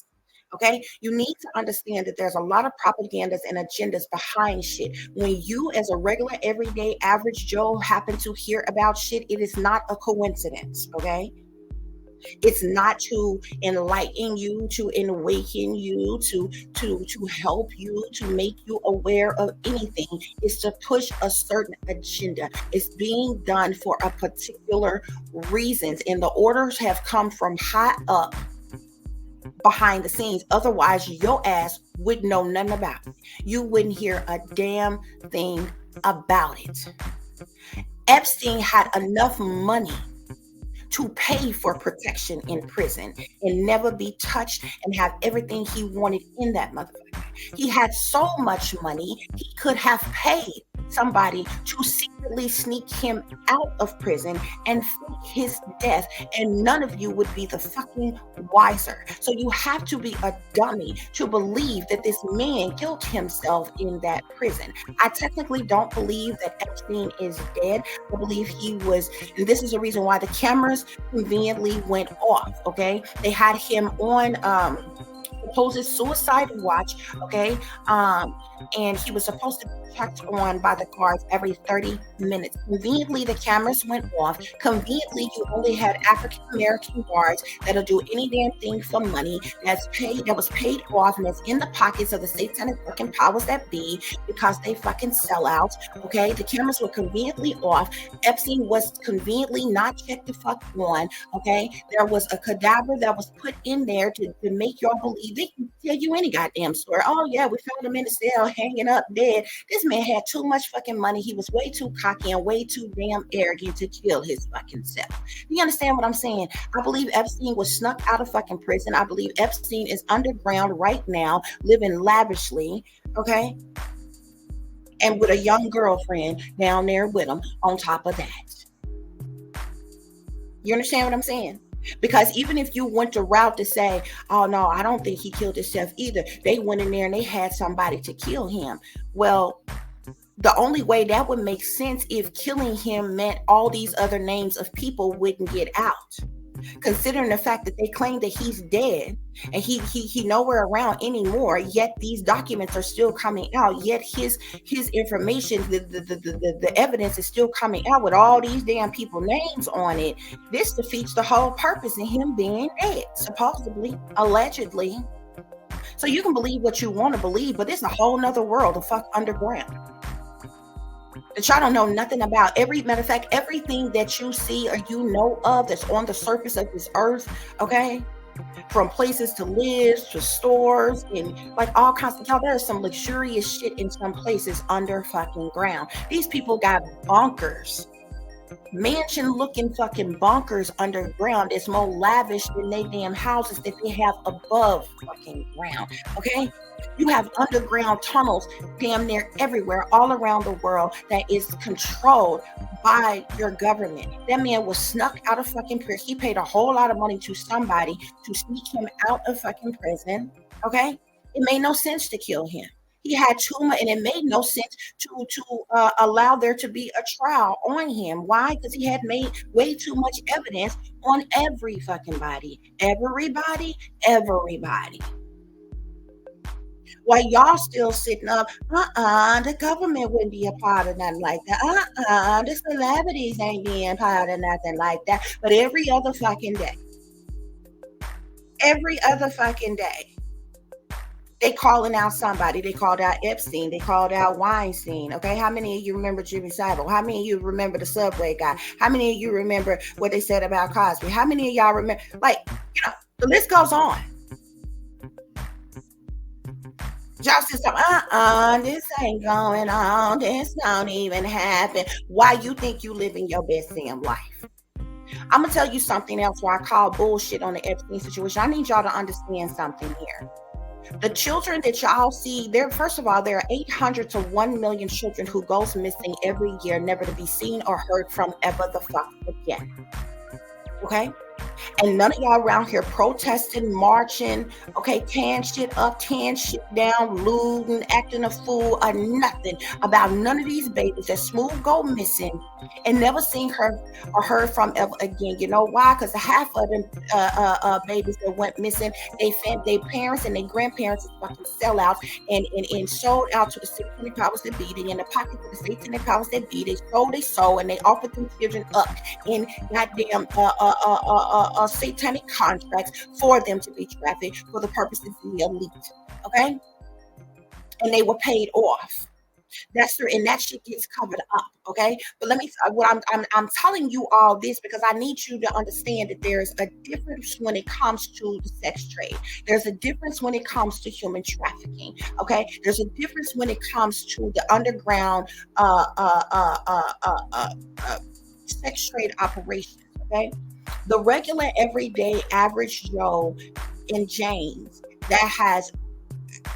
Okay, you need to understand that there's a lot of propagandas and agendas behind shit. When you, as a regular, everyday, average Joe, happen to hear about shit, it is not a coincidence. Okay, it's not to enlighten you, to awaken you, to help you, to make you aware of anything. It's to push a certain agenda. It's being done for a particular reasons, and the orders have come from high up behind the scenes. Otherwise, your ass would know nothing about it. You wouldn't hear a damn thing about it. Epstein had enough money to pay for protection in prison and never be touched and have everything he wanted in that motherfucker. He had so much money, he could have paid somebody to secretly sneak him out of prison and fake his death, and none of you would be the fucking wiser. So you have to be a dummy to believe that this man killed himself in that prison. I technically don't believe that Epstein is dead. I believe he was, and this is the reason why the cameras conveniently went off. Okay, they had him on supposed suicide watch, okay, and he was supposed to be checked on by the guards every 30 minutes. Conveniently, the cameras went off. Conveniently, you only had African American guards that'll do any damn thing for money, that was paid off, and that's in the pockets of the satanic fucking powers that be, because they fucking sell out. Okay, the cameras were conveniently off. Epstein was conveniently not checked the fuck on. Okay, there was a cadaver that was put in there to make y'all believe. They can tell you any goddamn story. Oh yeah, we found him in the cell hanging up dead. This man had too much fucking money. He was way too cocky and way too damn arrogant to kill his fucking self. You understand what I'm saying? I believe Epstein was snuck out of fucking prison. I believe Epstein is underground right now, living lavishly, okay? And with a young girlfriend down there with him on top of that. You understand what I'm saying? Because even if you went the route to say, oh no, I don't think he killed himself either, they went in there and they had somebody to kill him. Well, the only way that would make sense if killing him meant all these other names of people wouldn't get out. Considering the fact that they claim that he's dead and he nowhere around anymore, yet these documents are still coming out, yet his information, the evidence is still coming out with all these damn people names on it. This defeats the whole purpose in him being dead, supposedly, allegedly. So you can believe what you want to believe, but it's a whole nother world, the fuck underground, that y'all don't know nothing about. Matter of fact, everything that you see or you know of that's on the surface of this earth, okay, from places to live to stores and like all kinds of, y'all, there's some luxurious shit in some places under fucking ground. These people got bunkers, mansion looking fucking bunkers underground. It's more lavish than they damn houses that they have above fucking ground. Okay, you have underground tunnels damn near everywhere all around the world that is controlled by your government. That man was snuck out of fucking prison. He paid a whole lot of money to somebody to sneak him out of fucking prison. Okay, it made no sense to kill him. He had too much, and it made no sense to allow there to be a trial on him. Why? Because he had made way too much evidence on every fucking body. Everybody. While y'all still sitting up, the government wouldn't be a part of nothing like that. The celebrities ain't being part of nothing like that. But every other fucking day, Every other fucking day. They calling out somebody. They called out Epstein. They called out Weinstein. Okay, how many of you remember Jimmy Savile? How many of you remember the Subway guy? How many of you remember what they said about Cosby? How many of y'all remember? Like, the list goes on. Justice, this ain't going on. This don't even happen. Why you think you living your best damn life? I'm gonna tell you something else where I call bullshit on the Epstein situation. I need y'all to understand something here. The children that y'all see, there, first of all, there are 800 to 1 million children who goes missing every year, never to be seen or heard from ever the fuck again. Okay? And none of y'all around here protesting, marching, okay, tearing shit up, tearing shit down, looting, acting a fool, or nothing about none of these babies that smooth go missing and never seen her or heard from ever again. You know why? Because half of them babies that went missing, their parents and their grandparents is fucking sellouts and sold out to the satanic powers that be. They in the pockets of the satanic powers that be. They sold their soul and they offered them children up in goddamn satanic contracts for them to be trafficked for the purpose of being elite. Okay, and they were paid off. That's true, and that shit gets covered up. Okay, but let me. What I'm telling you all this because I need you to understand that there's a difference when it comes to the sex trade. There's a difference when it comes to human trafficking. Okay, there's a difference when it comes to the underground sex trade operations. Okay, the regular, everyday, average Joe in James that has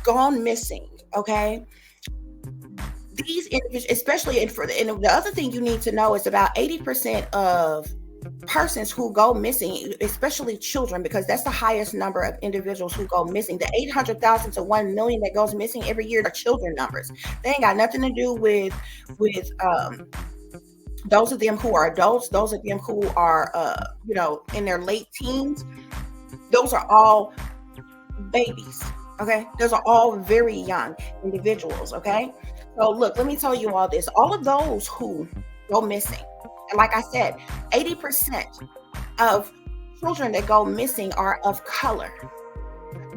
gone missing. Okay, these individuals, especially and the other thing you need to know is about 80% of persons who go missing, especially children, because that's the highest number of individuals who go missing. The 800,000 to 1 million that goes missing every year are children numbers. They ain't got nothing to do with those of them who are adults, those of them who are in their late teens. Those are all babies. Okay, those are all very young individuals. Okay, so look, let me tell you all this. All of those who go missing, and like I said, 80% of children that go missing are of color.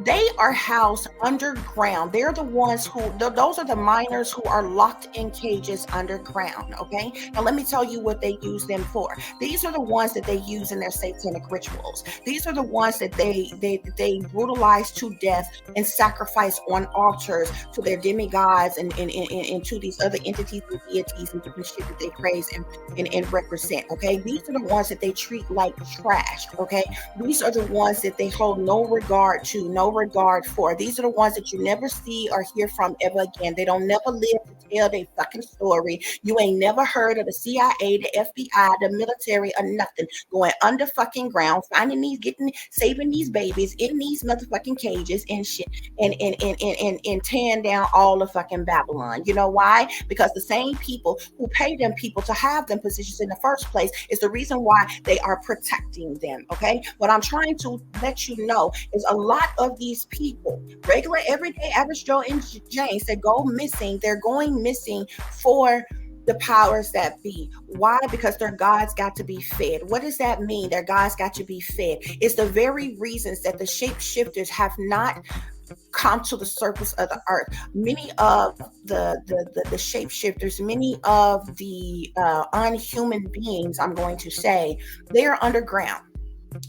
They are housed underground. They're the ones those are the minors who are locked in cages underground. Okay. Now, let me tell you what they use them for. These are the ones that they use in their satanic rituals. These are the ones that they brutalize to death and sacrifice on altars to their demigods and to these other entities and deities and different shit that they praise and represent. Okay. These are the ones that they treat like trash. Okay. These are the ones that they hold no regard to, no regard for. These are the ones that you never see or hear from ever again. They don't never live to tell their fucking story. You ain't never heard of the CIA, the FBI, the military, or nothing going under fucking ground, saving these babies in these motherfucking cages and shit, and tearing down all of fucking Babylon. You know why? Because the same people who pay them people to have them positions in the first place is the reason why they are protecting them. Okay, what I'm trying to let you know is a lot of these people, regular, everyday, average Joe and James, that go missing, they're going missing for the powers that be. Why? Because their gods got to be fed. What does that mean? Their gods got to be fed. It's the very reasons that the shapeshifters have not come to the surface of the earth. Many of the shapeshifters, many of the unhuman beings, I'm going to say, they are underground.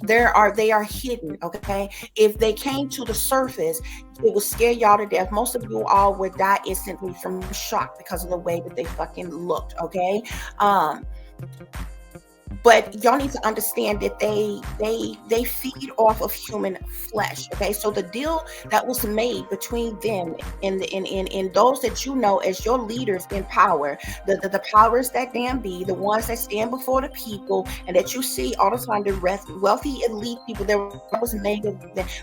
They are hidden. Okay, if they came to the surface, it would scare y'all to death. Most of you all would die instantly from shock because of the way that they fucking looked. Okay, but y'all need to understand that they feed off of human flesh. Okay, so the deal that was made between them and those that you know as your leaders in power, the powers that damn be, the ones that stand before the people and that you see all the time, the wealthy elite people that was made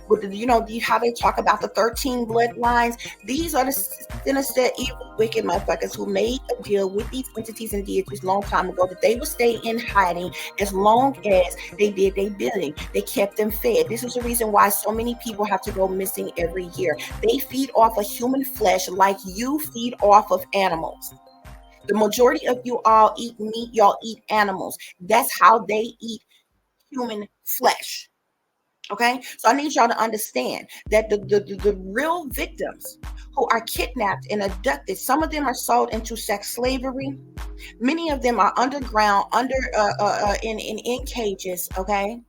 with how they talk about the 13 bloodlines. These are the sinister, evil, wicked motherfuckers who made a deal with these entities and deities long time ago that they would stay in hiding as long as they did their bidding. They kept them fed. This is the reason why so many people have to go missing every year. They feed off of human flesh like you feed off of animals. The majority of you all eat meat, y'all eat animals. That's how they eat human flesh. Okay, so I need y'all to understand that the real victims who are kidnapped and abducted, some of them are sold into sex slavery. Many of them are underground, in cages. Okay,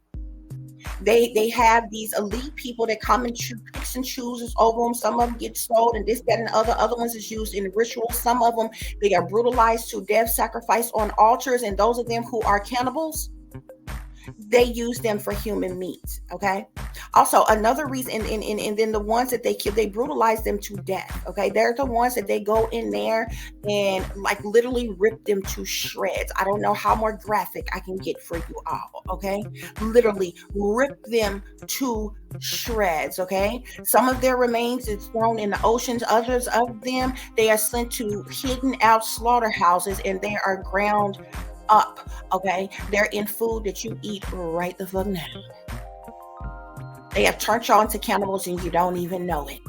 they have these elite people that come and picks and chooses over them. Some of them get sold, and this, that, and other ones is used in rituals. Some of them they are brutalized to death, sacrificed on altars, and those of them who are cannibals, they use them for human meat. Okay, also another reason, and then the ones that they kill, they brutalize them to death. Okay, they're the ones that they go in there and like literally rip them to shreds. I don't know how more graphic I can get for you all. Okay, literally rip them to shreds. Okay, some of their remains is thrown in the oceans. Others of them, they are sent to hidden out slaughterhouses, and they are ground up. Okay, they're in food that you eat right the fuck now. They have turned y'all into cannibals and you don't even know it.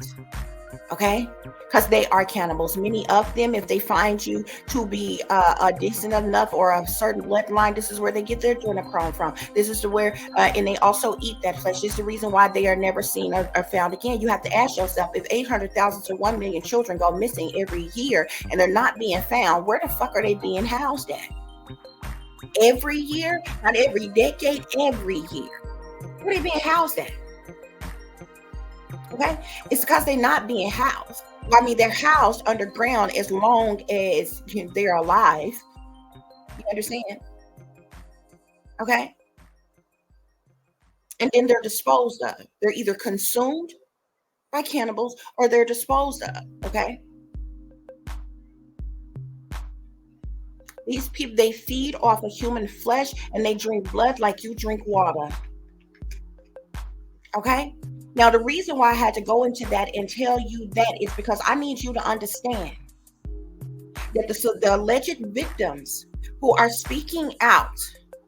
Okay, because they are cannibals. Many of them, if they find you to be decent enough or a certain bloodline, this is where they get their adrenochrome from. This is where and they also eat that flesh. This is the reason why they are never seen or found again. You have to ask yourself, if 800,000 to 1 million children go missing every year and they're not being found, where the fuck are they being housed at? Every year, not every decade, every year. Where are they being housed at? Okay, it's because they're not being housed. I mean, they're housed underground as long as they're alive. You understand? Okay, and then they're disposed of. They're either consumed by cannibals or they're disposed of. Okay, these people, they feed off of human flesh and they drink blood like you drink water. Okay. Now, the reason why I had to go into that and tell you that is because I need you to understand that the alleged victims who are speaking out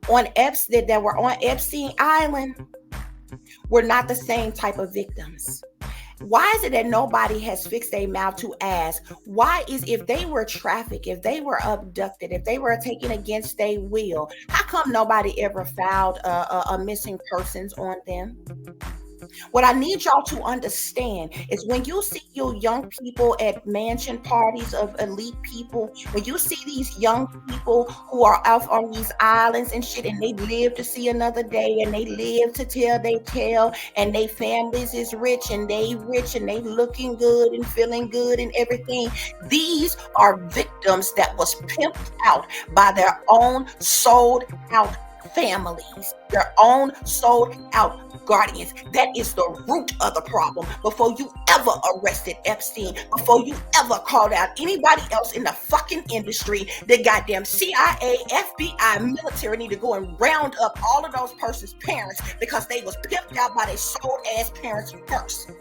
on Epstein, that were on Epstein Island, were not the same type of victims. Why is it that nobody has fixed their mouth to ask, why is, if they were trafficked, if they were abducted, if they were taken against their will, how come nobody ever filed a missing persons on them? What I need y'all to understand is when you see your young people at mansion parties of elite people, when you see these young people who are out on these islands and shit, and they live to see another day, and they live to tell they tell, and they families is rich and they looking good and feeling good and everything. These are victims that was pimped out by their own sold out families, their own sold out guardians. That is the root of the problem. Before you ever arrested Epstein, before you ever called out anybody else in the fucking industry, the goddamn CIA, FBI, military need to go and round up all of those persons' parents because they was pimped out by their sold ass parents first.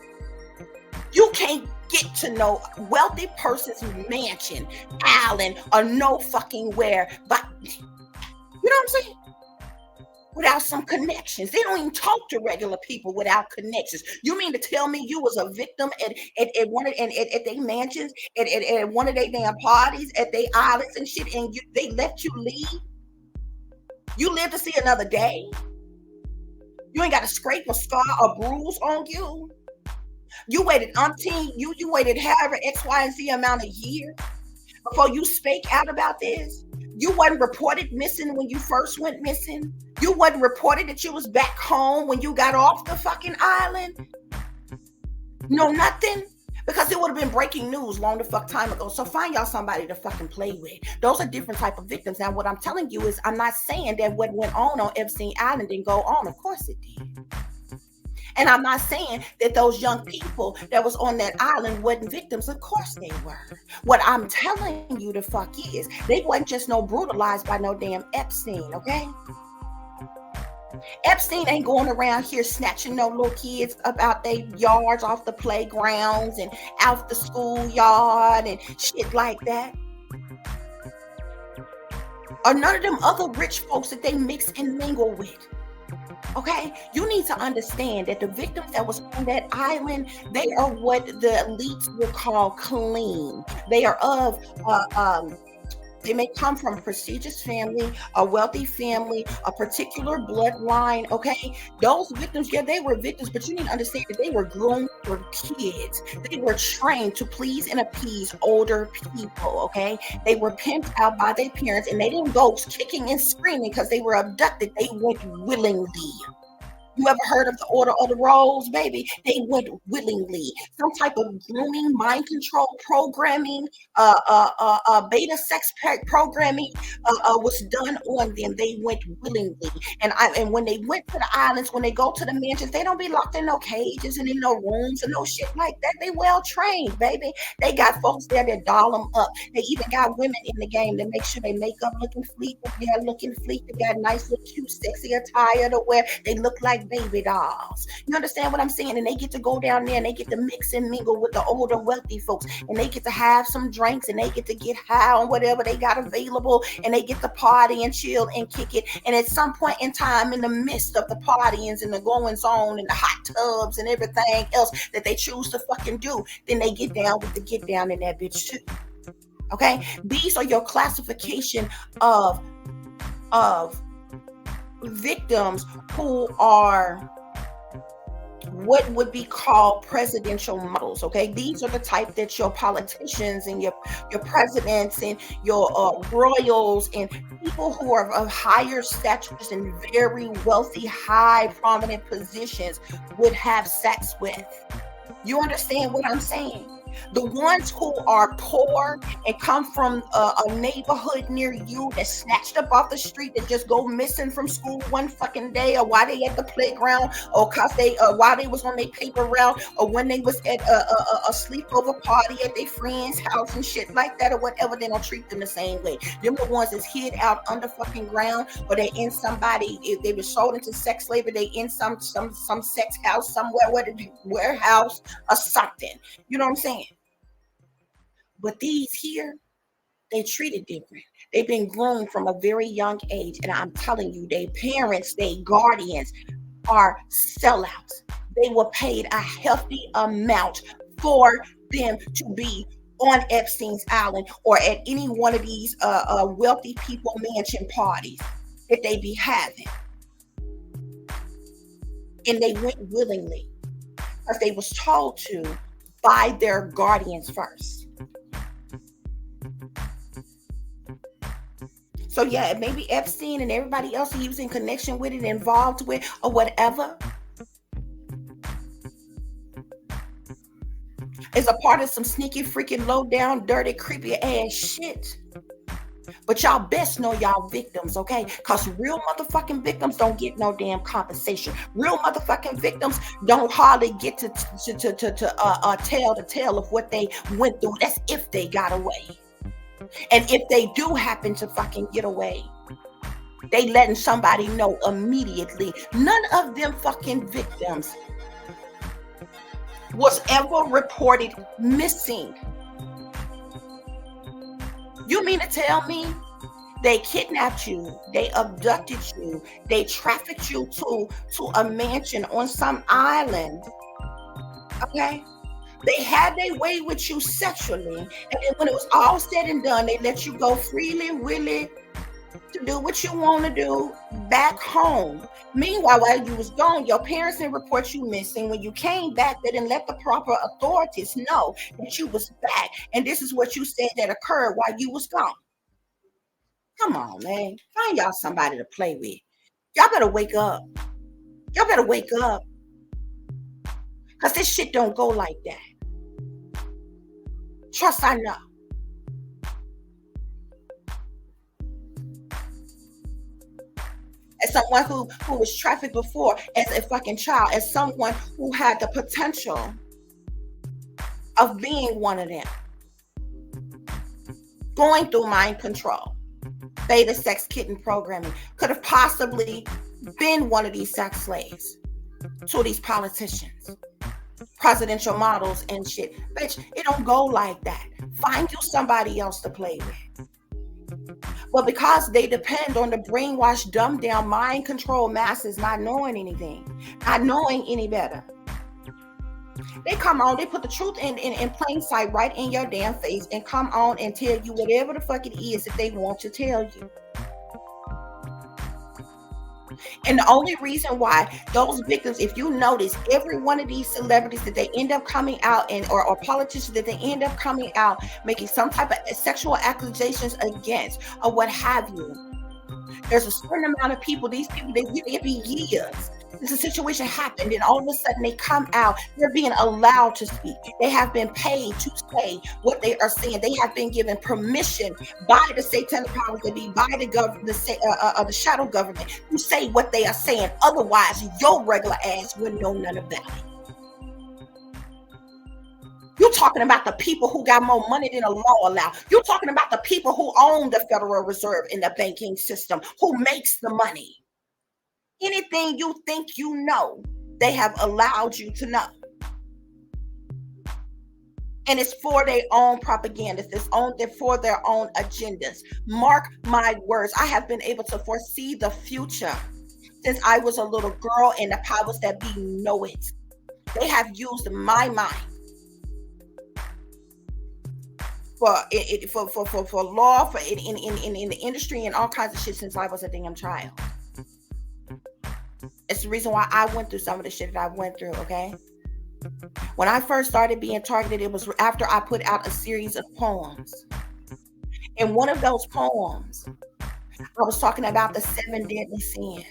You can't get to no wealthy person's mansion, island, or no fucking where, but you know what I'm saying? Without some connections. They don't even talk to regular people without connections. You mean to tell me you was a victim at one of at their mansions, at one of their damn parties, at their islands and shit, and they let you leave? You live to see another day. You ain't got a scrape, a scar, or bruise on you. You waited you waited however X, Y, and Z amount of years before you spake out about this. You wasn't reported missing when you first went missing. You wasn't reported that you was back home when you got off the fucking island. No, nothing. Because it would have been breaking news long the fuck time ago. So find y'all somebody to fucking play with. Those are different type of victims. Now, what I'm telling you is I'm not saying that what went on Epstein Island didn't go on. Of course it did. And I'm not saying that those young people that was on that island wasn't victims. Of course they were. What I'm telling you the fuck is they wasn't just no brutalized by no damn Epstein, okay? Epstein ain't going around here snatching no little kids up out their yards, off the playgrounds and out the schoolyard and shit like that. Or none of them other rich folks that they mix and mingle with. Okay, you need to understand that the victims that was on that island, they are what the elites will call clean. They are of They may come from a prestigious family, a wealthy family, a particular bloodline. Okay, those victims, yeah, they were victims, but you need to understand that they were groomed for kids. They were trained to please and appease older people. Okay, they were pimped out by their parents, and they didn't go kicking and screaming because they were abducted. They went willingly. You ever heard of the Order of the Rose, baby? They went willingly. Some type of grooming, mind control programming, beta sex programming was done on them. They went willingly. And when they went to the islands, when they go to the mansions, they don't be locked in no cages and in no rooms and no shit like that. They well trained, baby. They got folks there that doll them up. They even got women in the game to make sure they makeup looking fleek, their hair looking fleek, they got nice little cute, sexy attire to wear. They look like baby dolls. You understand what I'm saying? And they get to go down there and they get to mix and mingle with the older wealthy folks, and they get to have some drinks and they get to get high on whatever they got available, and they get to party and chill and kick it. And at some point in time, in the midst of the partyings and the goings on and the hot tubs and everything else that they choose to fucking do, then they get down with the get down in that bitch too. Okay, these are your classification of victims who are what would be called presidential models. Okay, these are the type that your politicians and your presidents and your royals and people who are of higher statures and very wealthy, high prominent positions would have sex with. You understand what I'm saying? The ones who are poor and come from a neighborhood near you that snatched up off the street, that just go missing from school one fucking day, or while they at the playground, or cause they while they was on their paper route, or when they was at a sleepover party at their friend's house and shit like that, or whatever, they don't treat them the same way. Them the ones that's hid out under fucking ground, or they in somebody, if they were sold into sex slavery, they in some sex house somewhere, whether it be warehouse or something. You know what I'm saying? But these here, they treated different. They've been groomed from a very young age. And I'm telling you, their parents, their guardians are sellouts. They were paid a hefty amount for them to be on Epstein's Island or at any one of these wealthy people mansion parties that they be having. And they went willingly because they was told to by their guardians first. So yeah, maybe Epstein and everybody else he was in connection with and involved with or whatever is a part of some sneaky, freaking, low down, dirty, creepy ass shit. But y'all best know y'all victims, okay? Because real motherfucking victims don't get no damn compensation. Real motherfucking victims don't hardly get to tell the tale of what they went through. That's if they got away. And if they do happen to fucking get away, they letting somebody know immediately. None of them fucking victims was ever reported missing. You mean to tell me they kidnapped you, they abducted you, they trafficked you to a mansion on some island, okay? They had their way with you sexually, and then when it was all said and done, they let you go freely, really, to do what you want to do back home. Meanwhile, while you was gone, your parents didn't report you missing. When you came back, they didn't let the proper authorities know that you was back, and this is what you said that occurred while you was gone. Come on, man. Find y'all somebody to play with. Y'all better wake up. Y'all better wake up. Because this shit don't go like that. Trust I know. As someone who was trafficked before as a fucking child, as someone who had the potential of being one of them, going through mind control, beta sex kitten programming, could have possibly been one of these sex slaves to these politicians, presidential models and shit. Bitch, it don't go like that. Find you somebody else to play with. But because they depend on the brainwashed, dumbed down, mind control masses not knowing anything, not knowing any better, They come on, they put the truth in plain sight right in your damn face and come on and tell you whatever the fuck it is that they want to tell you. And the only reason why those victims, if you notice, every one of these celebrities that they end up coming out and or politicians that they end up coming out making some type of sexual accusations against or what have you, there's a certain amount of people, these people, they be years. This situation happened, and all of a sudden they come out. They're being allowed to speak. They have been paid to say what they are saying. They have been given permission by the satanic powers that be, by the government, the shadow government, to say what they are saying. Otherwise, your regular ass wouldn't know none about it. You're talking about the people who got more money than the law allows. You're talking about the people who own the Federal Reserve in the banking system, who makes the money. Anything you think you know, they have allowed you to know. And it's for their own propaganda. They're for their own agendas. Mark my words. I have been able to foresee the future since I was a little girl, and the powers that be know it. They have used my mind for law, for in the industry and all kinds of shit since I was a damn child. It's the reason why I went through some of the shit that I went through, okay? When I first started being targeted, it was after I put out a series of poems. In one of those poems, I was talking about the 7 deadly sins.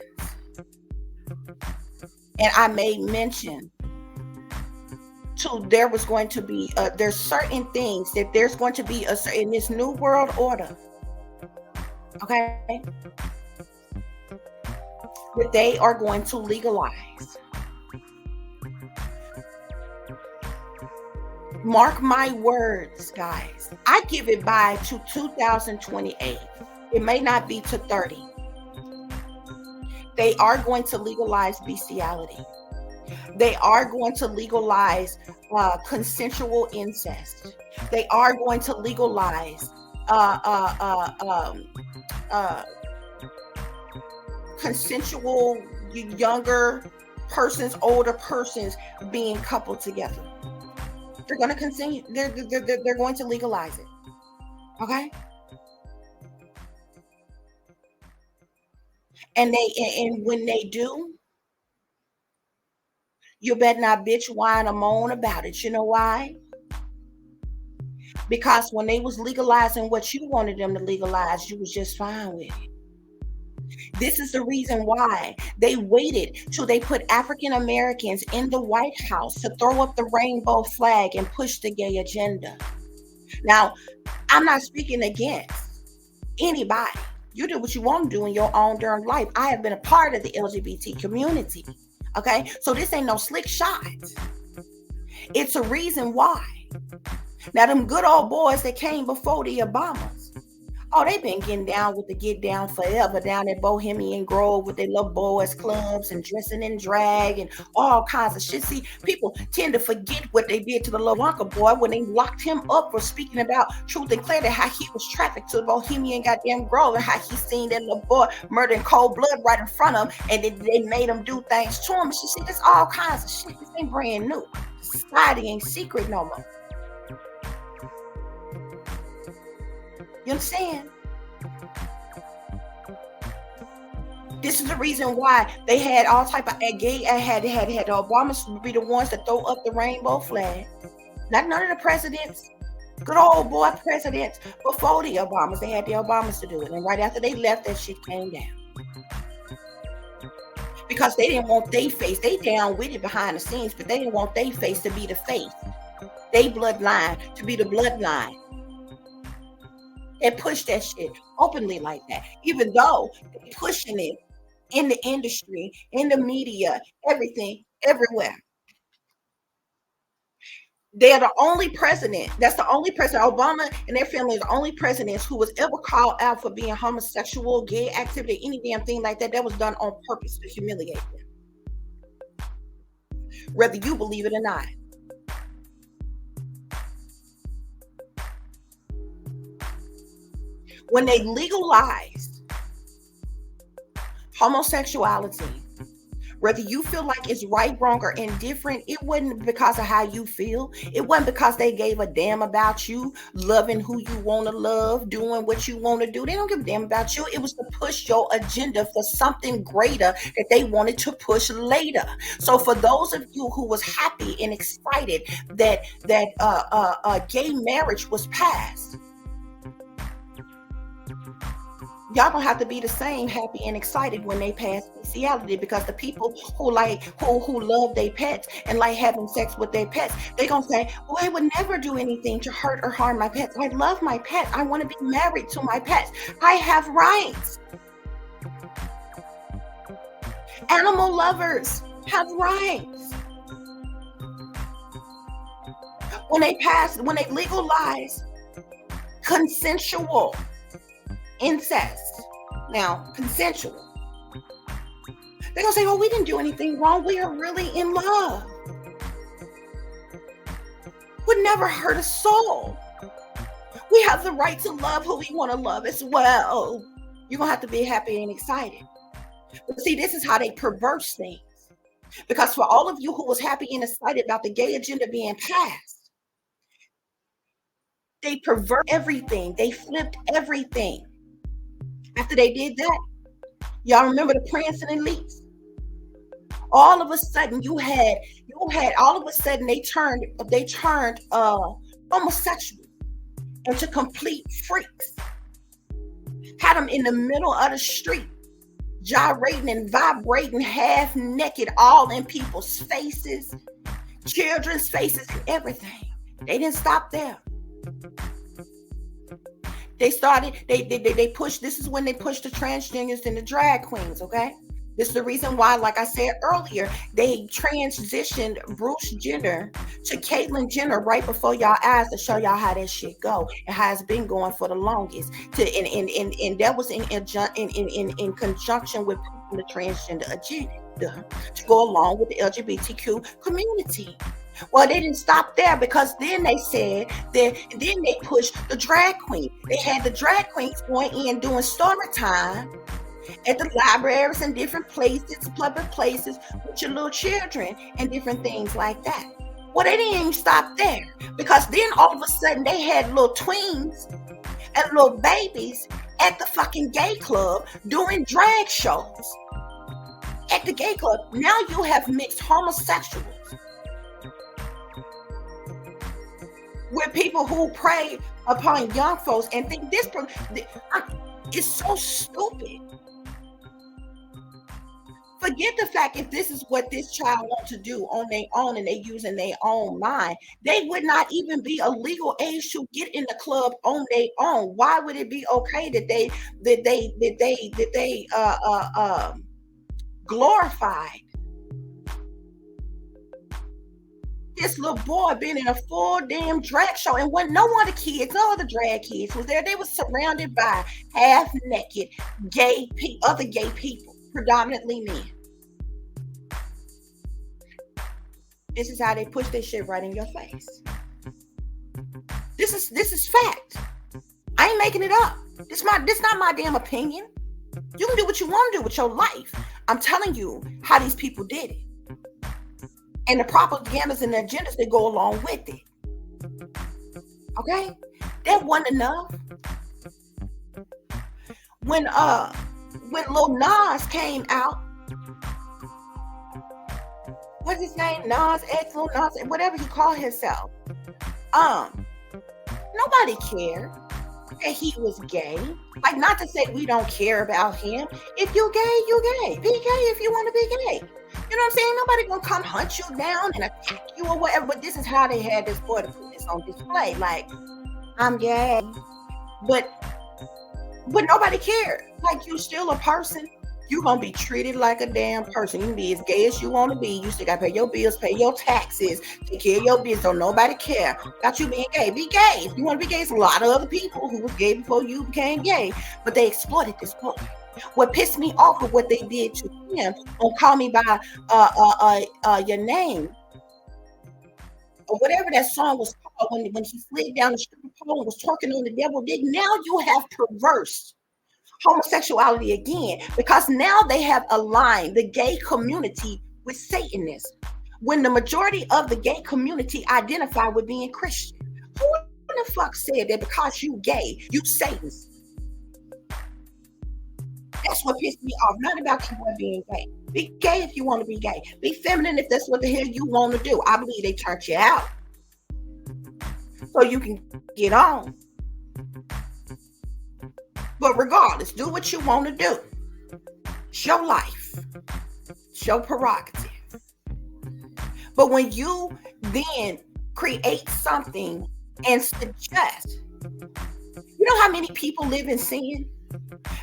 And I made mention to there was going to be, there's certain things that there's going to be in this new world order, okay, that they are going to legalize. Mark my words, guys. I give it by to 2028. It may not be to 30. They are going to legalize bestiality. They are going to legalize consensual incest. They are going to legalize consensual younger persons, older persons being coupled together. They're going to continue. They're going to legalize it. Okay. And when they do, you better not bitch, whine, or moan about it. You know why? Because when they was legalizing what you wanted them to legalize, you was just fine with it. This is the reason why they waited till they put African Americans in the White House to throw up the rainbow flag and push the gay agenda. Now, I'm not speaking against anybody. You do what you want to do in your own darn life. I have been a part of the LGBT community. Okay, so this ain't no slick shot. It's a reason why. Now, them good old boys that came before the Obamas, oh, they've been getting down with the get down forever down at Bohemian Grove with their little boys clubs and dressing in drag and all kinds of shit. See, people tend to forget what they did to the little Wonka boy when they locked him up for speaking about truth and clarity, how he was trafficked to Bohemian goddamn Grove and how he seen that little boy murder in cold blood right in front of him, and they made him do things to him. And she said, there's all kinds of shit. This ain't brand new. Society ain't secret no more. You understand? This is the reason why they had all type of gay. Had the Obamas be the ones that throw up the rainbow flag. Not none of the presidents, good old boy presidents before the Obamas. They had the Obamas to do it, and right after they left, that shit came down because they didn't want their face. They down with it behind the scenes, but they didn't want their face to be the face. They bloodline to be the bloodline. They push that shit openly like that, even though they're pushing it in the industry, in the media, everything, everywhere. They're the only president. That's the only president. Obama and their family are the only presidents who was ever called out for being homosexual, gay activity, any damn thing like that. That was done on purpose to humiliate them, whether you believe it or not. When they legalized homosexuality, Whether you feel like it's right, wrong, or indifferent, it wasn't because of how you feel. It wasn't because they gave a damn about you, loving who you want to love, doing what you want to do. They don't give a damn about you. It was to push your agenda for something greater that they wanted to push later. So for those of you who was happy and excited that gay marriage was passed, y'all gonna have to be the same happy and excited when they pass bestiality, because the people who love their pets and like having sex with their pets, they gonna say, well, I would never do anything to hurt or harm my pets. I love my pets. I want to be married to my pets. I have rights. Animal lovers have rights. When they legalize consensual incest, now consensual, they're gonna say, well, we didn't do anything wrong. We are really in love. Would never hurt a soul. We have the right to love who we want to love as well. You're gonna have to be happy and excited. But see, this is how they perverse things. Because for all of you who was happy and excited about the gay agenda being passed, they pervert everything. They flipped everything. After they did that, y'all remember the prancing and leaps? All of a sudden, they turned homosexual into complete freaks. Had them in the middle of the street, gyrating and vibrating, half naked, all in people's faces, children's faces, and everything. They didn't stop there. They pushed, this is when they pushed the transgenders and the drag queens, okay? This is the reason why, like I said earlier, they transitioned Bruce Jenner to Caitlyn Jenner right before y'all eyes to show y'all how that shit go and how it's been going for the longest. And that was in conjunction with the transgender agenda to go along with the LGBTQ community. Well, they didn't stop there, because then they said that then they pushed the drag queen. They had the drag queens going in doing story time at the libraries and different places, public places, with your little children and different things like that. Well, they didn't even stop there, because then all of a sudden they had little tweens and little babies at the fucking gay club doing drag shows at the gay club. Now you have mixed homosexuals with people who prey upon young folks and think this is so stupid. Forget the fact if this is what this child wants to do on their own and they using their own mind, they would not even be a legal age to get in the club on their own. Why would it be okay that they glorified this little boy being in a full damn drag show, and when no other kids, no other drag kids was there? They were surrounded by half naked other gay people, predominantly men. This is how they push this shit right in your face. This is fact. I ain't making it up. This not my damn opinion. You can do what you want to do with your life. I'm telling you how these people did it. And the propagandas and the agendas that go along with it. Okay? That wasn't enough. When Lil Nas came out, what's his name? Nas X, Lil Nas, whatever he called himself. Nobody cared that he was gay. Like, not to say we don't care about him. If you're gay, you're gay. Be gay if you want to be gay. You know what I'm saying? Nobody gonna come hunt you down and attack you or whatever. But this is how they had this boy to put this on display. Like, I'm gay, but nobody cared. Like, you still a person. You gonna be treated like a damn person. You can be as gay as you want to be. You still gotta pay your bills, pay your taxes, take care of your business. Don't nobody care about you being gay. Be gay. If you want to be gay, it's a lot of other people who was gay before you became gay, but they exploited this boy. What pissed me off of what they did to him on Call Me By Your Name, or whatever that song was called, when he slid down the stripper pole and was twerking on the devil dick. Now you have perverse homosexuality again, because now they have aligned the gay community with Satanism, when the majority of the gay community identify with being Christian. Who the fuck said that because you gay, you Satanist? That's what pissed me off. Not about you being gay. Be gay if you want to be gay. Be feminine if that's what the hell you want to do. I believe they turned you out so you can get on. But regardless, do what you want to do. It's your life. It's your prerogative. But when you then create something and suggest, you know how many people live in sin?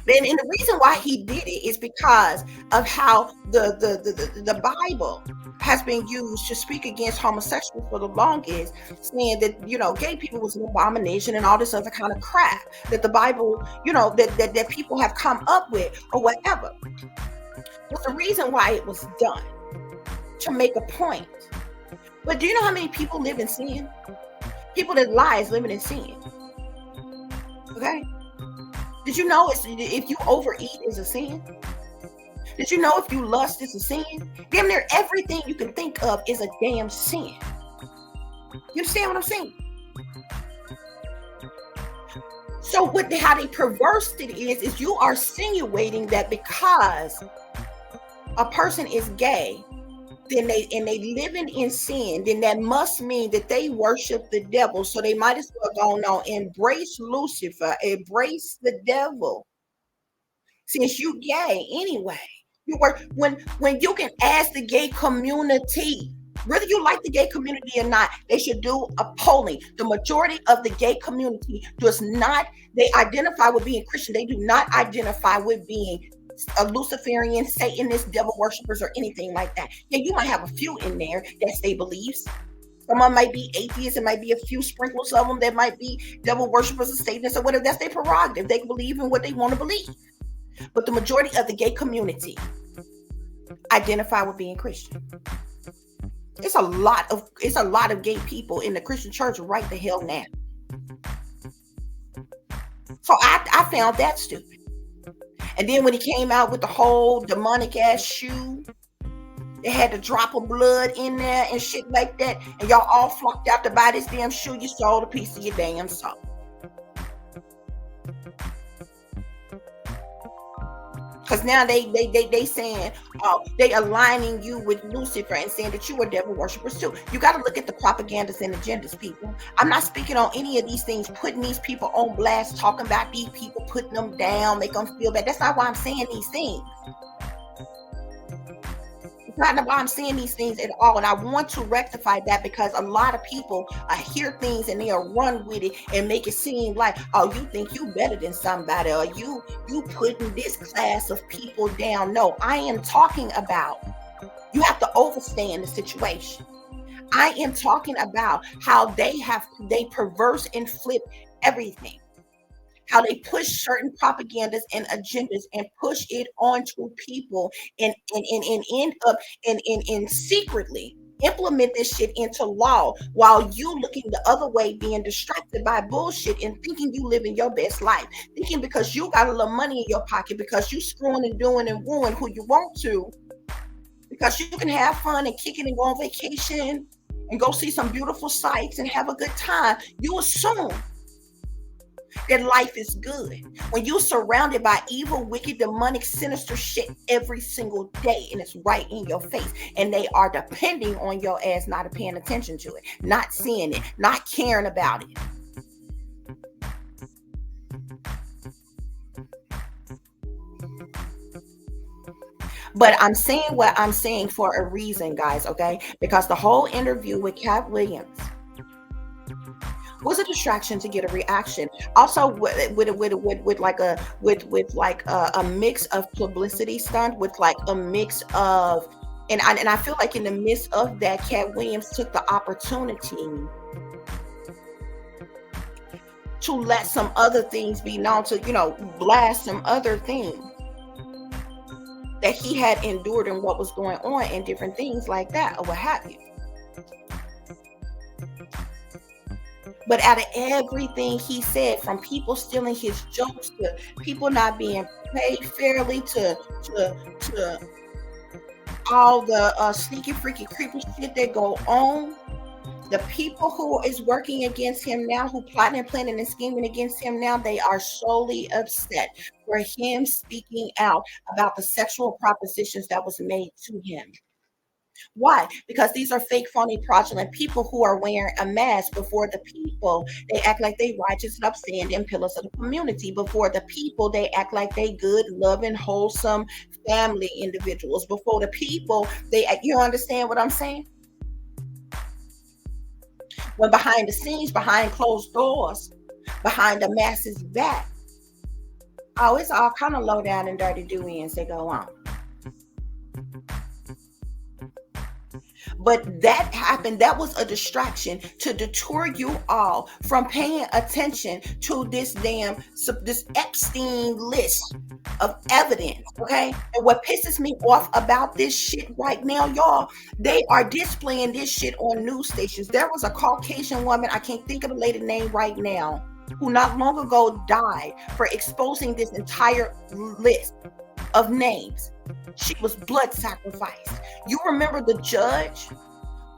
And the reason why he did it is because of how the Bible has been used to speak against homosexuals for the longest, saying that, you know, gay people was an abomination and all this other kind of crap that the Bible, you know, that people have come up with or whatever. But the reason why it was done, to make a point. But do you know how many people live in sin? People that lie is living in sin. Okay? Did you know if you overeat is a sin? Did you know if you lust is a sin? Damn near everything you can think of is a damn sin. You understand what I'm saying? So how they perverse it is you are insinuating that because a person is gay, then they living in sin, then that must mean that they worship the devil. So they might as well go on embrace Lucifer, embrace the devil, since you gay anyway. You work when you can ask the gay community, whether you like the gay community or not, they should do a polling. The majority of the gay community does not, they identify with being Christian. They do not identify with being a Luciferian, Satanist, devil worshippers, or anything like that. Yeah, you might have a few in there that's their beliefs. Some of them might be atheists. It might be a few sprinkles of them that might be devil worshippers or Satanists or whatever. That's their prerogative. They can believe in what they want to believe. But the majority of the gay community identify with being Christian. It's a lot of gay people in the Christian church right the hell now. So I found that stupid. And then when he came out with the whole demonic ass shoe, they had to drop of blood in there and shit like that, and y'all all flocked out to buy this damn shoe, you sold a piece of your damn soul. Because now they saying, they aligning you with Lucifer and saying that you are devil worshippers too. You got to look at the propagandas and agendas, people. I'm not speaking on any of these things, putting these people on blast, talking about these people, putting them down, make them feel bad. That's not why I'm saying these things. It's not why I'm saying these things at all. And I want to rectify that, because a lot of people hear things and they'll run with it and make it seem like, oh, you think you better than somebody, or you putting this class of people down. No, I am talking about, you have to understand the situation. I am talking about how they perverse and flip everything. How they push certain propagandas and agendas and push it onto people and end up and secretly implement this shit into law, while you looking the other way, being distracted by bullshit and thinking you living your best life, thinking because you got a little money in your pocket, because you screwing and doing and wooing who you want to, because you can have fun and kick it and go on vacation and go see some beautiful sights and have a good time, you assume that life is good when you're surrounded by evil, wicked, demonic, sinister shit every single day, and it's right in your face, and they are depending on your ass not paying attention to it, not seeing it, not caring about it. But I'm saying what I'm saying for a reason, guys, okay? Because the whole interview with Katt Williams was a distraction to get a reaction. Also, with like a mix of publicity stunt, with like a mix of, and I feel like in the midst of that, Katt Williams took the opportunity to let some other things be known, to, you know, blast some other things that he had endured and what was going on and different things like that, or what have you. But out of everything he said, from people stealing his jokes to people not being paid fairly to all the sneaky, freaky, creepy shit that go on, the people who is working against him now, who plotting and planning and scheming against him now, they are solely upset for him speaking out about the sexual propositions that was made to him. Why? Because these are fake, phony, fraudulent people who are wearing a mask before the people. They act like they righteous and upstanding pillars of the community. Before the people, they act like they good, loving, wholesome family individuals. Before the people, they act, you understand what I'm saying? When behind the scenes, behind closed doors, behind the mask's back, oh, it's all kind of low down and dirty do-ins that go on. But that happened. That was a distraction to deter you all from paying attention to this Epstein list of evidence. Okay. And what pisses me off about this shit right now, y'all, they are displaying this shit on news stations. There was a Caucasian woman, I can't think of the lady's name right now, who not long ago died for exposing this entire list of names. She was blood sacrificed. You remember the judge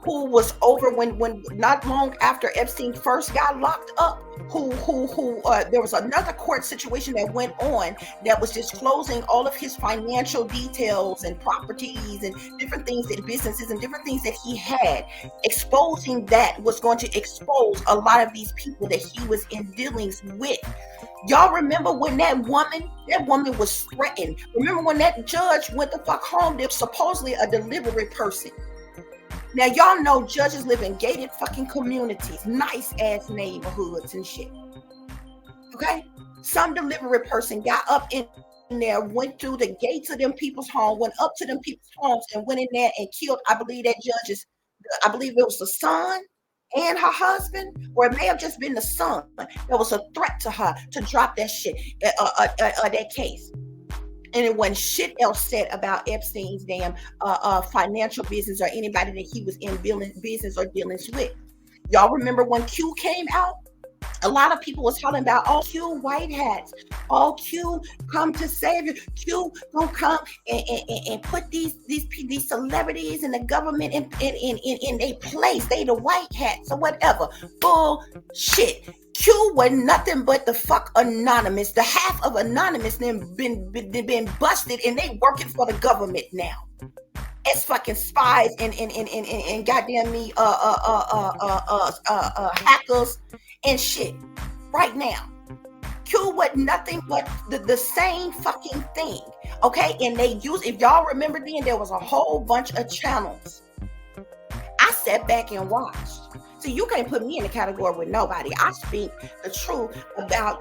who was over when not long after Epstein first got locked up, who there was another court situation that went on that was disclosing all of his financial details and properties and different things, that businesses and different things that he had. Exposing that was going to expose a lot of these people that he was in dealings with. Y'all remember when that woman was threatened? Remember when that judge went the fuck home? There was supposedly a delivery person. Now, y'all know judges live in gated fucking communities, nice ass neighborhoods and shit. Okay? Some delivery person got up in there, went through the gates of them people's home, went up to them people's homes and went in there and killed, I believe that judge's, I believe it was the son and her husband, or it may have just been the son. There was a threat to her to drop that shit, that case. And it wasn't shit else said about Epstein's damn financial business or anybody that he was in business or dealings with. Y'all remember when Q came out? A lot of people was talking about all Q white hats, all Q come to save you. Q gonna come and put these celebrities and the government in their place. They the white hats or whatever. Bullshit. Q was nothing but the fuck Anonymous. The half of Anonymous then been busted and they working for the government now. It's fucking spies and goddamn me hackers and shit right now. Q was nothing but the same fucking thing. Okay, and they use, if y'all remember then, there was a whole bunch of channels. I sat back and watched. See, you can't put me in a category with nobody. I speak the truth about,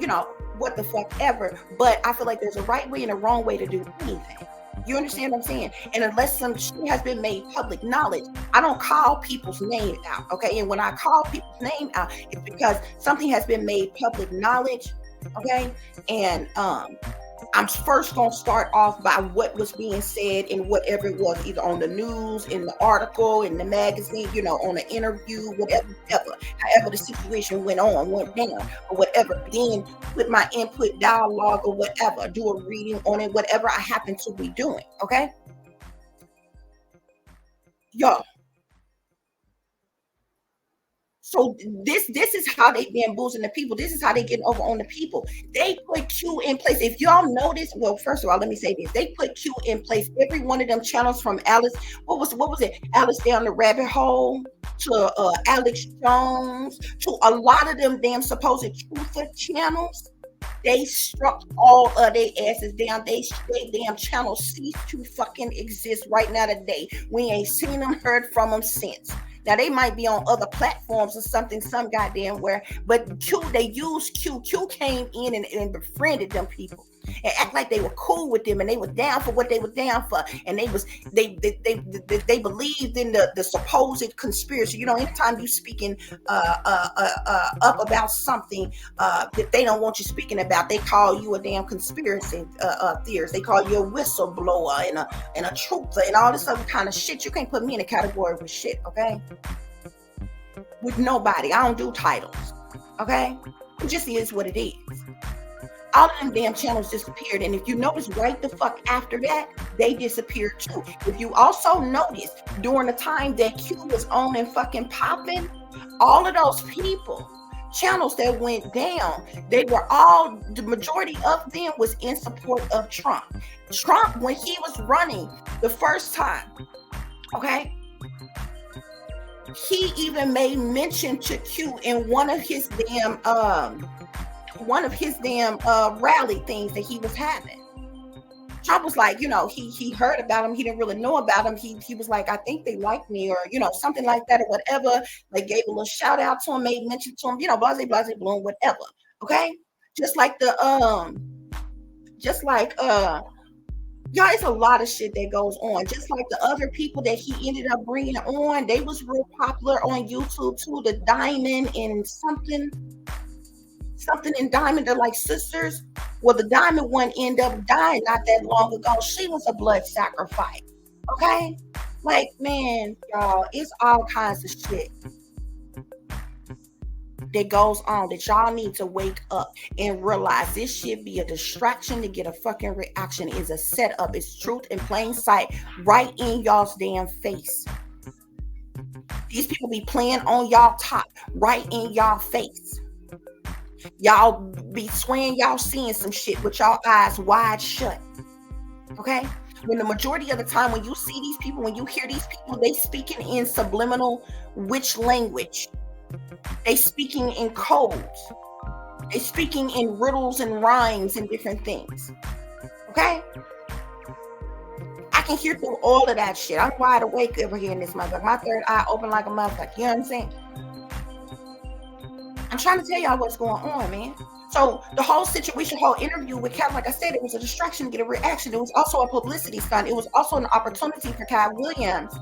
what the fuck ever. But I feel like there's a right way and a wrong way to do anything. You understand what I'm saying? And unless some shit has been made public knowledge, I don't call people's name out. Okay. And when I call people's name out, it's because something has been made public knowledge. Okay. And I'm first going to start off by what was being said in whatever it was, either on the news, in the article, in the magazine, on an interview, whatever, however the situation went down, or whatever. Then put my input, dialogue, or whatever, do a reading on it, whatever I happen to be doing. Okay? Y'all. So this is how they bamboozling the people. This is how they getting over on the people. They put Q in place. If y'all notice, well, first of all, let me say this. They put Q in place. Every one of them channels, from Alice, what was it? Alice Down the Rabbit Hole to Alex Jones to a lot of them damn supposed truther channels. They struck all of their asses down. They damn channels cease to fucking exist right now today. We ain't seen them, heard from them since. Now, they might be on other platforms or something, some goddamn where, but Q, they used Q. Q came in and befriended them people and act like they were cool with them and they were down for what they were down for. And they believed in the supposed conspiracy. Anytime you speaking up about something that they don't want you speaking about, they call you a damn conspiracy theorist. They call you a whistleblower and a truther and all this other kind of shit. You can't put me in a category with shit, okay? With nobody. I don't do titles. Okay? It just is what it is. All of them damn channels disappeared. And if you notice right the fuck after that, they disappeared too. If you also notice during the time that Q was on and fucking popping, all of those people, channels that went down, they were all, the majority of them was in support of Trump. Trump, when he was running the first time, okay, he even made mention to Q in one of his damn rally things that he was having. Trump was like, you know, he heard about him. He didn't really know about him. He was like, I think they like me, or, you know, something like that, or whatever. They gave a little shout out to him, made mention to him, you know, blase, blase, bloom, whatever. Okay. Just like y'all, it's a lot of shit that goes on. Just like the other people that he ended up bringing on, they was real popular on YouTube too. The Diamond and something in Diamond, they're like sisters. Well, the Diamond one ended up dying not that long ago. She was a blood sacrifice. Okay? Like, man, y'all, it's all kinds of shit that goes on that y'all need to wake up and realize this shit be a distraction to get a fucking reaction. Is a setup. It's truth in plain sight right in y'all's damn face. These people be playing on y'all top right in y'all face. Y'all be swearing y'all seeing some shit with y'all eyes wide shut. Okay? When the majority of the time when you see these people, when you hear these people, they speaking in subliminal witch language. They speaking in codes. They speaking in riddles and rhymes and different things. Okay? I can hear through all of that shit. I'm wide awake over here in this motherfucker. My third eye open like a motherfucker. You know what I'm saying? I'm trying to tell y'all what's going on, man. So the whole situation, whole interview with Katt, like I said, it was a distraction to get a reaction. It was also a publicity stunt. It was also an opportunity for Katt Williams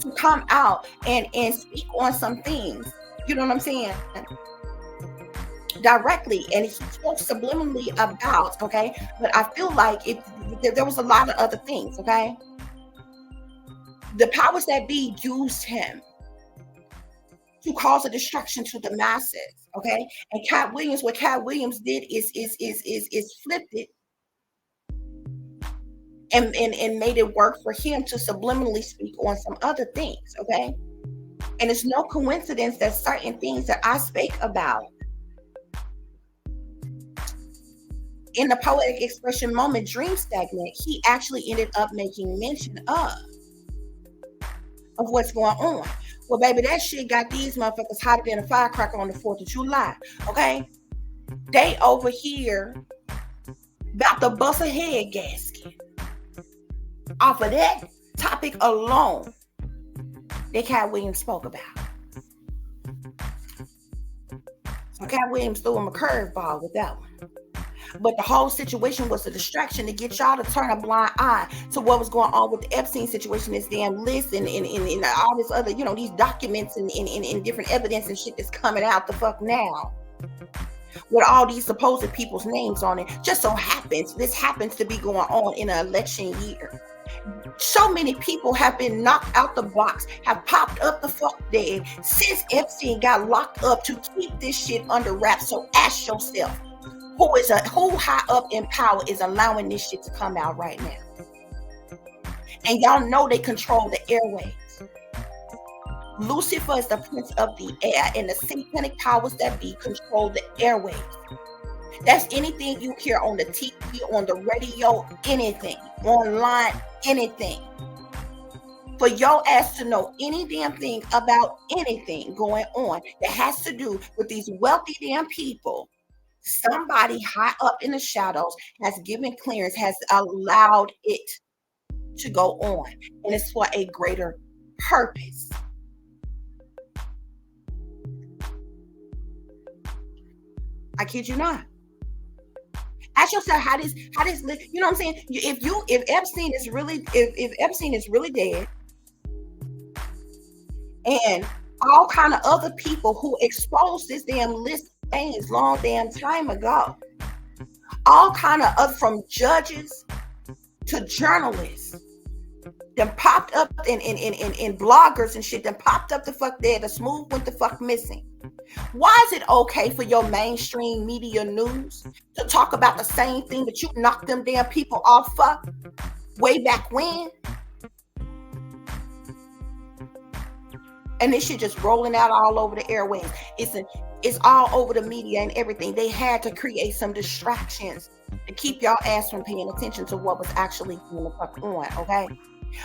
to come out and speak on some things. You know what I'm saying? Directly, and he spoke subliminally about, okay? But I feel like there was a lot of other things, okay? The powers that be used him to cause a distraction to the masses, okay? And Katt Williams, what Katt Williams did is flipped it and made it work for him to subliminally speak on some other things, okay? And it's no coincidence that certain things that I speak about in the poetic expression moment, Dream Stagnant, he actually ended up making mention of what's going on. Well, baby, that shit got these motherfuckers hotter than a firecracker on the 4th of July, okay? They over here about to bust a head gasket off of that topic alone that Katt Williams spoke about. So Katt Williams threw him a curveball with that one. But the whole situation was a distraction to get y'all to turn a blind eye to what was going on with the Epstein situation, this damn list and all this other, you know, these documents and different evidence and shit that's coming out the fuck now. With all these supposed people's names on it. Just so happens, this happens to be going on in an election year. So many people have been knocked out the box, have popped up the fuck dead since Epstein got locked up to keep this shit under wraps. So ask yourself, who high up in power is allowing this shit to come out right now? And y'all know they control the airwaves. Lucifer is the prince of the air, and the satanic powers that be control the airwaves. That's anything you hear on the TV, on the radio, anything, online, anything. For your ass to know any damn thing about anything going on that has to do with these wealthy damn people, somebody high up in the shadows has given clearance, has allowed it to go on, and it's for a greater purpose. I kid you not. Ask yourself how this, you know what I'm saying? If Epstein is really dead, and all kind of other people who exposed this damn list of things long damn time ago, all kind of other, from judges to journalists, then popped up in bloggers and shit, then popped up the fuck there, the smooth went the fuck missing. Why is it okay for your mainstream media news to talk about the same thing that you knocked them damn people off for way back when? And this shit just rolling out all over the airwaves. It's all over the media and everything. They had to create some distractions to keep y'all ass from paying attention to what was actually going the fuck on, okay?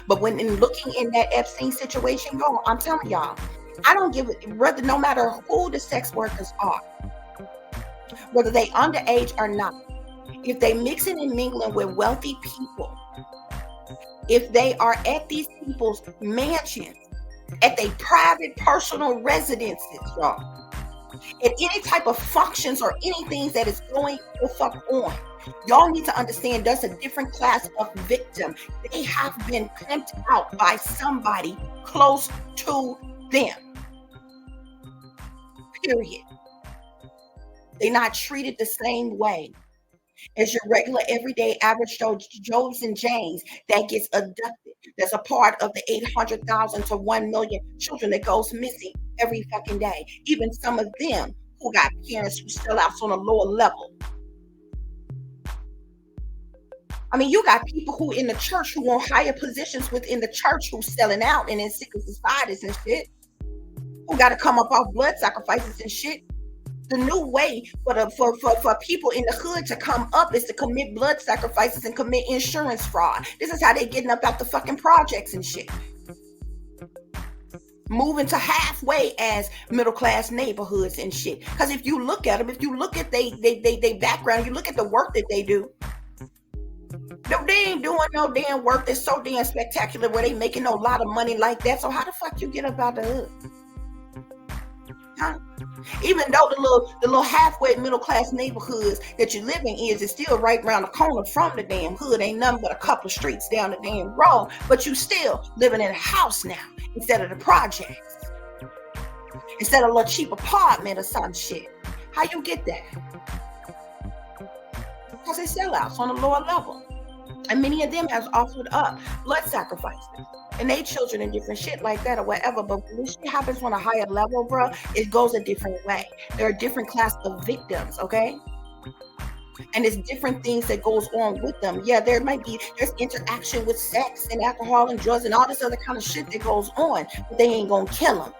But when in looking in that Epstein situation, yo, I'm telling y'all, I don't give it, whether no matter who the sex workers are, whether they underage or not, if they mixing and mingling with wealthy people, if they are at these people's mansions, at their private personal residences, y'all, at any type of functions or anything that is going the fuck on, y'all need to understand there's a different class of victim. They have been pimped out by somebody close to them. Period. They're not treated the same way as your regular, everyday, average Joes and Janes that gets abducted. That's a part of the 800,000 to 1 million children that goes missing every fucking day. Even some of them who got parents who still out on a lower level. I mean, you got people who in the church who want higher positions within the church who's selling out and in secret societies and shit, who got to come up off blood sacrifices and shit. The new way for people in the hood to come up is to commit blood sacrifices and commit insurance fraud. This is how they getting up out the fucking projects and shit. Moving to halfway as middle class neighborhoods and shit. Because if you look at them, if you look at they background, you look at the work that they do. No, they ain't doing no damn work that's so damn spectacular where they making no lot of money like that. So how the fuck you get up out the hood? Huh? Even though the little halfway middle class neighborhoods that you're living in is still right around the corner from the damn hood, ain't nothing but a couple of streets down the damn road, but you still living in a house now instead of the projects, instead of a little cheap apartment or some shit. How you get that? Because they sellouts on a lower level, and many of them have offered up blood sacrifices and they children and different shit like that or whatever. But when this shit happens on a higher level, bro, it goes a different way. There are different class of victims, okay? And there's different things that goes on with them. Yeah, there's interaction with sex and alcohol and drugs and all this other kind of shit that goes on, but they ain't gonna kill them.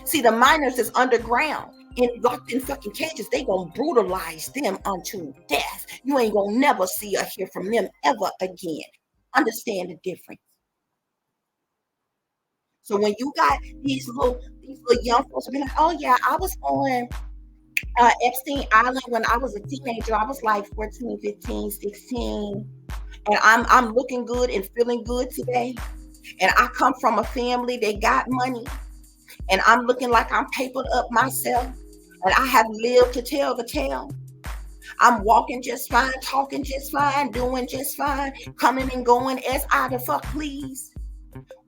See, the minors is underground and locked in fucking cages. They gonna brutalize them unto death. You ain't gonna never see or hear from them ever again. Understand the difference. So when you got these little young folks be like, oh yeah, I was on Epstein Island when I was a teenager. I was like 14, 15, 16. And I'm looking good and feeling good today. And I come from a family that got money. And I'm looking like I'm papered up myself. And I have lived to tell the tale. I'm walking just fine, talking just fine, doing just fine, coming and going as I the fuck please.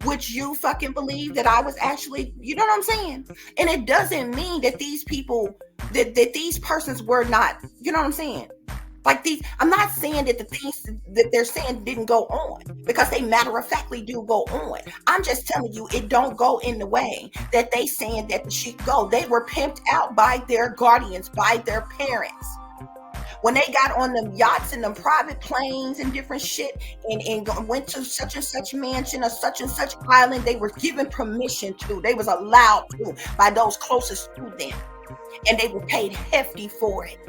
Would you fucking believe that I was actually, you know what I'm saying? And it doesn't mean that these people, that these persons were not, you know what I'm saying? Like these, I'm not saying that the things that they're saying didn't go on, because they matter of factly do go on. I'm just telling you, it don't go in the way that they saying that the shit go. They were pimped out by their guardians, by their parents. When they got on them yachts and them private planes and different shit and went to such and such mansion or such and such island, they were given permission to. They was allowed to by those closest to them. And they were paid hefty for it.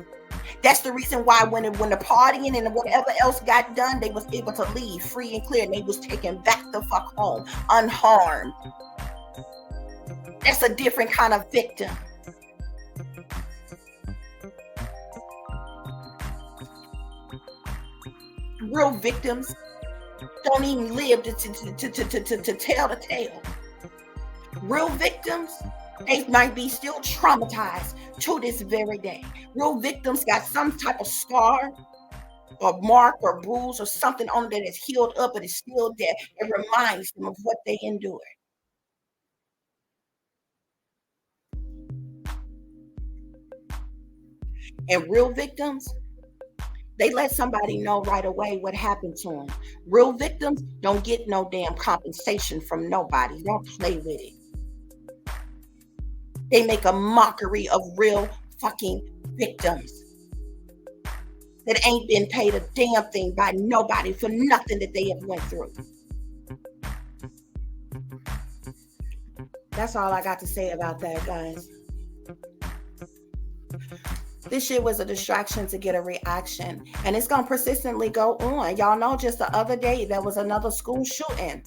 That's the reason why when the partying and whatever else got done, they was able to leave free and clear. And they was taken back the fuck home unharmed. That's a different kind of victim. Real victims don't even live to tell the tale. Real victims, they might be still traumatized to this very day. Real victims got some type of scar or mark or bruise or something on that is healed up but is still there. It reminds them of what they endured. And real victims, they let somebody know right away what happened to them. Real victims don't get no damn compensation from nobody. Don't play with it. They make a mockery of real fucking victims that ain't been paid a damn thing by nobody for nothing that they have went through. That's all I got to say about that, guys. This shit was a distraction to get a reaction, and it's gonna persistently go on. Y'all know just the other day there was another school shooting.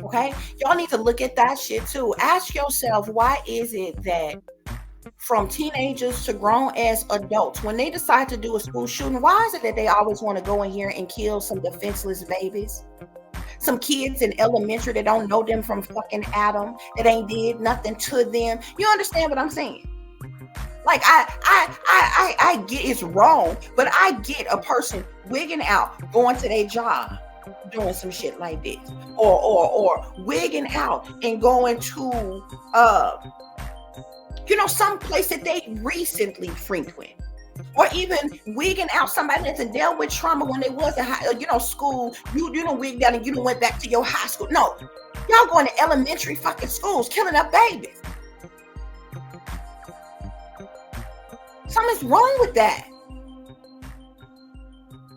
Okay, y'all need to look at that shit too. Ask yourself, why is it that from teenagers to grown ass adults, when they decide to do a school shooting, why is it that they always want to go in here and kill some defenseless babies? Some kids in elementary that don't know them from fucking Adam, that ain't did nothing to them. You understand what I'm saying? Like I get it's wrong, but I get a person wigging out, going to their job, doing some shit like this, or wigging out and going to some place that they recently frequent, or even wigging out somebody that's dealt with trauma when they was in school. You don't wig down and you don't went back to your high school. No, y'all going to elementary fucking schools, killing up babies. Something's wrong with that.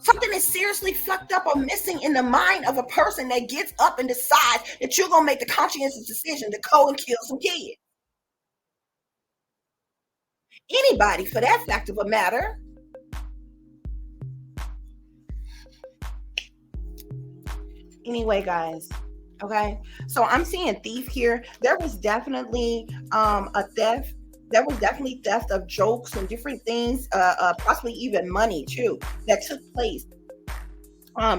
Something is seriously fucked up or missing in the mind of a person that gets up and decides that you're gonna make the conscientious decision to go and kill some kids. Anybody, for that fact of a matter. Anyway, guys. Okay, so I'm seeing thief here. There was definitely a theft. There was definitely theft of jokes and different things, possibly even money too, that took place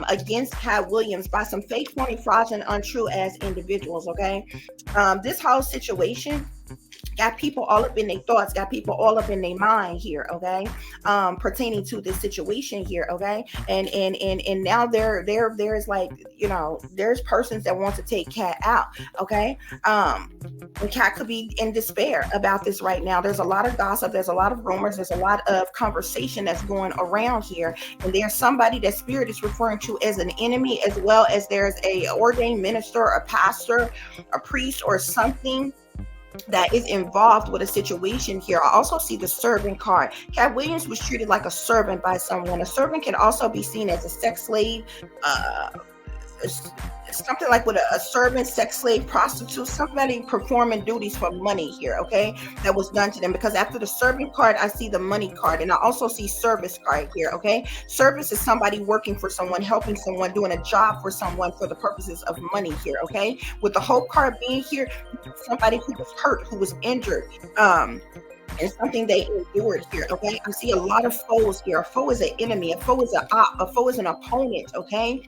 against Katt Williams by some fake, phony, fraudulent, untrue ass individuals. Okay, this whole situation got people all up in their thoughts, got people all up in their mind here, okay, pertaining to this situation here, okay, and now there's like, there's persons that want to take Katt out, okay, and Katt could be in despair about this right now. There's a lot of gossip, there's a lot of rumors, there's a lot of conversation that's going around here, and there's somebody that spirit is referring to as an enemy, as well as there's a ordained minister, a pastor, a priest, or something that is involved with a situation here. I also see the servant card. Katt Williams was treated like a servant by someone. A servant can also be seen as a sex slave, something like with a servant, sex slave, prostitute, somebody performing duties for money here, okay, that was done to them. Because after the servant card, I see the money card, and I also see service card here, okay. Service is somebody working for someone, helping someone, doing a job for someone for the purposes of money here, okay. With the hope card being here, somebody who was hurt, who was injured, and something they endured here, okay. I see a lot of foes here. A foe is an enemy, a foe is a foe is an opponent, okay,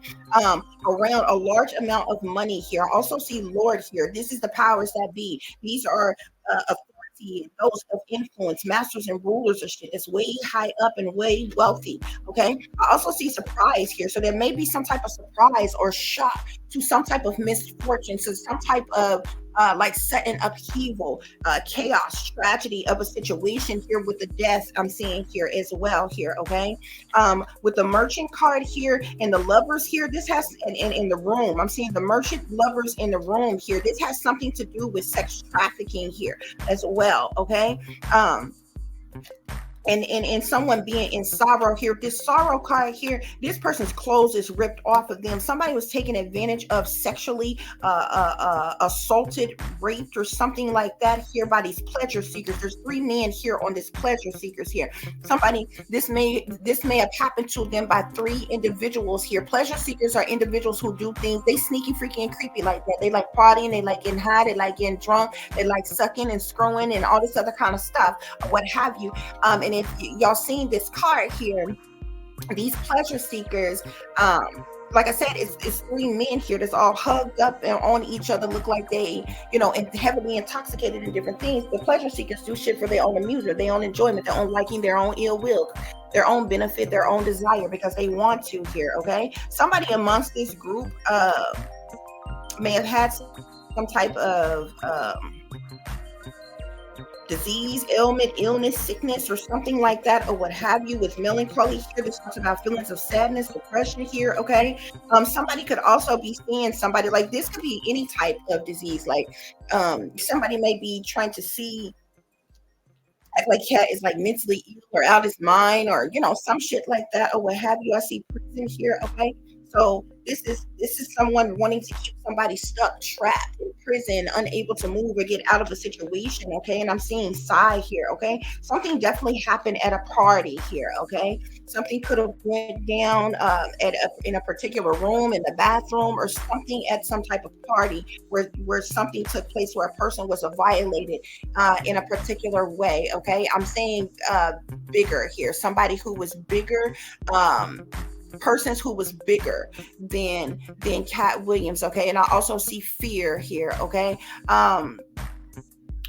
around a large amount of money here. I also see Lord here. This is the powers that be. These are authority, those of influence, masters and rulers of shit. It's way high up and way wealthy, okay. I also see surprise here, so there may be some type of surprise or shock to some type of misfortune, to some type of like sudden upheaval, chaos, tragedy of a situation here with the death I'm seeing here as well here, okay. With the merchant card here and the lovers here, this has in the room, I'm seeing the merchant, lovers in the room here. This has something to do with sex trafficking here as well, okay. And someone being in sorrow here. This sorrow card here, this person's clothes is ripped off of them. Somebody was taken advantage of, sexually assaulted, raped, or something like that here by these pleasure seekers. There's 3 men here on this pleasure seekers here. Somebody, this may have happened to them by 3 individuals here. Pleasure seekers are individuals who do things, they sneaky, freaky, and creepy like that. They like partying, they like getting high, they like getting drunk, they like sucking and screwing and all this other kind of stuff, what have you. And if y'all seen this card here, these pleasure seekers, like I said, it's 3 men here that's all hugged up and on each other, look like they, and heavily intoxicated in different things. The pleasure seekers do shit for their own amusement, their own enjoyment, their own liking, their own ill will, their own benefit, their own desire, because they want to here, okay. Somebody amongst this group may have had some type of disease, ailment, illness, sickness, or something like that, or what have you. With melancholy here, this talks about feelings of sadness, depression here, okay. Somebody could also be seeing somebody, like this could be any type of disease, like somebody may be trying to see act like Katt is like mentally ill or out of his mind or some shit like that or what have you. I see prison here. Okay, so this is someone wanting to keep somebody stuck, trapped in prison, unable to move or get out of a situation. Okay, and I'm seeing Side here. Okay, something definitely happened at a party here. Okay, something could have went down in a particular room, in the bathroom, or something at some type of party where something took place where a person was violated in a particular way. Okay, I'm saying bigger here, somebody who was bigger, persons who was bigger than Katt Williams. Okay, and I also see fear here. Okay,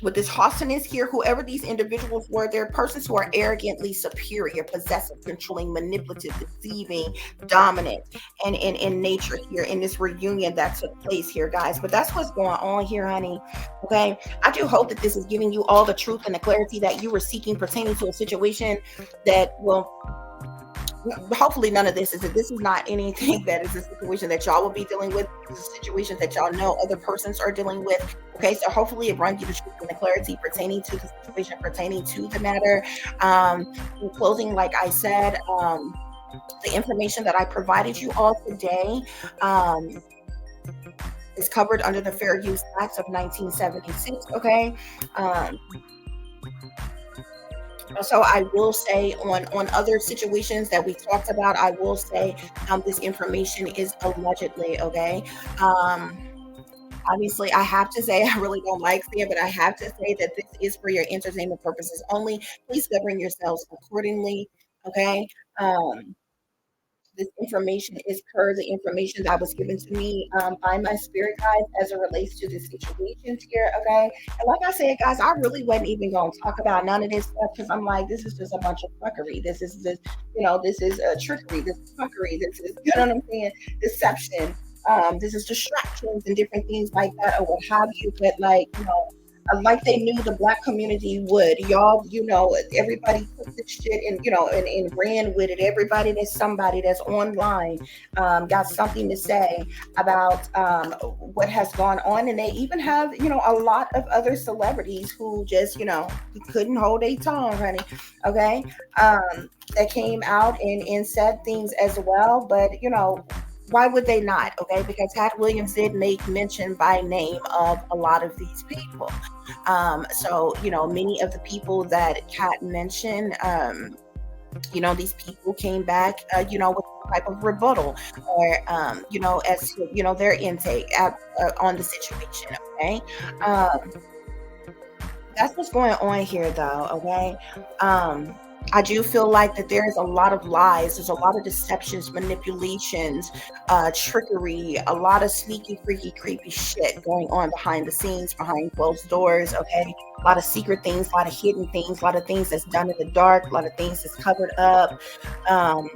with this haughtiness here, whoever these individuals were, they're persons who are arrogantly superior, possessive, controlling, manipulative, deceiving, dominant, and in nature here in this reunion that took place here, guys. But that's what's going on here, honey. Okay, I do hope that this is giving you all the truth and the clarity that you were seeking pertaining to a situation that will. Hopefully none of this is not anything that is a situation that y'all will be dealing with. This is a situation that y'all know other persons are dealing with. Okay, so hopefully it brings you the truth and the clarity pertaining to the situation, pertaining to the matter. In closing, like I said, the information that I provided you all today is covered under the Fair Use Act of 1976. Okay. So I will say on other situations that we talked about, I will say this information is allegedly. Okay. Obviously, I have to say I really don't like it, but I have to say that this is for your entertainment purposes only. Please govern yourselves accordingly. Okay. This information is per the information that was given to me by my spirit guides as it relates to the situations here. Okay. And like I said, guys, I really wasn't even going to talk about none of this stuff because I'm like, this is just a bunch of fuckery. This is this is trickery. This is fuckery. This is, you know what I'm saying? Deception. This is distractions and different things like that or what have you. But like they knew the Black community would. Y'all, everybody put this shit and ran with it. Everybody that's somebody that's online got something to say about what has gone on. And they even have, a lot of other celebrities who just, couldn't hold their tongue, honey. Okay. That came out and said things as well. But, why would they not? Okay, because Katt Williams did make mention by name of a lot of these people. So many of the people that Katt mentioned, these people came back, with some type of rebuttal or, as to, their intake on the situation. Okay, that's what's going on here, though. Okay. I do feel like that there is a lot of lies. There's a lot of deceptions, manipulations, trickery, a lot of sneaky, freaky, creepy shit going on behind the scenes, behind closed doors. Okay. A lot of secret things, a lot of hidden things, a lot of things that's done in the dark, a lot of things that's covered up. And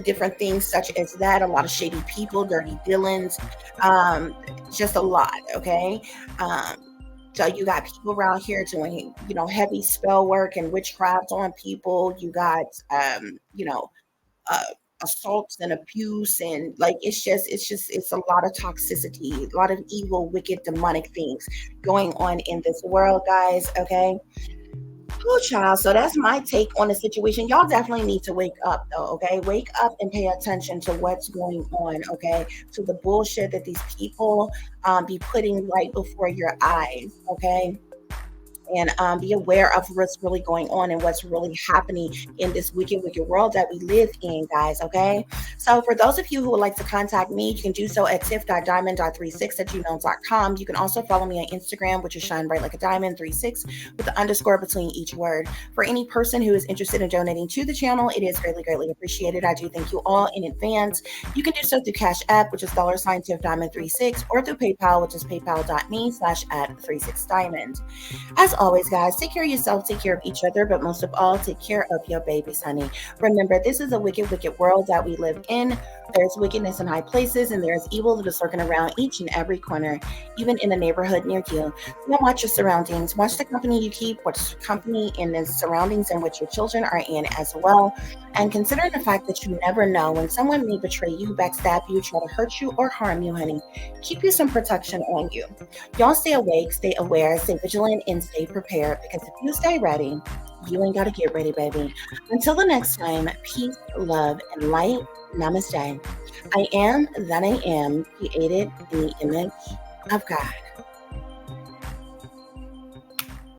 different things such as that, a lot of shady people, dirty dealings, just a lot. Okay. So you got people around here doing, heavy spell work and witchcraft on people. You got, assaults and abuse and it's a lot of toxicity, a lot of evil, wicked, demonic things going on in this world, guys. Okay. Oh, child. So that's my take on the situation. Y'all definitely need to wake up, though. Okay, wake up and pay attention to what's going on. Okay, to the bullshit that these people be putting right before your eyes. Okay. And be aware of what's really going on and what's really happening in this wicked, wicked world that we live in, guys. Okay. So for those of you who would like to contact me, you can do so at tiff.diamond.36@gmail.com. You can also follow me on Instagram, which is shine bright like a diamond 36 with the underscore between each word. For any person who is interested in donating to the channel, it is greatly, greatly appreciated. I do thank you all in advance. You can do so through Cash App, which is $ tiffdiamond36, or through PayPal, which is paypal.me/@36diamond. As always, guys, take care of yourself, take care of each other, but most of all, take care of your babies, honey. Remember, this is a wicked, wicked world that we live in. There's wickedness in high places, and there's evil that is lurking around each and every corner, even in the neighborhood near you. Now, watch your surroundings. Watch the company you keep. Watch the company and the surroundings in which your children are in as well. And consider the fact that you never know when someone may betray you, backstab you, try to hurt you, or harm you, honey. Keep you some protection on you. Y'all stay awake, stay aware, stay vigilant, and stay prepared, because if you stay ready, you ain't got to get ready, baby. Until the next time, peace, love, and light. Namaste. I am that I am, created in the image of God.